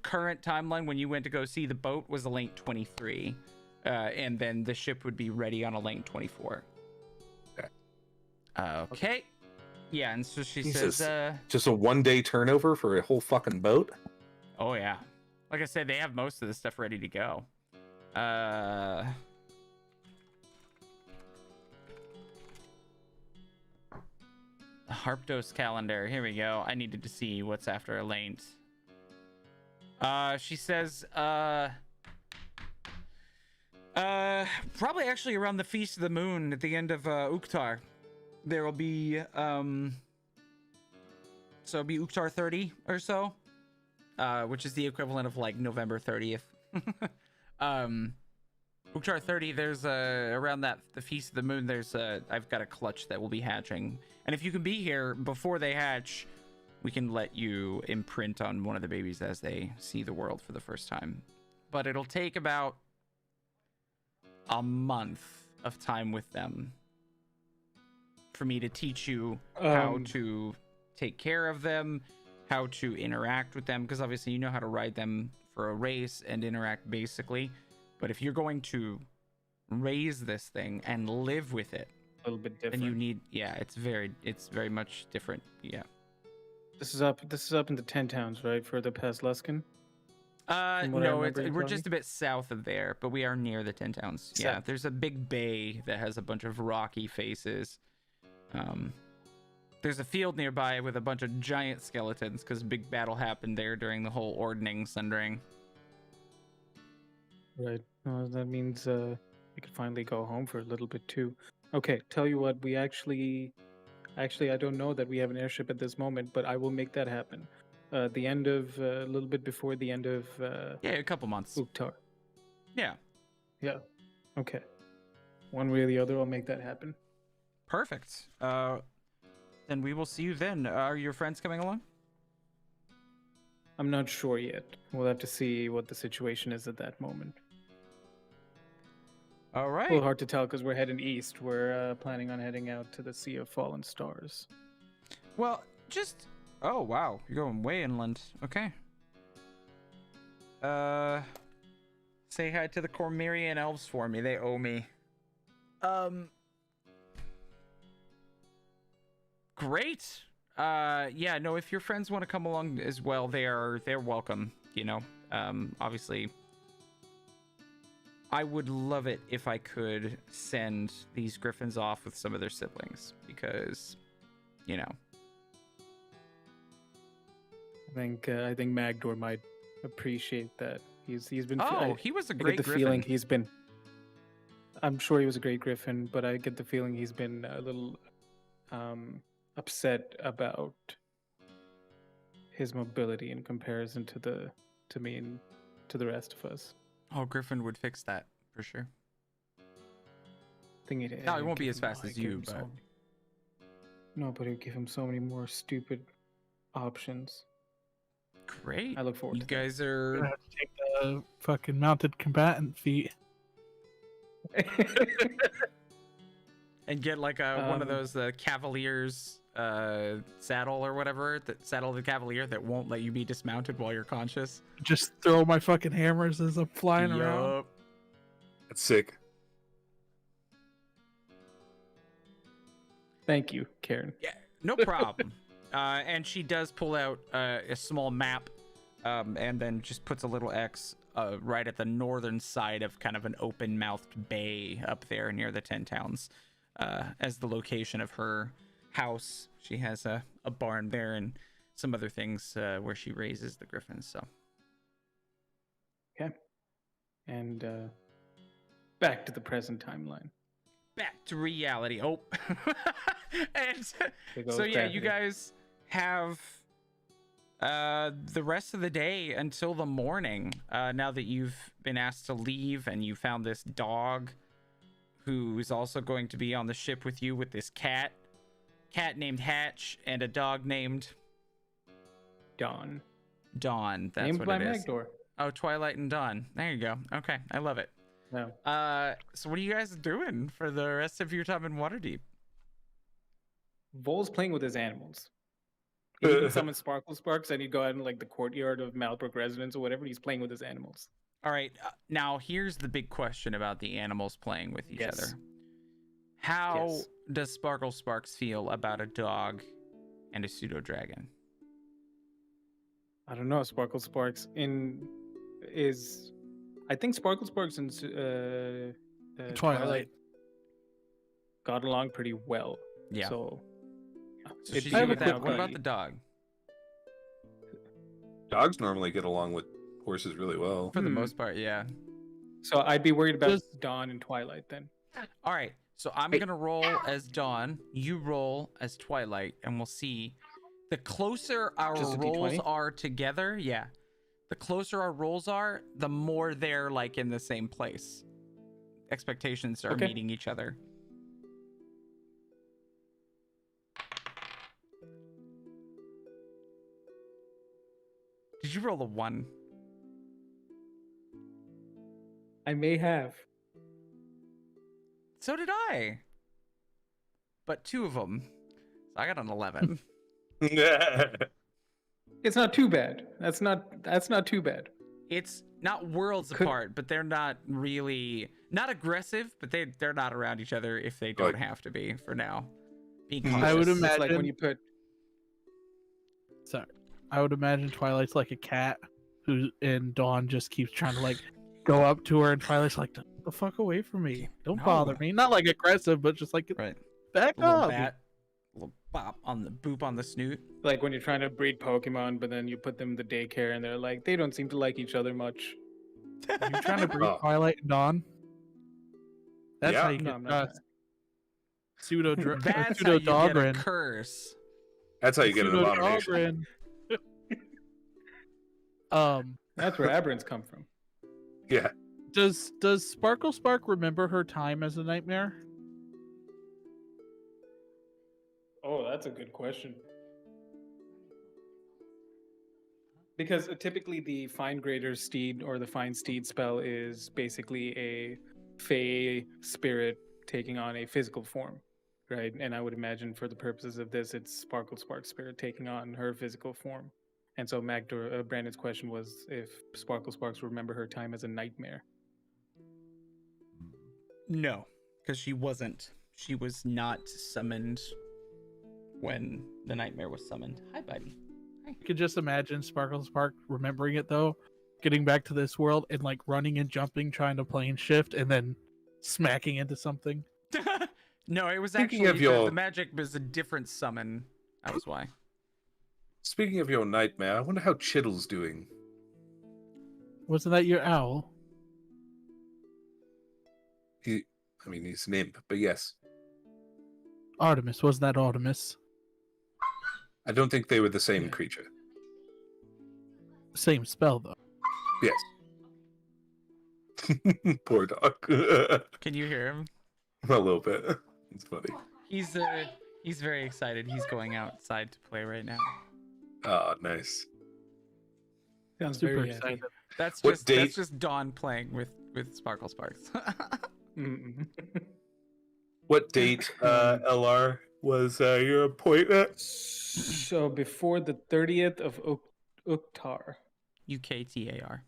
current timeline when you went to go see the boat was Elaine 23. And then the ship would be ready on Elaine 24. Okay. Yeah, and so she says, just a 1-day turnover for a whole fucking boat? Oh, yeah. Like I said, they have most of the stuff ready to go. The Harpdos calendar. Here we go. I needed to see what's after Elaine's. She says, probably actually around the Feast of the Moon at the end of Uktar. There will be so it'll be Uktar 30 or so, which is the equivalent of like November 30th. Uktar 30, there's around that the Feast of the Moon, there's I've got a clutch that will be hatching, and if you can be here before they hatch, we can let you imprint on one of the babies as they see the world for the first time. But it'll take about a month of time with them for me to teach you how to take care of them, how to interact with them, because obviously you know how to ride them for a race and interact basically. But if you're going to raise this thing and live with it, A little bit different. then you need, yeah, it's very much different. Yeah. This is up in the 10 towns, right? Further past Luskin. From what I No, remember you we're telling just me? a bit south of there, but we are near the 10 towns. Yeah, South. there's a big bay that has a bunch of rocky faces. There's a field nearby with a bunch of giant skeletons because a big battle happened there during the whole Ordning Sundering. Right. That means we could finally go home for a little bit too. Okay, tell you what, we actually I don't know that we have an airship at this moment, but I will make that happen. The end of a little bit before the end of Yeah, a couple months. Uktar. Yeah, Yeah. Okay. One way or the other, I'll make that happen. perfect. Then we will see you then. Are your friends coming along? I'm not sure yet. We'll have to see what the situation is at that moment. All A right. little hard to tell because we're heading east. We're planning on heading out to the Sea of Fallen Stars. Well, just... Oh, wow. You're going way inland. Okay. Say hi to the Cormyrian elves for me. They owe me. Great. Yeah, no, if your friends want to come along as well, they're welcome, you know. Obviously, I would love it if I could send these griffins off with some of their siblings because, you know. I think Magdor might appreciate that. He's been. Oh, he was a great I get the griffin. feeling he's been. I'm sure he was a great griffin, but I get the feeling he's been a little upset about his mobility in comparison to me and to the rest of us. Oh, Griffin would fix that for sure. I think No, it won't be as fast as you, but no, but it'll give him so many more stupid options. great. I look forward You to that. guys You're are gonna have to take the fucking mounted combatant feat. and get like one of Um, those Cavaliers saddle or whatever, that saddle of the Cavalier that won't let you be dismounted while you're conscious. Just throw my fucking hammers as I'm flying around. Yup. That's sick. Thank you, Karen. No problem. And she does pull out a small map, and then just puts a little X right at the northern side of kind of an open-mouthed bay up there near the 10 towns as the location of her house. She has a barn there and some other things where she raises the griffins. So And back to the present timeline. back to reality. Oh, and There goes so yeah, you gravity. guys have the rest of the day until the morning. Now that you've been asked to leave, and you found this dog, who is also going to be on the ship with you, with this cat named Hatch, and a dog named Dawn. Dawn. That's Named what by it is. Magdor. Oh, Twilight and Dawn. There you go. Okay, I love it. No. So what are you guys doing for the rest of your time in Waterdeep? Vol's playing with his animals. He can summon Sparkle Sparks and he'd go out in like the courtyard of Malbrook residence or whatever. He's playing with his animals. All right, now here's the big question about the animals playing with each Yes. other. How Yes. does Sparkle Sparks feel about a dog and a pseudo dragon? I don't know. Sparkle Sparks is I think Sparkle Sparks and Twilight. got along pretty well. Yeah. So So it'd she's be good with that. without What about the- the dog? Dogs normally get along with horses really well. For the Hmm. most part, yeah. So I'd be worried about Does- Dawn and Twilight then. All right, so I'm gonna roll as Dawn. You roll as Twilight, and we'll see. The closer our Just a rolls D20? are together, yeah. The closer our rolls are, the more they're like in the same place. Expectations are Okay. meeting each other. Did you roll a 1? I may have. So did I. But 2 of them. So I got an 11. It's not too bad. That's not too bad. It's not worlds Could- apart, but they're not really not aggressive, but they're not around each other if they don't Like- have to be for now. Being I cautious. I would It's like when imagine- you put Sorry. I would imagine Twilight's like a cat who in Dawn just keeps trying to like go up to her, and Twilight's like, "Get the fuck away from me. Don't No. bother me." Not like aggressive, but just like Right. back A little up. bat, a little bop on the boop on the snoot. like when you're trying to breed Pokemon, but then you put them in the daycare, and they're like, they don't seem to like each other much. Are you trying to breed Oh. Twilight and Dawn? That's Yeah. how you No, get I'm not. pseudo That's how pseudo you get a Dogren. curse. That's how you get an Pseudo abomination. Dogren. That's where aberrants come from. Yeah. Does Sparkle Spark remember her time as a nightmare? Oh, that's a good question. Because typically the Fine Grader Steed or the Fine Steed spell is basically a Fey spirit taking on a physical form, right? And I would imagine for the purposes of this, it's Sparkle Spark spirit taking on her physical form. And so Brandon's question was if Sparkle Sparks remember her time as a nightmare. No, because she wasn't. She was not summoned when the nightmare was summoned. Hi, buddy. I could just imagine Sparkle Spark remembering it though, getting back to this world and like running and jumping, trying to plane shift, and then smacking into something. No, it was Speaking actually of your- the magic was a different summon. That was why. Speaking of your nightmare, I wonder how Chittle's doing. Wasn't that your owl? He's an imp, but yes. Artemis, wasn't that Artemis? I don't think they were the same Yeah. creature. Same spell though. Yes. Poor dog. Can you hear him? A little bit. It's funny. He's very excited. He's going outside to play right now. Oh, nice. Sounds Super very excited. That's What just date- that's just Dawn playing with Sparkle Sparks. Mm-mm. What date, LR, was your appointment? So before the 30th of Uktar. UKTAR.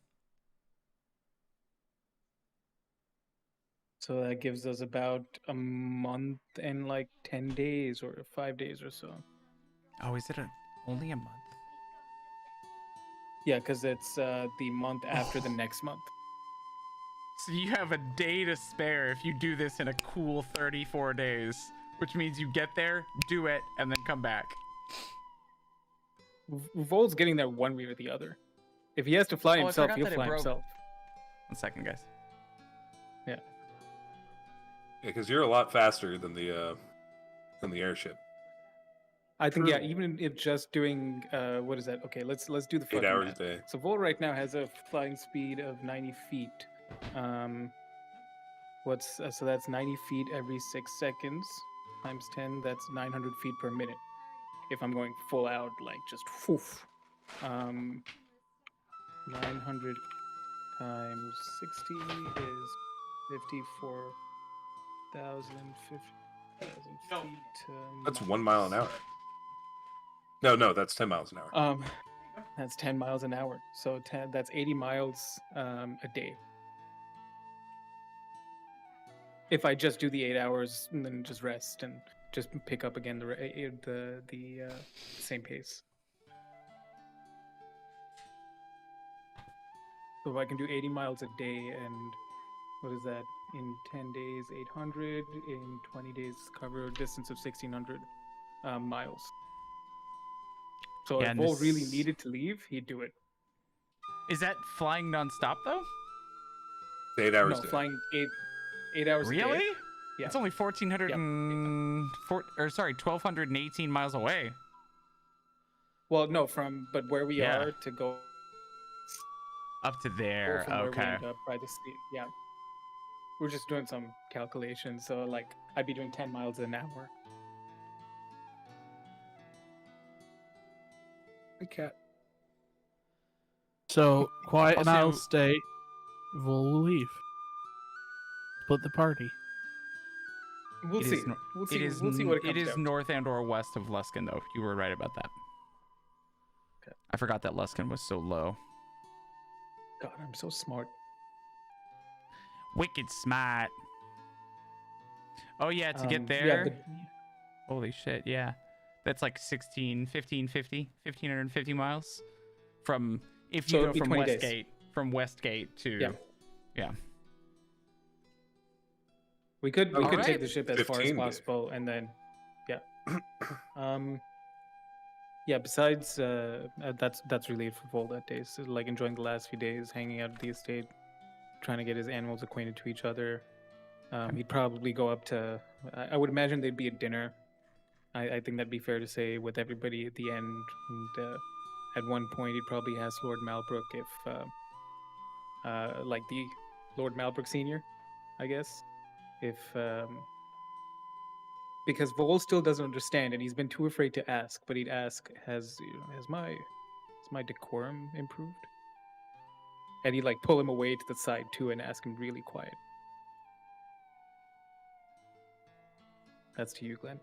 So that gives us about a month and like 10 days or 5 days or so. Oh, is it only a month? Yeah, because it's the month after the next month. So you have a day to spare if you do this in a cool 34 days, which means you get there, do it, and then come back. Vol's getting there one way or the other. If he has to fly Oh, I himself, forgot he'll that it fly broke. himself. 1 second, guys. Yeah, because you're a lot faster than the airship. I think yeah, True. even if just doing what is that? Okay, let's do the 8 fucking hours math. a day. So Vol right now has a flying speed of 90 feet. So that's 90 feet every 6 seconds times 10. That's 900 feet per minute. If I'm going full out, like just woof. 900 times 60 is 54,000 feet. That's 1 mile an hour. No, that's 10 miles an hour. That's 10 miles an hour. So that's 80 miles a day. If I just do the 8 hours and then just rest and just pick up again the same pace. So if I can do 80 miles a day and what is that? In 10 days, 800. In 20 days, cover a distance of 1,600 miles. So Yeah, if and Vol really this- needed to leave, he'd do it. Is that flying nonstop though? 8 hours No, a day. flying 8 hours a Really? day. Yeah. It's only 1,218 miles away. Well, no, but where we Yeah. are to go Up to there. from where we Okay. end up by the sea. Yeah. We're just doing some calculations. So like I'd be doing 10 miles an hour. Hey, cat. So Quiet and I'll Also- stay. Vol will leave. Split the party. We'll It see. is nor- We'll see. It is We'll see what it it comes is down to. north and or west of Luskin, though. You were right about that. Okay. I forgot that Luskin was so low. God, I'm so smart. Wicked smart. Oh yeah, to get there. Yeah, Holy shit, yeah. That's like 1550 miles from if you So go it'd be from 20 days. Westgate to Yeah. we could All take right. the ship as far as 15 days. possible, and then yeah. Besides, that's really it for Vol that day. So like enjoying the last few days, hanging out at the estate, trying to get his animals acquainted to each other. He'd probably go up to. I would imagine there'd be a dinner. I think that'd be fair to say with everybody at the end. And at one point, he'd probably ask Lord Malbrook if, like the Lord Malbrook Senior, I guess, if because Vol still doesn't understand, and he's been too afraid to ask. But he'd ask, "Has my decorum improved?" And he'd like pull him away to the side too, and ask him really quiet. That's to you, Glenn.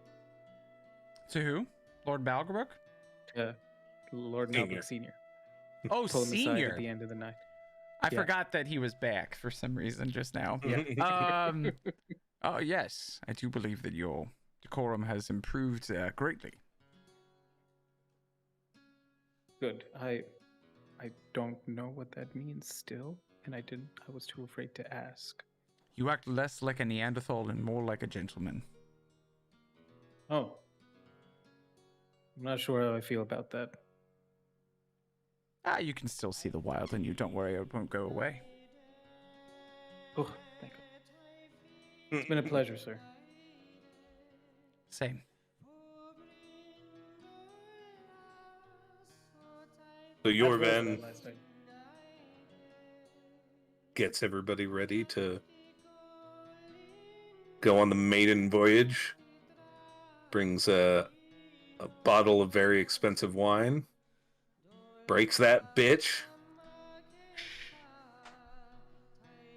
to who? Lord Balgabrook? Lord Senior. Malbrook Senior. Oh, Pull him aside senior. at the end of the night. I Yeah. forgot that he was back for some reason just now. Yeah. Oh yes, I do believe that your decorum has improved greatly. Good. I don't know what that means still, and I was too afraid to ask. You act less like a Neanderthal and more like a gentleman. Oh. I'm not sure how I feel about that. You can still see the wild in you. Don't worry, it won't go away. Oh, thank you. It's been a pleasure, sir. Same. So How's Rosabelle Yorvan last night? gets everybody ready to go on the maiden voyage. Brings a bottle of very expensive wine. Breaks that bitch.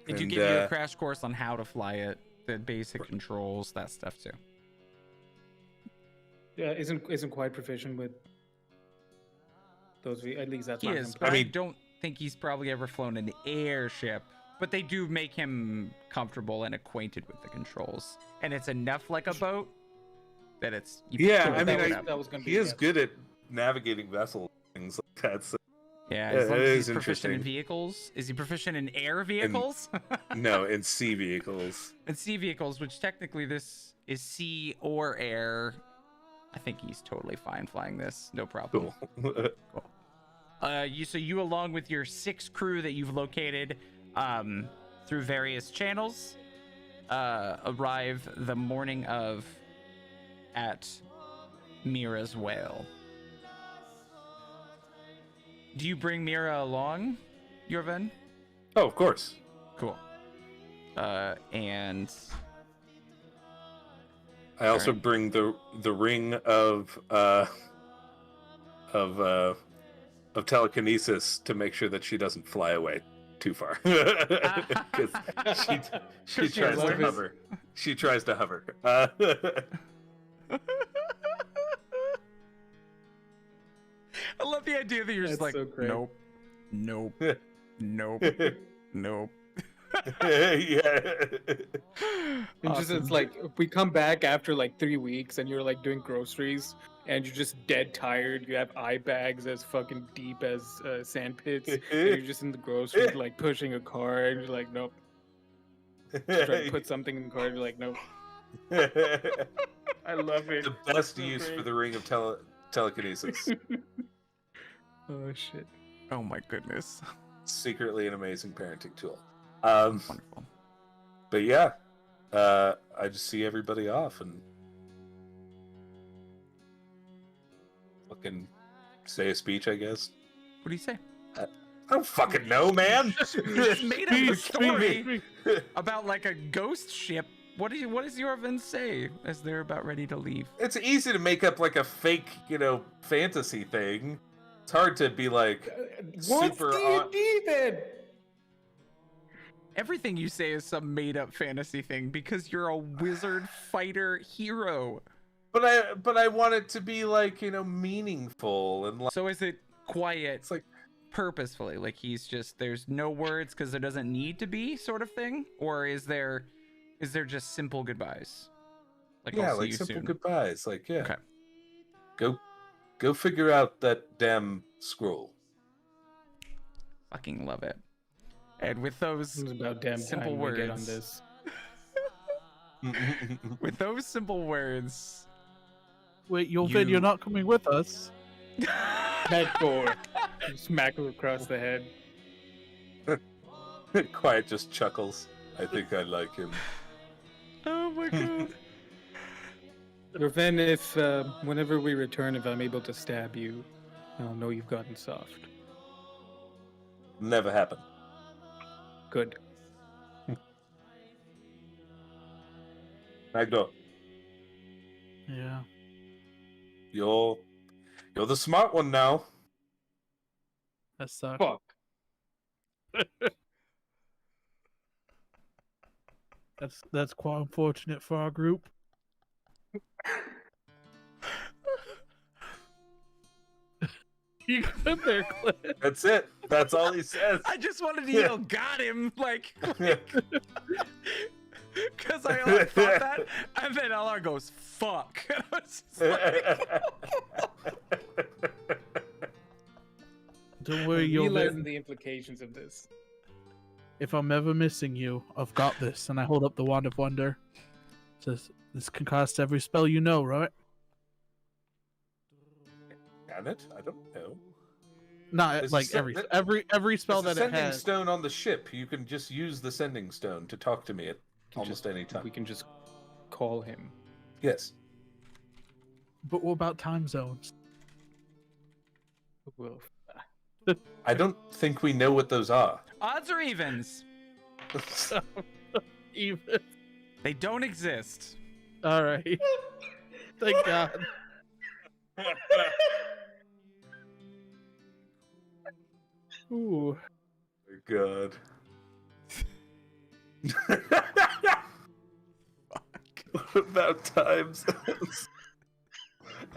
Did you And, give you a crash course on how to fly it, the basic controls, that stuff too? Yeah, isn't quite proficient with those. At least that's He what is, I'm but I mean- don't think he's probably ever flown an airship. But they do make him comfortable and acquainted with the controls, and it's enough like a boat that it's. Yeah, Sure, I that mean, was- that was gonna be he is yes. good at navigating vessels, things like that. So, Yeah, Yeah, as long it as is he's proficient in interesting. vehicles. Is he proficient in air vehicles? no, in sea vehicles. In sea vehicles, which technically this is sea or air. I think he's totally fine flying this. No problem. Cool. You along with your 6 crew that you've located through various channels arrive the morning of at Mira's Whale. Do you bring Mira along, Yorvan? Oh, of course. Cool. And I also Alright. bring the ring of telekinesis to make sure that she doesn't fly away too far. Because she She tries to loves- hover. She tries to hover. I love the idea that you're just That's like, so great. nope, nope, nope, nope. yeah. And just Awesome. it's like if we come back after like 3 weeks and you're like doing groceries and you're just dead tired. You have eye bags as fucking deep as sand pits. And you're just in the grocery like pushing a car and you're like, nope. Trying to put something in the car. You're like, nope. I love it. The best So use for great. the ring of telekinesis. Oh shit. Oh my goodness. Secretly an amazing parenting tool. Wonderful. But yeah, I just see everybody off and fucking say a speech, I guess. What do you say? I don't fucking know, man. You just made up a Speech, story speech. about like a ghost ship. What does Yorvan say as they're about ready to leave? It's easy to make up like a fake, fantasy thing. It's hard to be like What's super on. D&D then? Everything you say is some made-up fantasy thing because you're a wizard fighter hero. But I want it to be like, meaningful and like. So is it quiet It's like, purposefully? Like he's just there's no words because there doesn't need to be, sort of thing? Or is there just simple goodbyes? Like yeah, I'll see like you simple soon. goodbyes. Like, yeah. Okay. Go figure out that damn scroll. Fucking love it. And with those It's about damn simple time we get on words. this. With those simple words. Wait, Yulvin, you're not coming with us? Head door. Smack her across the head. Quiet just chuckles. I think I like him. Oh my god. Raven, if whenever we return, if I'm able to stab you, I'll know you've gotten soft. Never happened. Good. Magdo, Yeah. you're the smart one now. That sucks. Fuck. That's quite unfortunate for our group. You got there, Clint. That's it. That's all he says. I just wanted to yell, got him, like, because I thought that, and then LR goes, fuck. And I was just like, Don't worry, Realizing Yulvin. the implications of this. If I'm ever missing you, I've got this. And I hold up the Wand of Wonder. It says, this can cast every spell you know, right? Can it? I don't know. Not It's like a- every spell There's a that it sending has. stone on the ship. You can just use the sending stone to talk to me at almost any time. We can just call him. Yes. But what about time zones? Well, I don't think we know what those are. odds or evens? Even. They don't exist. All right. Thank God. Ooh. God. What about time zones?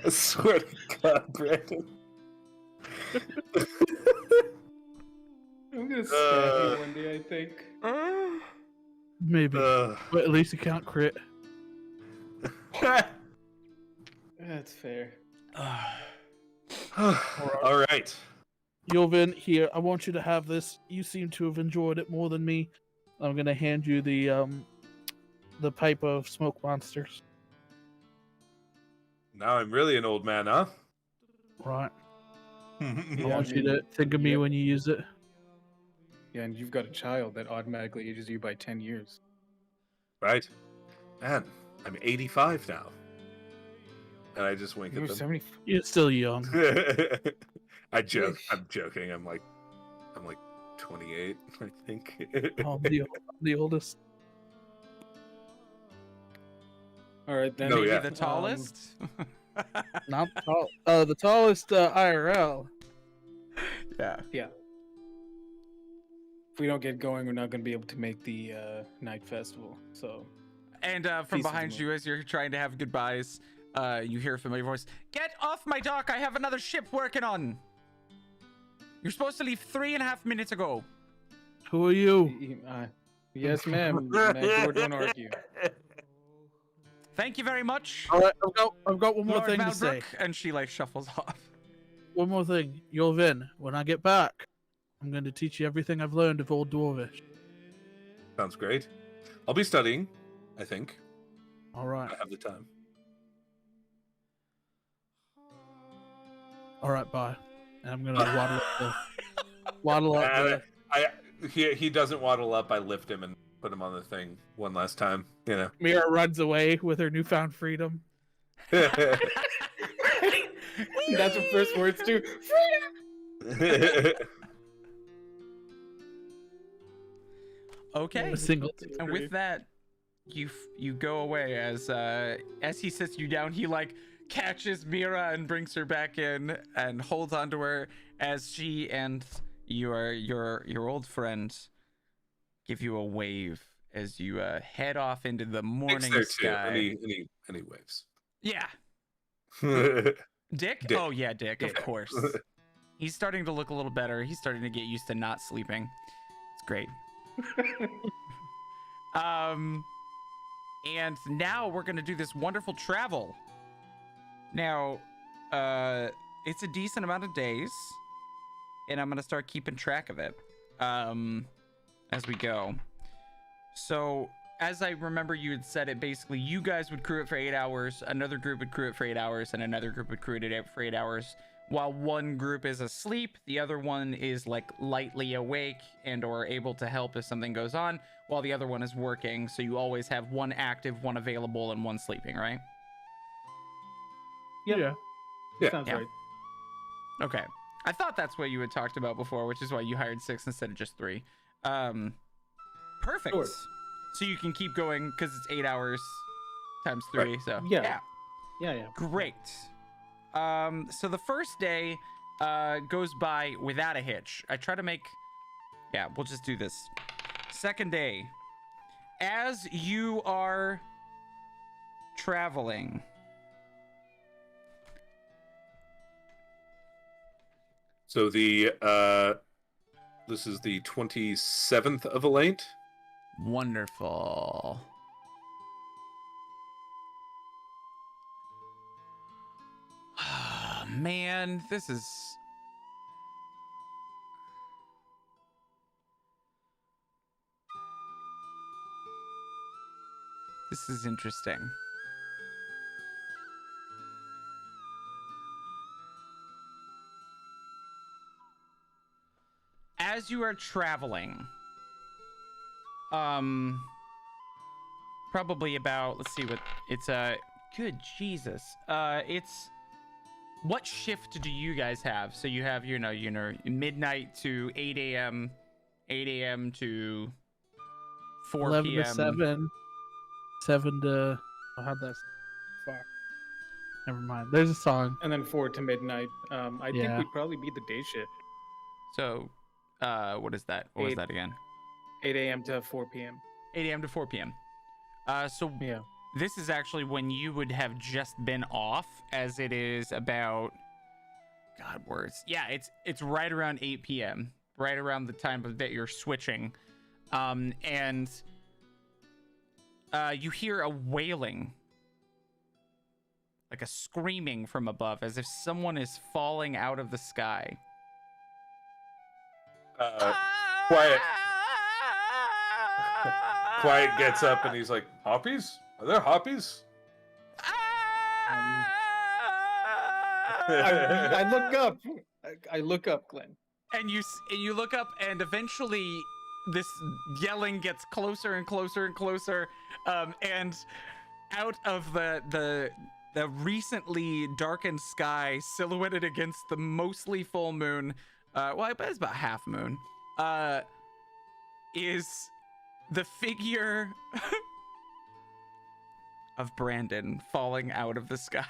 I swear to God, Brandon. I'm gonna stab you one day, I think. Maybe. But at least you can't crit. That's fair. All right. Yulvin, here, I want you to have this. You seem to have enjoyed it more than me. I'm gonna hand you the pipe of smoke monsters. Now I'm really an old man, huh? Right. I Yeah, want you to think of me yep. when you use it. Yeah, and you've got a child that automatically ages you by 10 years. Right. Man, I'm 85 now. And I just wink You're at them. 70. You're still young. I joke. I'm joking. I'm like 28, I think. Oh, I'm the oldest. All right, then. No, Maybe yeah. the tallest? Not tall. The tallest IRL. Yeah. Yeah. If we don't get going, we're not going to be able to make the night festival. So, And from Pieces of behind wood. you, as you're trying to have goodbyes, you hear a familiar voice. Get off my dock! I have another ship working on. You're supposed to leave 3.5 minutes ago. Who are you? yes, ma'am. Don't argue. Thank you very much, All right, I've got one more Lord thing to Malbrook. say. And she like shuffles off. One more thing, Yulvin. When I get back, I'm going to teach you everything I've learned of Old Dwarvish. Sounds great. I'll be studying, I think. All right. I have the time. All right. Bye. And I'm gonna waddle up. He doesn't waddle up. I lift him and put him on the thing one last time. Mira runs away with her newfound freedom. That's her first words, too. Okay. A single. And with that, you go away as he sits you down. He like catches Mira and brings her back in and holds onto her as she and your old friend give you a wave as you head off into the Dick's morning there sky. too. Any waves. Yeah, Dick? Dick. Oh yeah, Dick, of Dick. course. He's starting to look a little better. He's starting to get used to not sleeping. It's great. And now we're gonna do this wonderful travel. Now, it's a decent amount of days, and I'm gonna start keeping track of it, as we go. So, as I remember, you had said it. Basically, you guys would crew it for 8 hours. Another group would crew it for 8 hours, and another group would crew it for 8 hours. While one group is asleep, the other one is like lightly awake and or able to help if something goes on, while the other one is working. So you always have one active, one available, and one sleeping, right? Yeah. Yeah. Sounds Yeah. right. Okay. I thought that's what you had talked about before, which is why you hired 6 instead of just 3. Perfect. Sure. So you can keep going because it's 8 hours times 3. Right. So Yeah. Yeah. Great. So the first day goes by without a hitch. I try to make... Yeah, we'll just do this. Second day. As you are traveling... So the this is the 27th of Elate. Wonderful. Man, this is... This is interesting. As you are traveling, probably about, let's see what it's good Jesus. It's, what shift do you guys have? So you have, you know, midnight to 8 a.m., 8 a.m. to 4 11 p.m. to 7. 7 to... Oh, how'd that... Fuck. Never mind. There's a song. And then 4 to midnight. I think Yeah. we'd probably be the day shift. So, what is that? What was 8 that again? 8 a.m. to 4 p.m. 8 a.m. to 4 p.m. So Yeah. this is actually when you would have just been off, as it is about... God, words. Yeah, it's right around 8 p.m. Right around the time that you're switching. And you hear a wailing. Like a screaming from above, as if someone is falling out of the sky. Quiet. Quiet gets up and he's like, "Hoppies? Are there hoppies?" I look up. I look up, Glenn. And you look up, and eventually this yelling gets closer and closer and closer, and out of the recently darkened sky, silhouetted against the mostly full moon, well, I bet it's about half moon, is the figure of Brandon falling out of the sky.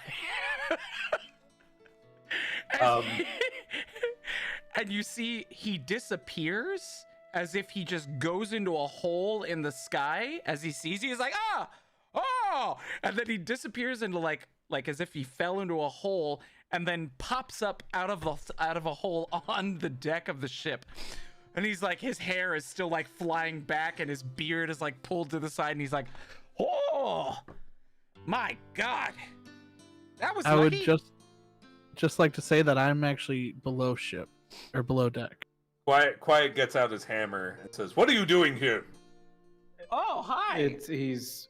And you see he disappears as if he just goes into a hole in the sky. As he sees you, he's like, oh, and then he disappears into like as if he fell into a hole, and then pops up out of a hole on the deck of the ship. And he's like, his hair is still like flying back, and his beard is like pulled to the side, and he's like, oh my God, that was I would lucky. just like to say that I'm actually below ship or below deck. Quiet gets out his hammer and says, "What are you doing here?" Oh, hi. He's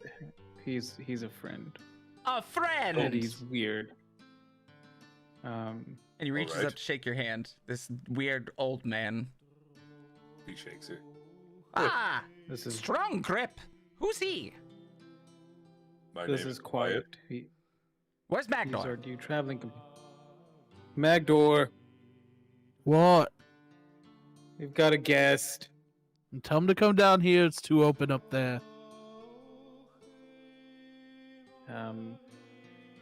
a friend. A friend. And he's weird. And he reaches Alright. up to shake your hand. This weird old man. He shakes it. Ah, This is strong grip. Who's he? My this name is quiet. He's Where's our Magdor? new traveling companion. Magdor, What? we've got a guest. Tell him to come down here. It's too open up there.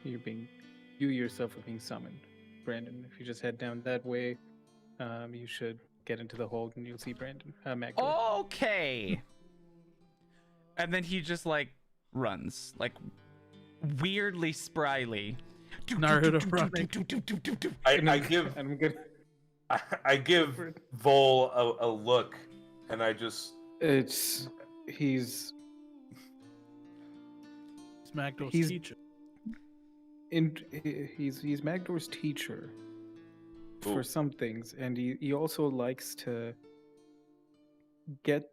You yourself are being summoned, Brandon. If you just head down that way, you should get into the hold, and you'll see Brandon. Magdor. Okay. And then he just like runs, like weirdly spryly. Naruto running. I give I'm good. I give Vol a look, and I just He's It's Magdor's He's- teacher. he's Magdor's teacher for Ooh. some things, and he also likes to get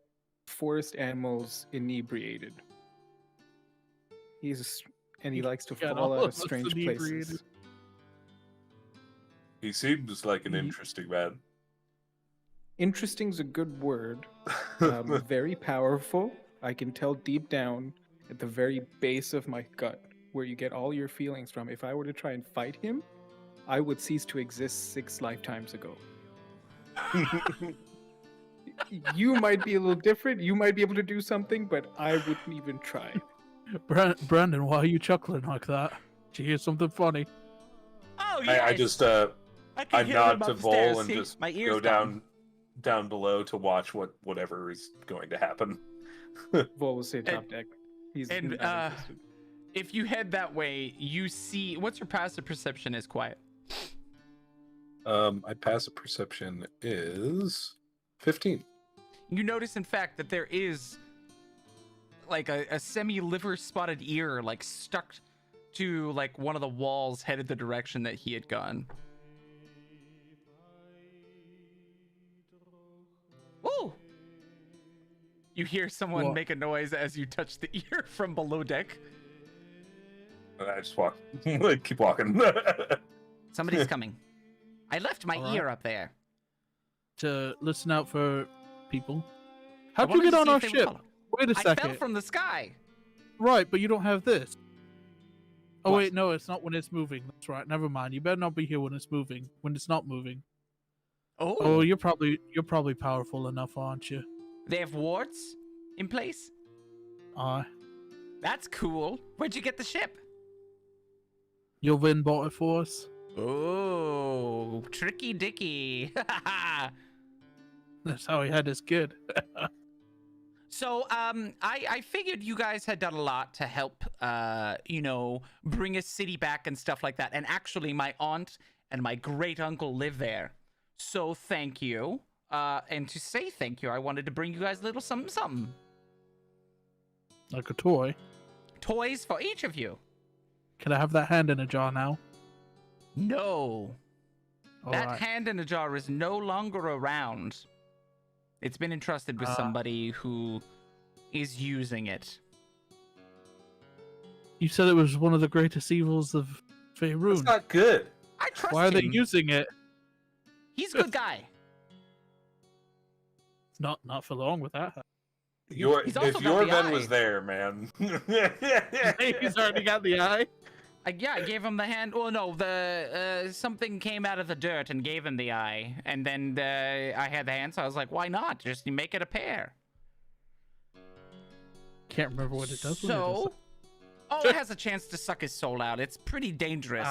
forest animals inebriated. He likes to Got fall all out of of us strange inebriated. places. he seems like an He- interesting man. Interesting's a good word. Very powerful. I can tell deep down at the very base of my gut where you get all your feelings from. If I were to try and fight him, I would cease to exist 6 lifetimes ago. You might be a little different. You might be able to do something, but I wouldn't even try. Brandon, why are you chuckling like that? Did you hear something funny? Oh I just I I hear nod them to upstairs. Vol and See, just my ears go gone. down below to watch whatever is going to happen. Vol will say top deck. He's and, not interested. If you head that way, you see. What's your passive perception? Is quiet. My passive perception is 15. You notice, in fact, that there is like a semi-liver spotted ear, like stuck to like one of the walls, headed the direction that he had gone. Ooh! You hear someone What? make a noise as you touch the ear from below deck. And I just walk, keep walking. Somebody's coming. I left my All right. ear up there. To listen out for people. I How'd you wanted get to on see our if they would ship? follow. Wait a I second. fell from the sky. Right, but you don't have this. Oh What? wait, no, it's not when it's moving. That's right. Never mind. You better not be here when it's moving. When it's not moving. Oh, Oh, you're probably powerful enough, aren't you? they have wards in place. Aye. That's cool. Where'd you get the ship? Your Vin bought it for us. Oh, tricky dicky. That's how he had his kid. So, I figured you guys had done a lot to help, bring a city back and stuff like that. And actually, my aunt and my great uncle live there. So thank you. And to say thank you, I wanted to bring you guys a little something, something. Like a toy. Toys for each of you. Can I have that hand in a jar now? No. That Alright. hand in a jar is no longer around. It's been entrusted with somebody who is using it. You said it was one of the greatest evils of That's Faerun. not good. I trust Why are they him. using it? He's a good guy. Not for long with that. He's also If got your the Ben eye. was there, man. He's already got the eye. I gave him the hand. Well, no, the something came out of the dirt and gave him the eye, and then I had the hand, so I was like, why not? Just make it a pair. Can't remember what it does. when it So, does it has a chance to suck his soul out. It's pretty dangerous.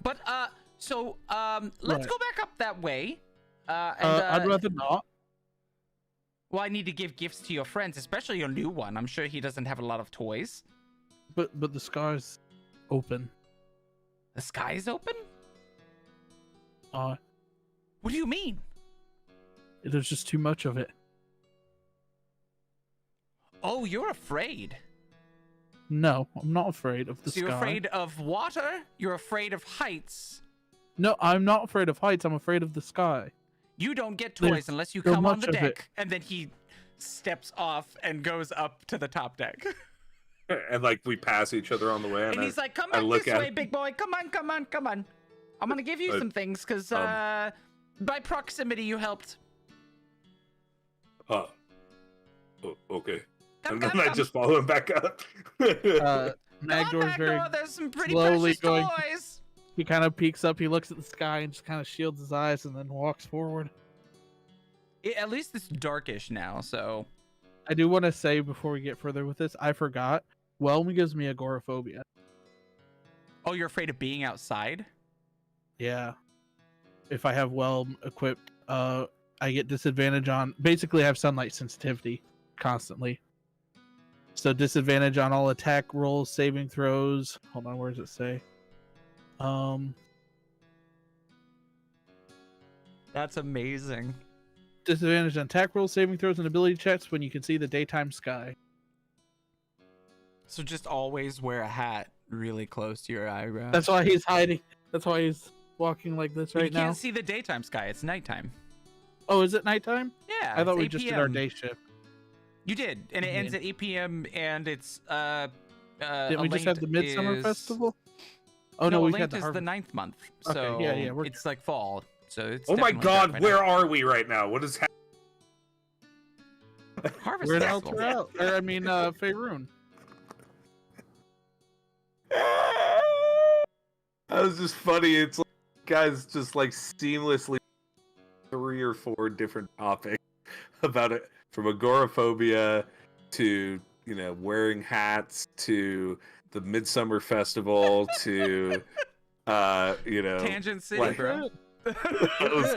But let's Right. go back up that way. I'd rather not. Well, I need to give gifts to your friends, especially your new one. I'm sure he doesn't have a lot of toys. But the scar's open. The sky is open? What do you mean? There's just too much of it. Oh, you're afraid. No, I'm not afraid of the So sky. you're afraid of water? You're afraid of heights? No, I'm not afraid of heights. I'm afraid of the sky. You don't get There's toys unless you so come on much the of it. deck. And then he steps off and goes up to the top deck. And like we pass each other on the way, And he's like, come I back look this at way, him. big boy. Come on, come on, come on. I'm going to give you some things because by proximity you helped. Okay. Come, And then come, I come. just follow him back up. Come on, Magdor's very. Magdor, there's some pretty slowly precious going- toys. He kind of peeks up. He looks at the sky and just kind of shields his eyes and then walks forward. At least it's darkish now, so. I do want to say before we get further with this, I forgot. Whelm gives me agoraphobia. Oh, you're afraid of being outside? Yeah. if I have well equipped, I get disadvantage on. Basically, I have sunlight sensitivity constantly. So disadvantage on all attack rolls, saving throws. Hold on, where does it say? That's amazing. Disadvantage on attack rolls, saving throws, and ability checks when you can see the daytime sky. So just always wear a hat really close to your eyebrow. That's why he's hiding. That's why he's walking like this But right you can't now. see the daytime sky. It's nighttime. Oh, is it nighttime? Yeah. I thought it's we 8 just did our PM. day shift. You did, and it ends at 8 p.m. and it's Didn't we just have the Midsummer is... Festival? Oh no, we've had Elent the is the harvest. 9th month. Okay, So yeah, we're it's like fall. So it's Oh my definitely dark god, by where night. are we right now? What is happening? Harvest We're in Festival. Elturel, or I mean, Faerun. That was just funny. It's like guys just like seamlessly 3 or 4 different topics about it, from agoraphobia to, you know, wearing hats to the Midsummer Festival to you know, Tangent City, like, bro. that was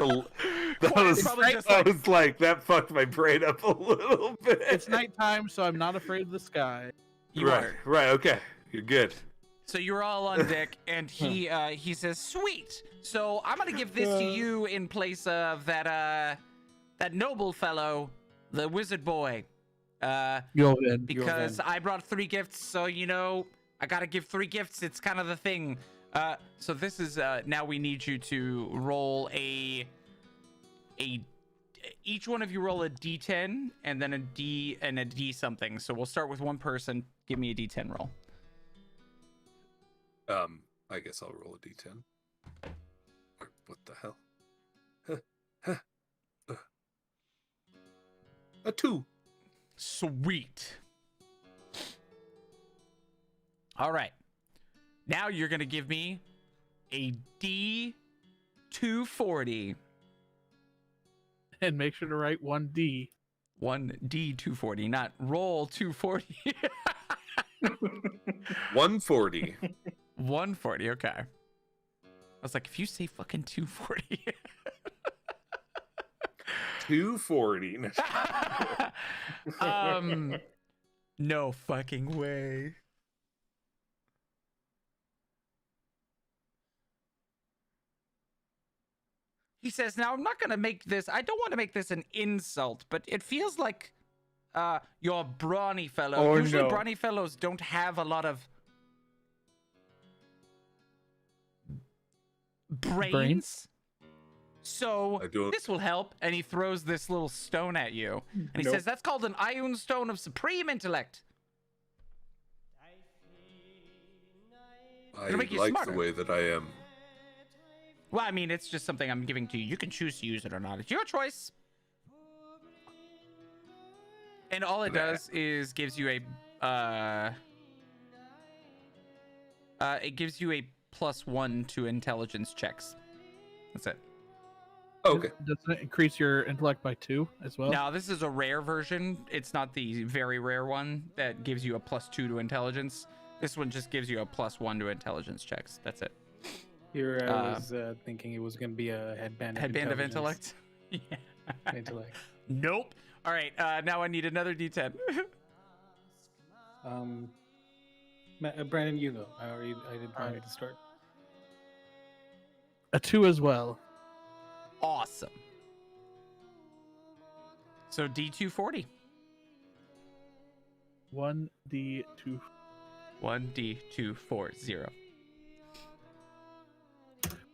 Probably just I like- was like, that fucked my brain up a little bit. It's nighttime, so I'm not afraid of the sky. You right, are. right, okay, you're good. So you're all on deck, and he says, "Sweet. So I'm gonna give this to you in place of that noble fellow, the wizard boy, Go ahead. because I brought 3 gifts. So you know, I gotta give 3 gifts. It's kind of the thing. So this is now we need you to roll each one of you roll a d10 and then a d and a d something. So we'll start with one person. Give me a d10 roll. I guess I'll roll a d10. What the hell? A 2. Sweet. All right. Now you're going to give me a D240. And make sure to write 1D. 1D240, not roll 240. 140. 140, okay. I was like, if you say fucking 240. 240. No fucking way. He says, now I'm not going to make this, I don't want to make this an insult, but it feels like your brawny fellow. Oh, Usually no. brawny fellows don't have a lot of brains. So I don't- this will help. And he throws this little stone at you. And he Nope. says, that's called an Ion Stone of Supreme Intellect. I It'll make you like smarter. the way that I am. Well, I mean, it's just something I'm giving to you. You can choose to use it or not. It's your choice. And all it does is gives you a it gives you a +1 to intelligence checks. That's it. Oh, okay. Doesn't it increase your intellect by 2 as well? Now, this is a rare version. It's not the very rare one that gives you a +2 to intelligence. This one just gives you a +1 to intelligence checks. That's it. Here I was thinking it was gonna be a headband. Headband of intelligence. intellect. Yeah. Intellect. Nope. All right. Now I need another D10. Brandon, you go. I did Alright. to start. A 2 as well. Awesome. So D240. 1D2. 1D240.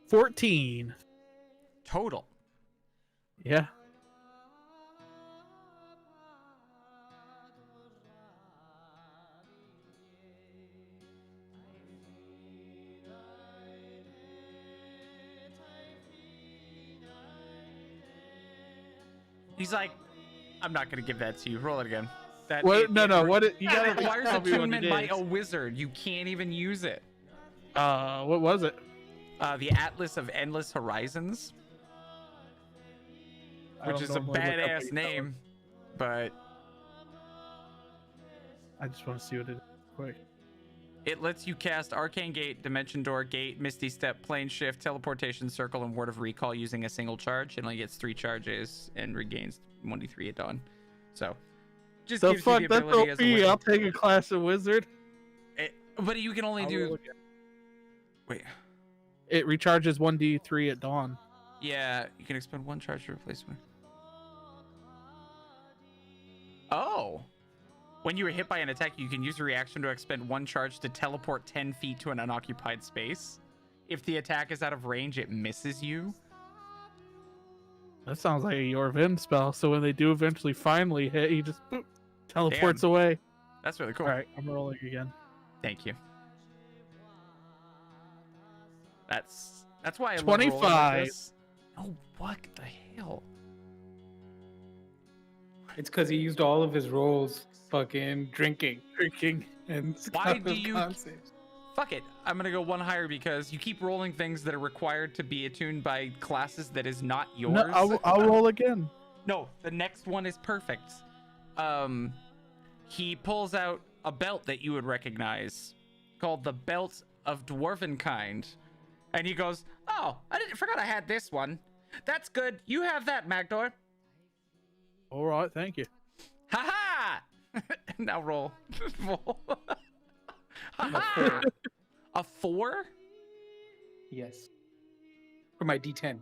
14. Total. Yeah. He's like, I'm not gonna give that to you. Roll it again. That What? No. What? You It gotta requires tell me what attunement it by is. a wizard. You can't even use it. What was it? The Atlas of Endless Horizons, I which don't is a normally look up badass these name, but I just want to see what it is quick. It lets you cast Arcane Gate, Dimension Door, Gate, Misty Step, Plane Shift, Teleportation, Circle, and Word of Recall using a single charge. It only gets 3 charges and regains 1d3 at dawn. So, just The gives you fuck, the that's ability as a OP. wizard. I'll take a class of wizard. But you can only I'll do... roll again. Wait. It recharges 1d3 at dawn. Yeah, you can expend 1 charge to replace one. Oh. When you are hit by an attack, you can use a reaction to expend 1 charge to teleport 10 feet to an unoccupied space. If the attack is out of range, it misses you. That sounds like a Yorvin spell. So when they do eventually finally hit, he just boop, teleports away. That's really cool. All right, I'm rolling again. Thank you. That's why I love rolling like 25. this. Oh, what the hell? It's because he used all of his rolls fucking drinking Drinking. and Why do you- con saves. Fuck it. I'm gonna go 1 higher because you keep rolling things that are required to be attuned by classes that is not yours. No, I'll roll again. No, the next one is perfect. He pulls out a belt that you would recognize called the Belt of Dwarvenkind. And he goes, "Oh, forgot I had this one. That's good. You have that, Magdor." All right, thank you. Ha ha! Now roll. Roll. Ha A ha! 4. A 4? Yes. For my D10.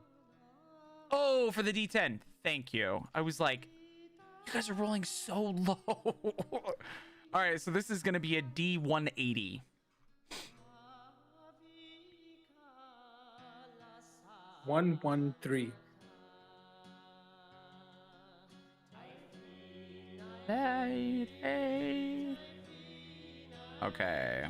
Oh, for the D10. Thank you. I was like, you guys are rolling so low. All right, so this is going to be a D180. One, 1, 3. Okay.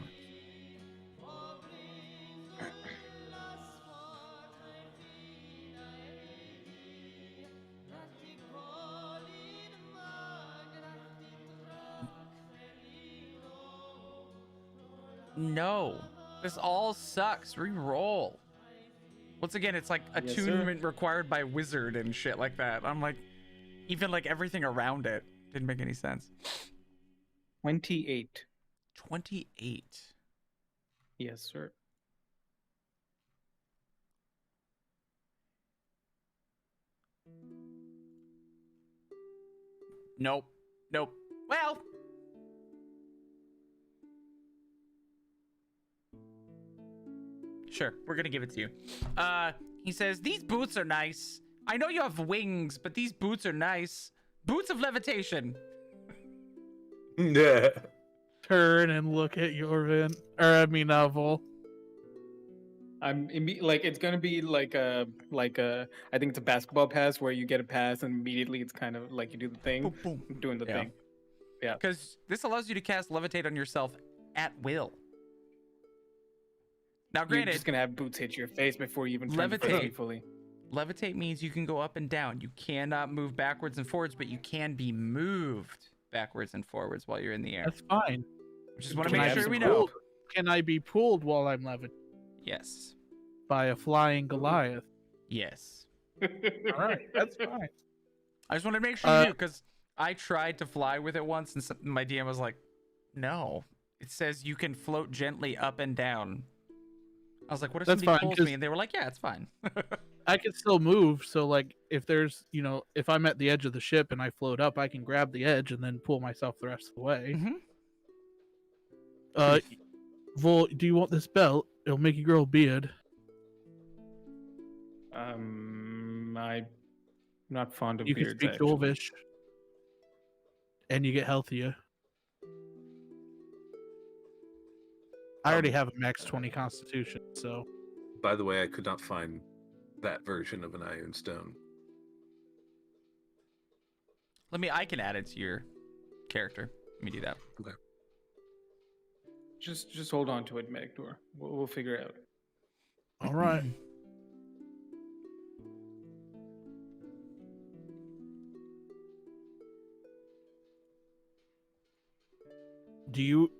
No, this all sucks. Re-roll. Once again, it's like Yes, sir. attunement required by wizard and shit like that. I'm like, even like everything around it didn't make any sense. 28. 28. Yes, sir. Nope. Nope. Well. Sure, we're gonna give it to you. He says, "These boots are nice. I know you have wings, but these boots are nice. Boots of levitation." Yeah. Turn and look at Yorvin. Vol. Like it's gonna be like a I think it's a basketball pass where you get a pass and immediately it's kind of like you do the thing, Boom, boom. doing the Yeah. thing. Yeah. Because this allows you to cast levitate on yourself at will. Now, You're granted, just gonna have boots hit your face before you even turn your Levitate. face fully. levitate means you can go up and down. You cannot move backwards and forwards, but you can be moved backwards and forwards while you're in the air. That's fine. Just want to Can I make have sure some we know. pulled? Can I be pulled while I'm levitating Yes. by a flying Goliath? Yes. All right, that's fine. I just wanted to make sure you knew because I tried to fly with it once and my DM was like, no. It says you can float gently up and down. I was like, what if That's somebody fine, pulls 'cause- me? And they were like, yeah, it's fine. I can still move, so like if there's, if I'm at the edge of the ship and I float up, I can grab the edge and then pull myself the rest of the way. Mhm. Vol, do you want this belt? It'll make you grow a beard. I'm not fond of You can beards. speak actually. Dwarvish, and you get healthier. I already have a max 20 Constitution, so By the way, I could not find that version of an Iron Stone. I can add it to your character. Let me do that. Just hold on to it, Magdor. We'll figure it out. all right. Do you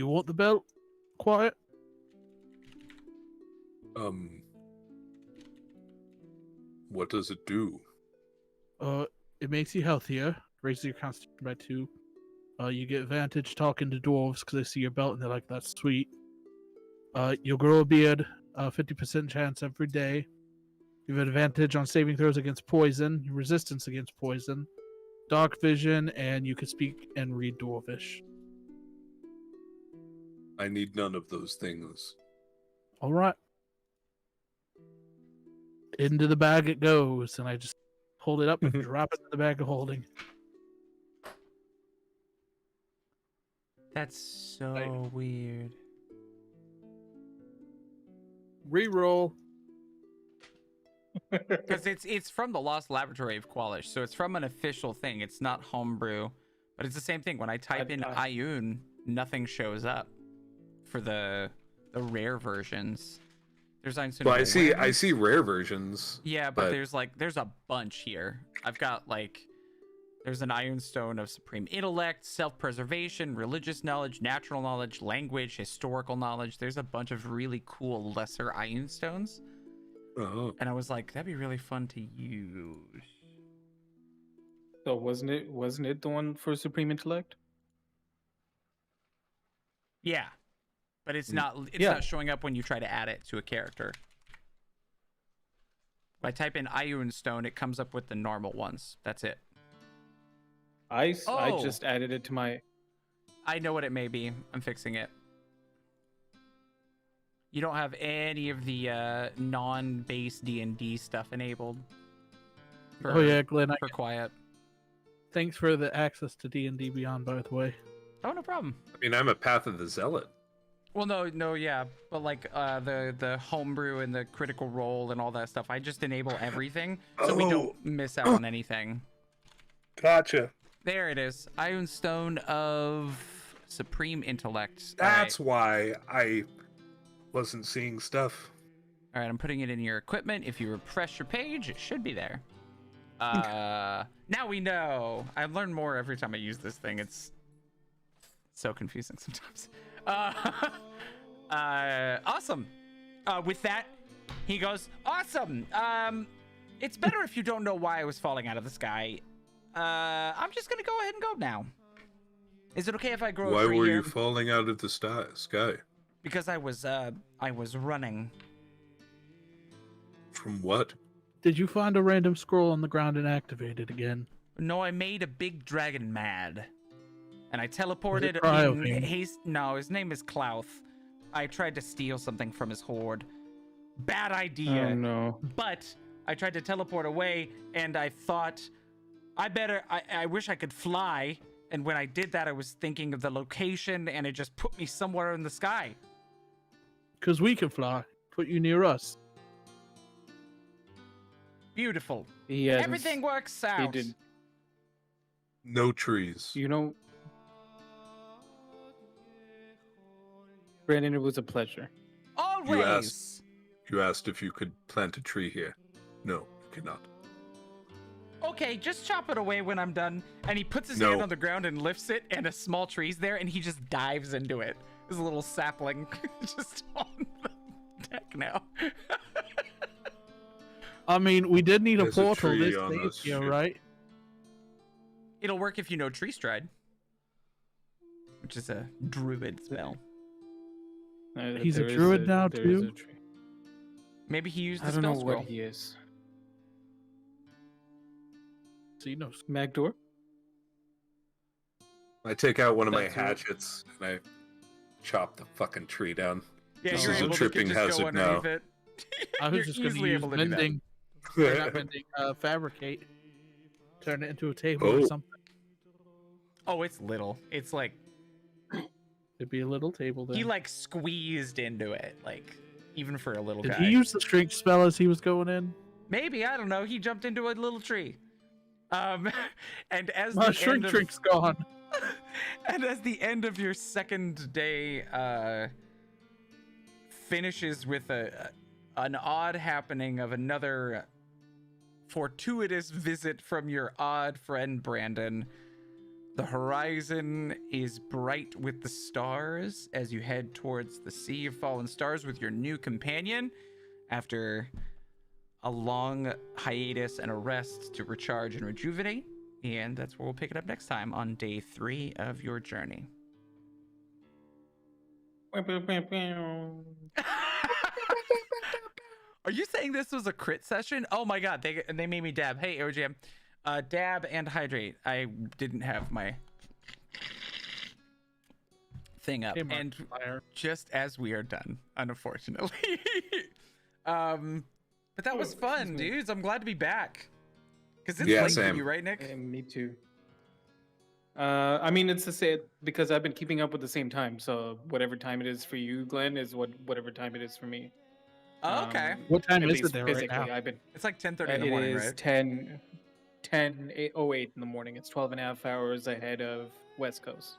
want the belt? Quiet. What does it do? It makes you healthier, raises your Constitution by 2, You get advantage talking to dwarves because they see your belt and they're like, "That's sweet." You'll grow a beard, 50% chance every day. You have advantage on saving throws against poison, resistance against poison, dark vision, and you can speak and read dwarvish. I need none of those things. All right. Into the bag it goes, and I just hold it up and drop it in the bag of holding. That's so weird. Reroll. Because it's from the Lost Laboratory of Qualish, so it's from an official thing. It's not homebrew, but it's the same thing. When I type in Ioun, nothing shows up for the rare versions. There's Well, I see rare versions. Yeah, but there's a bunch here. I've got there's an Iron Stone of Supreme Intellect, Self-Preservation, Religious Knowledge, Natural Knowledge, Language, Historical Knowledge. There's a bunch of really cool lesser Iron Stones. Oh. And I was like, that'd be really fun to use. So wasn't it the one for Supreme Intellect? Yeah. But it's not showing up when you try to add it to a character. If I type in Ioun Stone, it comes up with the normal ones. That's it. I just added it to my... I know what it may be. I'm fixing it. You don't have any of the non-base D&D stuff enabled. Oh yeah, Glenn. For quiet. Thanks for the access to D&D Beyond, by the way. Oh, no problem. I mean, I'm a Path of the Zealot. Well, no, yeah, but the homebrew and the critical role and all that stuff, I just enable everything so we don't miss out on anything. Gotcha. There it is. Ioun Stone of Supreme Intellect. That's why I wasn't seeing stuff. All right, I'm putting it in your equipment. If you refresh your page, it should be there. Now we know. I learn more every time I use this thing. It's so confusing sometimes. Awesome. With that, he goes, awesome. It's better if you don't know why I was falling out of the sky. I'm just gonna go ahead and go now. Is it okay if I grow a tree Why were here? you falling out of the sky? Because I was running. From what? Did you find a random scroll on the ground and activate it again? No, I made a big dragon mad. And I teleported No, his name is Klauth. I tried to steal something from his hoard. Bad idea. Oh no. But I tried to teleport away and I thought I wish I could fly. And when I did that, I was thinking of the location and it just put me somewhere in the sky. Because we can fly. Put you near us. Beautiful. Yes. Everything works out. He did. No trees. You know, Brandon, it was a pleasure. Always. You asked if you could plant a tree here. No, you cannot. Okay, just chop it away when I'm done. And he puts his hand on the ground and lifts it, and a small tree's there, and he just dives into it. There's a little sapling just on the deck now. I mean, we did need There's a a portal tree this on stage this here, ship. right? It'll work if you know Tree Stride, which is a druid spell. He's a druid now, too? Maybe he used the I don't spell know scroll. what he is. So you know. Magdor? I take out one of my That's it. hatchets and I chop the fucking tree down. Yeah, This you're is a able tripping to just go hazard now. underneath it. I was You're just going to easily use able to do that. mending. Not mending, fabricate. Turn it into a table or something. Oh, it's little. It's like It'd be a little table then. he like squeezed into it, like even for a little Did guy. he use the strength spell as he was going in? Maybe, I don't know. He jumped into a little tree. And as My the shrink end of, trick's gone. and as the end of your second day finishes with an odd happening of another fortuitous visit from your odd friend Brandon, the horizon is bright with the stars as you head towards the Sea of Fallen Stars with your new companion after a long hiatus and a rest to recharge and rejuvenate. And that's where we'll pick it up next time on day 3 of your journey. Are you saying this was a crit session? Oh my god, they made me dab. Hey, OGM. Dab and hydrate. I didn't have my thing up. Hey, And Markiplier. just as we are done, unfortunately. But that was fun, dudes. I'm glad to be back. Because it's late same. for you, right, Nick? Me too. I mean, it's the same because I've been keeping up with the same time. So whatever time it is for you, Glenn, is whatever time it is for me. Oh, okay. What time At is least it there right physically, now? I've been. It's like 10:30 in the It morning, is right? 10:08 in the morning. It's 12 and a half hours ahead of West Coast.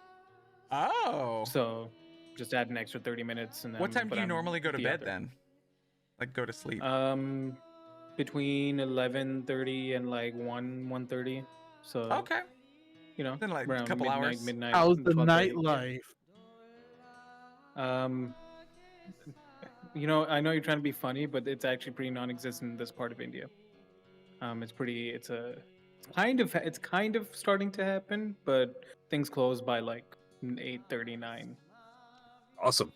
Oh. So just add an extra 30 minutes. And then, What time do but you I'm normally go to the bed other. then? Like go to sleep? Between 11:30 and like 1:30. So Okay. you know, Then like a around couple hours. midnight. How's the 12 to 8, nightlife? yeah. You know, I know you're trying to be funny, but it's actually pretty non-existent in this part of India. It's kind of starting to happen, but things close by like 8:39. Awesome.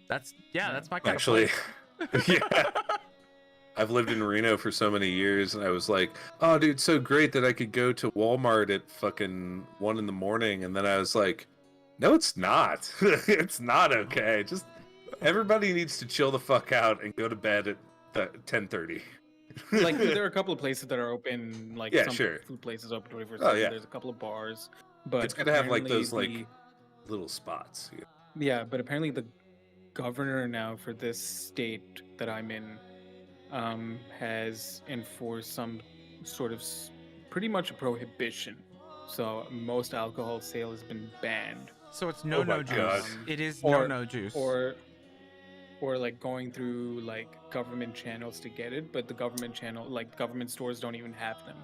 That's Yeah. my kind Actually, of place. yeah. I've lived in Reno for so many years, and I was like, oh, dude, so great that I could go to Walmart at fucking 1 in the morning. And then I was like, no, it's not. It's not okay. Just everybody needs to chill the fuck out and go to bed at 10:30. Like there are a couple of places that are open, like Yeah, some sure. food places open 24/7. Oh, yeah. There's a couple of bars, but It's good to have like apparently those like little spots. Yeah. yeah, but apparently the governor now for this state that I'm in has enforced some sort of pretty much a prohibition. So most alcohol sale has been banned. So it's Oh my no juice. God. It is Or- no juice. Or like going through like government channels to get it, but the government stores don't even have them.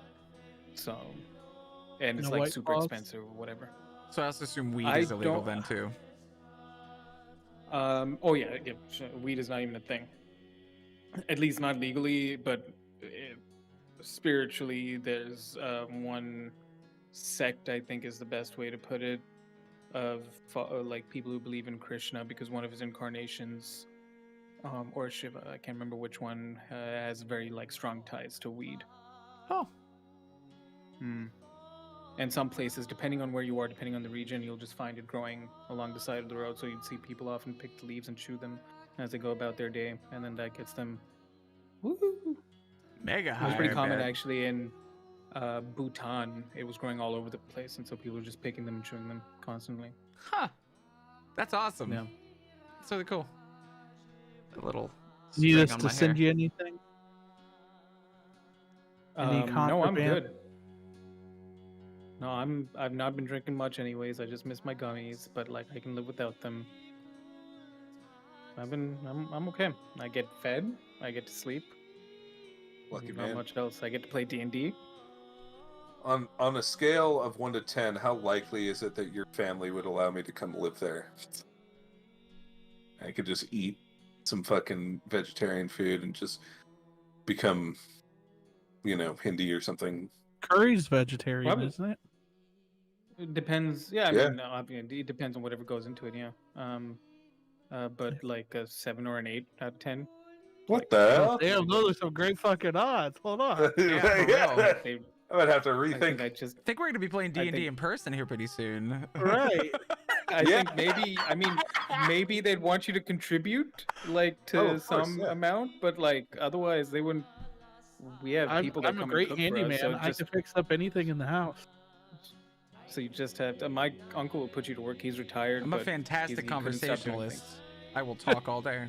So and it's No like White super Claws? expensive or whatever. So I also assume weed I is illegal don't- then too. Oh yeah, weed is not even a thing. At least not legally, but spiritually, there's one sect, I think is the best way to put it, of like people who believe in Krishna, because one of his incarnations, or Shiva, I can't remember which one, has very like strong ties to weed. Oh. And some places, depending on where you are, depending on the region, you'll just find it growing along the side of the road. So you'd see people often pick the leaves and chew them as they go about their day, and then that gets them. Woo! Mega It high. was pretty I common bet. actually in Bhutan. It was growing all over the place, and so people were just picking them and chewing them constantly. Huh. That's awesome. Yeah. That's really cool. A little Need string us on to my send hair. you anything? Any No, I'm contraband? good. No, I've not been drinking much anyways. I just miss my gummies, but like I can live without them. I'm okay. I get fed. I get to sleep. Lucky Not man. much else. I get to play D&D. On a scale of 1 to 10, how likely is it that your family would allow me to come live there? I could just eat some fucking vegetarian food and just become, Hindi or something. Curry's vegetarian, Probably. isn't it? It depends. Yeah, I Yeah. mean, it depends on whatever goes into it. Yeah. But like a 7 or an 8 out of 10. What the hell? Damn, those are some great fucking odds. Hold on. Yeah, for real. They, I might have to I think rethink. I just. I think we're gonna be playing I D&D think- in person here pretty soon. Right. I Yeah. think maybe. I mean, maybe they'd want you to contribute like to Oh, of course, some yeah. amount, but like otherwise they wouldn't. We have people that I'm a come great and cook for us, handyman. so I just can fix up anything in the house. so you just have to. My uncle will put you to work. He's retired. I'm a but fantastic he couldn't stop doing conversationalist. things. I will talk all day.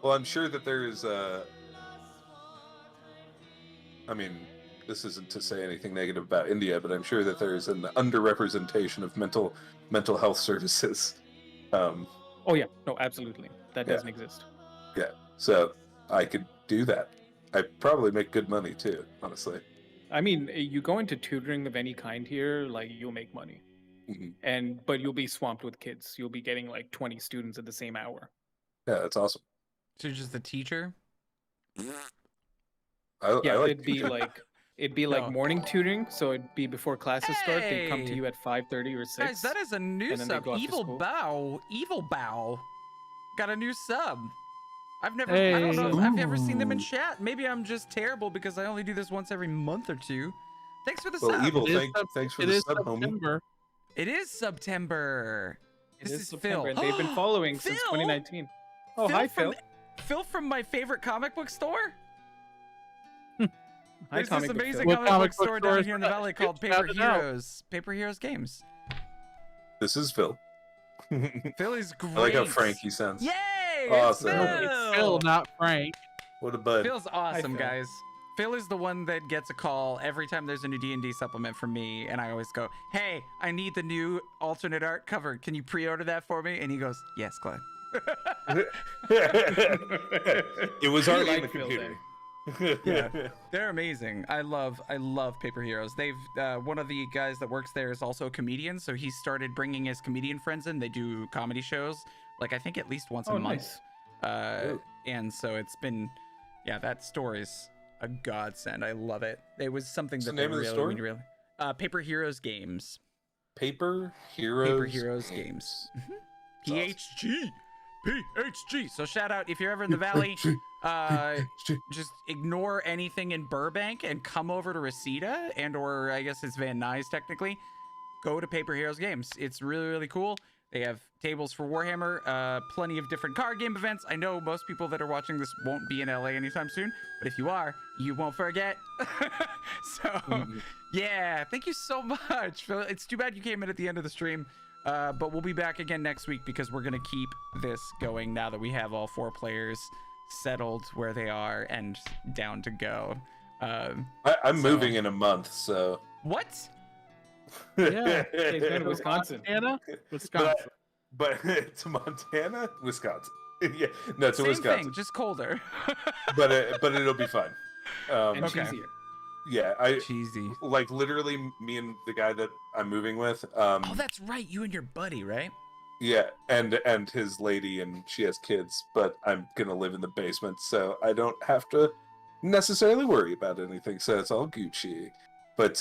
Well, I'm sure that there is I mean, this isn't to say anything negative about India, but I'm sure that there is an underrepresentation of mental health services. Oh yeah, no, absolutely, that Yeah. doesn't exist. So I could do that. I probably make good money too, honestly. I mean, you go into tutoring of any kind here, like you'll make money, Mhm. but you'll be swamped with kids. You'll be getting like 20 students at the same hour. Yeah, that's awesome. So you're just the teacher? I Yeah, like it'd be teaching. like It'd be like No. morning tutoring, so it'd be before classes start. They'd come to Hey! you at 5:30 or 6. Guys, that is a new and then they sub. go off to Evil school. Bow. Evil Bow. Got a new sub. I've never. I don't know. Hey. If I've ever seen them in Ooh. chat. Maybe I'm just terrible because I only do this once every month or two. Thanks for the Well, sub. Evil, It is thanks for It the is sub, homie. September. It is September. It This is is September, Phil. and they've been following since Phil? 2019. Oh, hi, Phil. Phil from my favorite comic book store. Hi, There's this comic book amazing Phil. What comic comic book book store store down is here in the that? valley called Shout Paper it out. Heroes. Paper Heroes Games. This is Phil. Phil is great. I like how Frankie sounds. Yay! Awesome. It's No, Phil. it's Phil, not Frank. What a bud. Phil's awesome, Phil. guys. Phil is the one that gets a call every time there's a new D&D supplement from me, and I always go, "Hey, I need the new alternate art cover. Can you pre-order that for me?" And he goes, "Yes, Glenn." It was We already in like the Phil computer. Yeah. They're amazing. I love Paper Heroes. They've one of the guys that works there is also a comedian, so he started bringing his comedian friends in. They do comedy shows, like I think at least once Oh, a month. nice. Ooh. And so it's been, yeah, that store is a godsend. I love it. It was something What's that the name they of the really, store? really, Paper Heroes Games. Paper Heroes. Paper Heroes Games. PHG. PHG. So shout out if you're ever in the valley. Just ignore anything in Burbank and come over to Reseda or I guess it's Van Nuys technically. Go to Paper Heroes Games. It's really, really cool. They have tables for Warhammer, plenty of different card game events. I know most people that are watching this won't be in LA anytime soon, but if you are, you won't forget. So, yeah, thank you so much, Phil. It's too bad you came in at the end of the stream, but we'll be back again next week because we're going to keep this going now that we have all 4 players settled where they are and down to go. I'm So- moving in a month, so. What? Yeah. He's going to Wisconsin. Montana, Wisconsin. But to Montana, Wisconsin. Yeah, no, to Same Wisconsin. thing, just colder. But it'll be fun. And Okay. cheesier. Yeah, I Cheesy. like literally me and the guy that I'm moving with. Oh, that's right. You and your buddy, right? Yeah, and his lady, and she has kids, but I'm gonna live in the basement, so I don't have to necessarily worry about anything. So it's all Gucci. But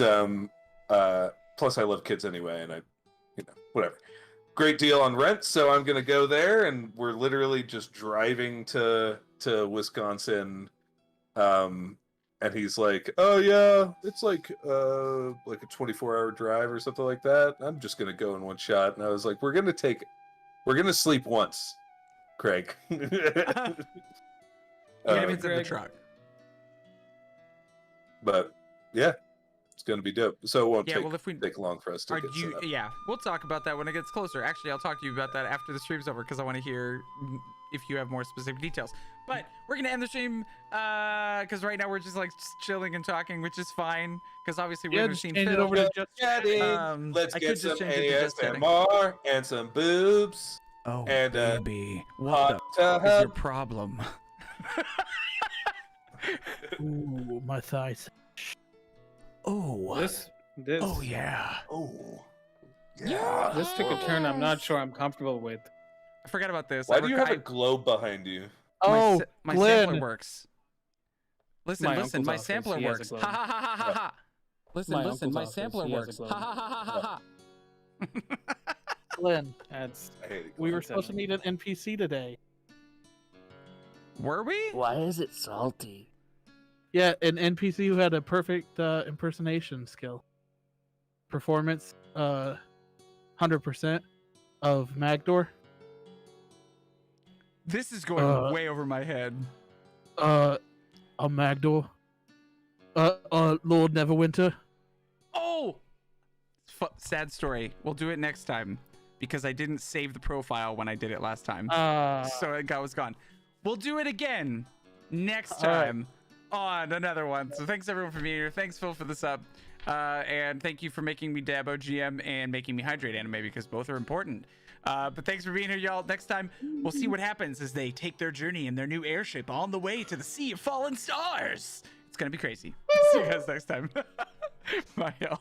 plus I love kids anyway, and whatever. Great deal on rent, so I'm gonna go there, and we're literally just driving to Wisconsin. And he's like, "Oh yeah, it's like a 24-hour drive or something like that. I'm just gonna go in one shot." And I was like, "We're gonna sleep once, Craig." Even if it's in the Greg. truck. But yeah, it's gonna be dope. So it won't Yeah, well, if we take long for us to are get you, set up. yeah, we'll talk about that when it gets closer. Actually, I'll talk to you about that after the stream's over because I want to hear if you have more specific details. But we're gonna end the stream because right now we're just chilling and talking, which is fine because obviously we Yeah, haven't just seen change it Phil. over to just Chatting. Let's I get could some just change it to just chatting. ASMR and some boobs. Oh, And, baby, Hot what the is your tub. problem? Ooh, my thighs. Oh, This yeah. Oh, Yeah. this took a turn I'm not sure I'm comfortable with. I forgot about this. Why I do you rec- have a globe behind you? Oh, my Glenn. sampler works. Listen, My listen, uncle's my office, sampler he has a works. Ha globe. ha ha ha ha ha. Listen, My listen, uncle's my office, sampler he has a works. Ha globe. ha ha ha ha. Glenn, That's I hate it. we were What's that supposed to meet an NPC today. Were we? Why is it salty? Yeah, an NPC who had a perfect impersonation skill. Performance, 100% of Magdor. This is going way over my head. A Magdor. Lord Neverwinter. Oh! Sad story. We'll do it next time because I didn't save the profile when I did it last time. So it was gone. We'll do it again next All right. time on another one. So thanks everyone for being here. Thanks Phil for the sub. And thank you for making me Dabo GM and making me Hydrate Anime because both are important. But thanks for being here, y'all. Next time, we'll see what happens as they take their journey in their new airship on the way to the Sea of Fallen Stars. It's going to be crazy. See you guys next time. Bye, y'all.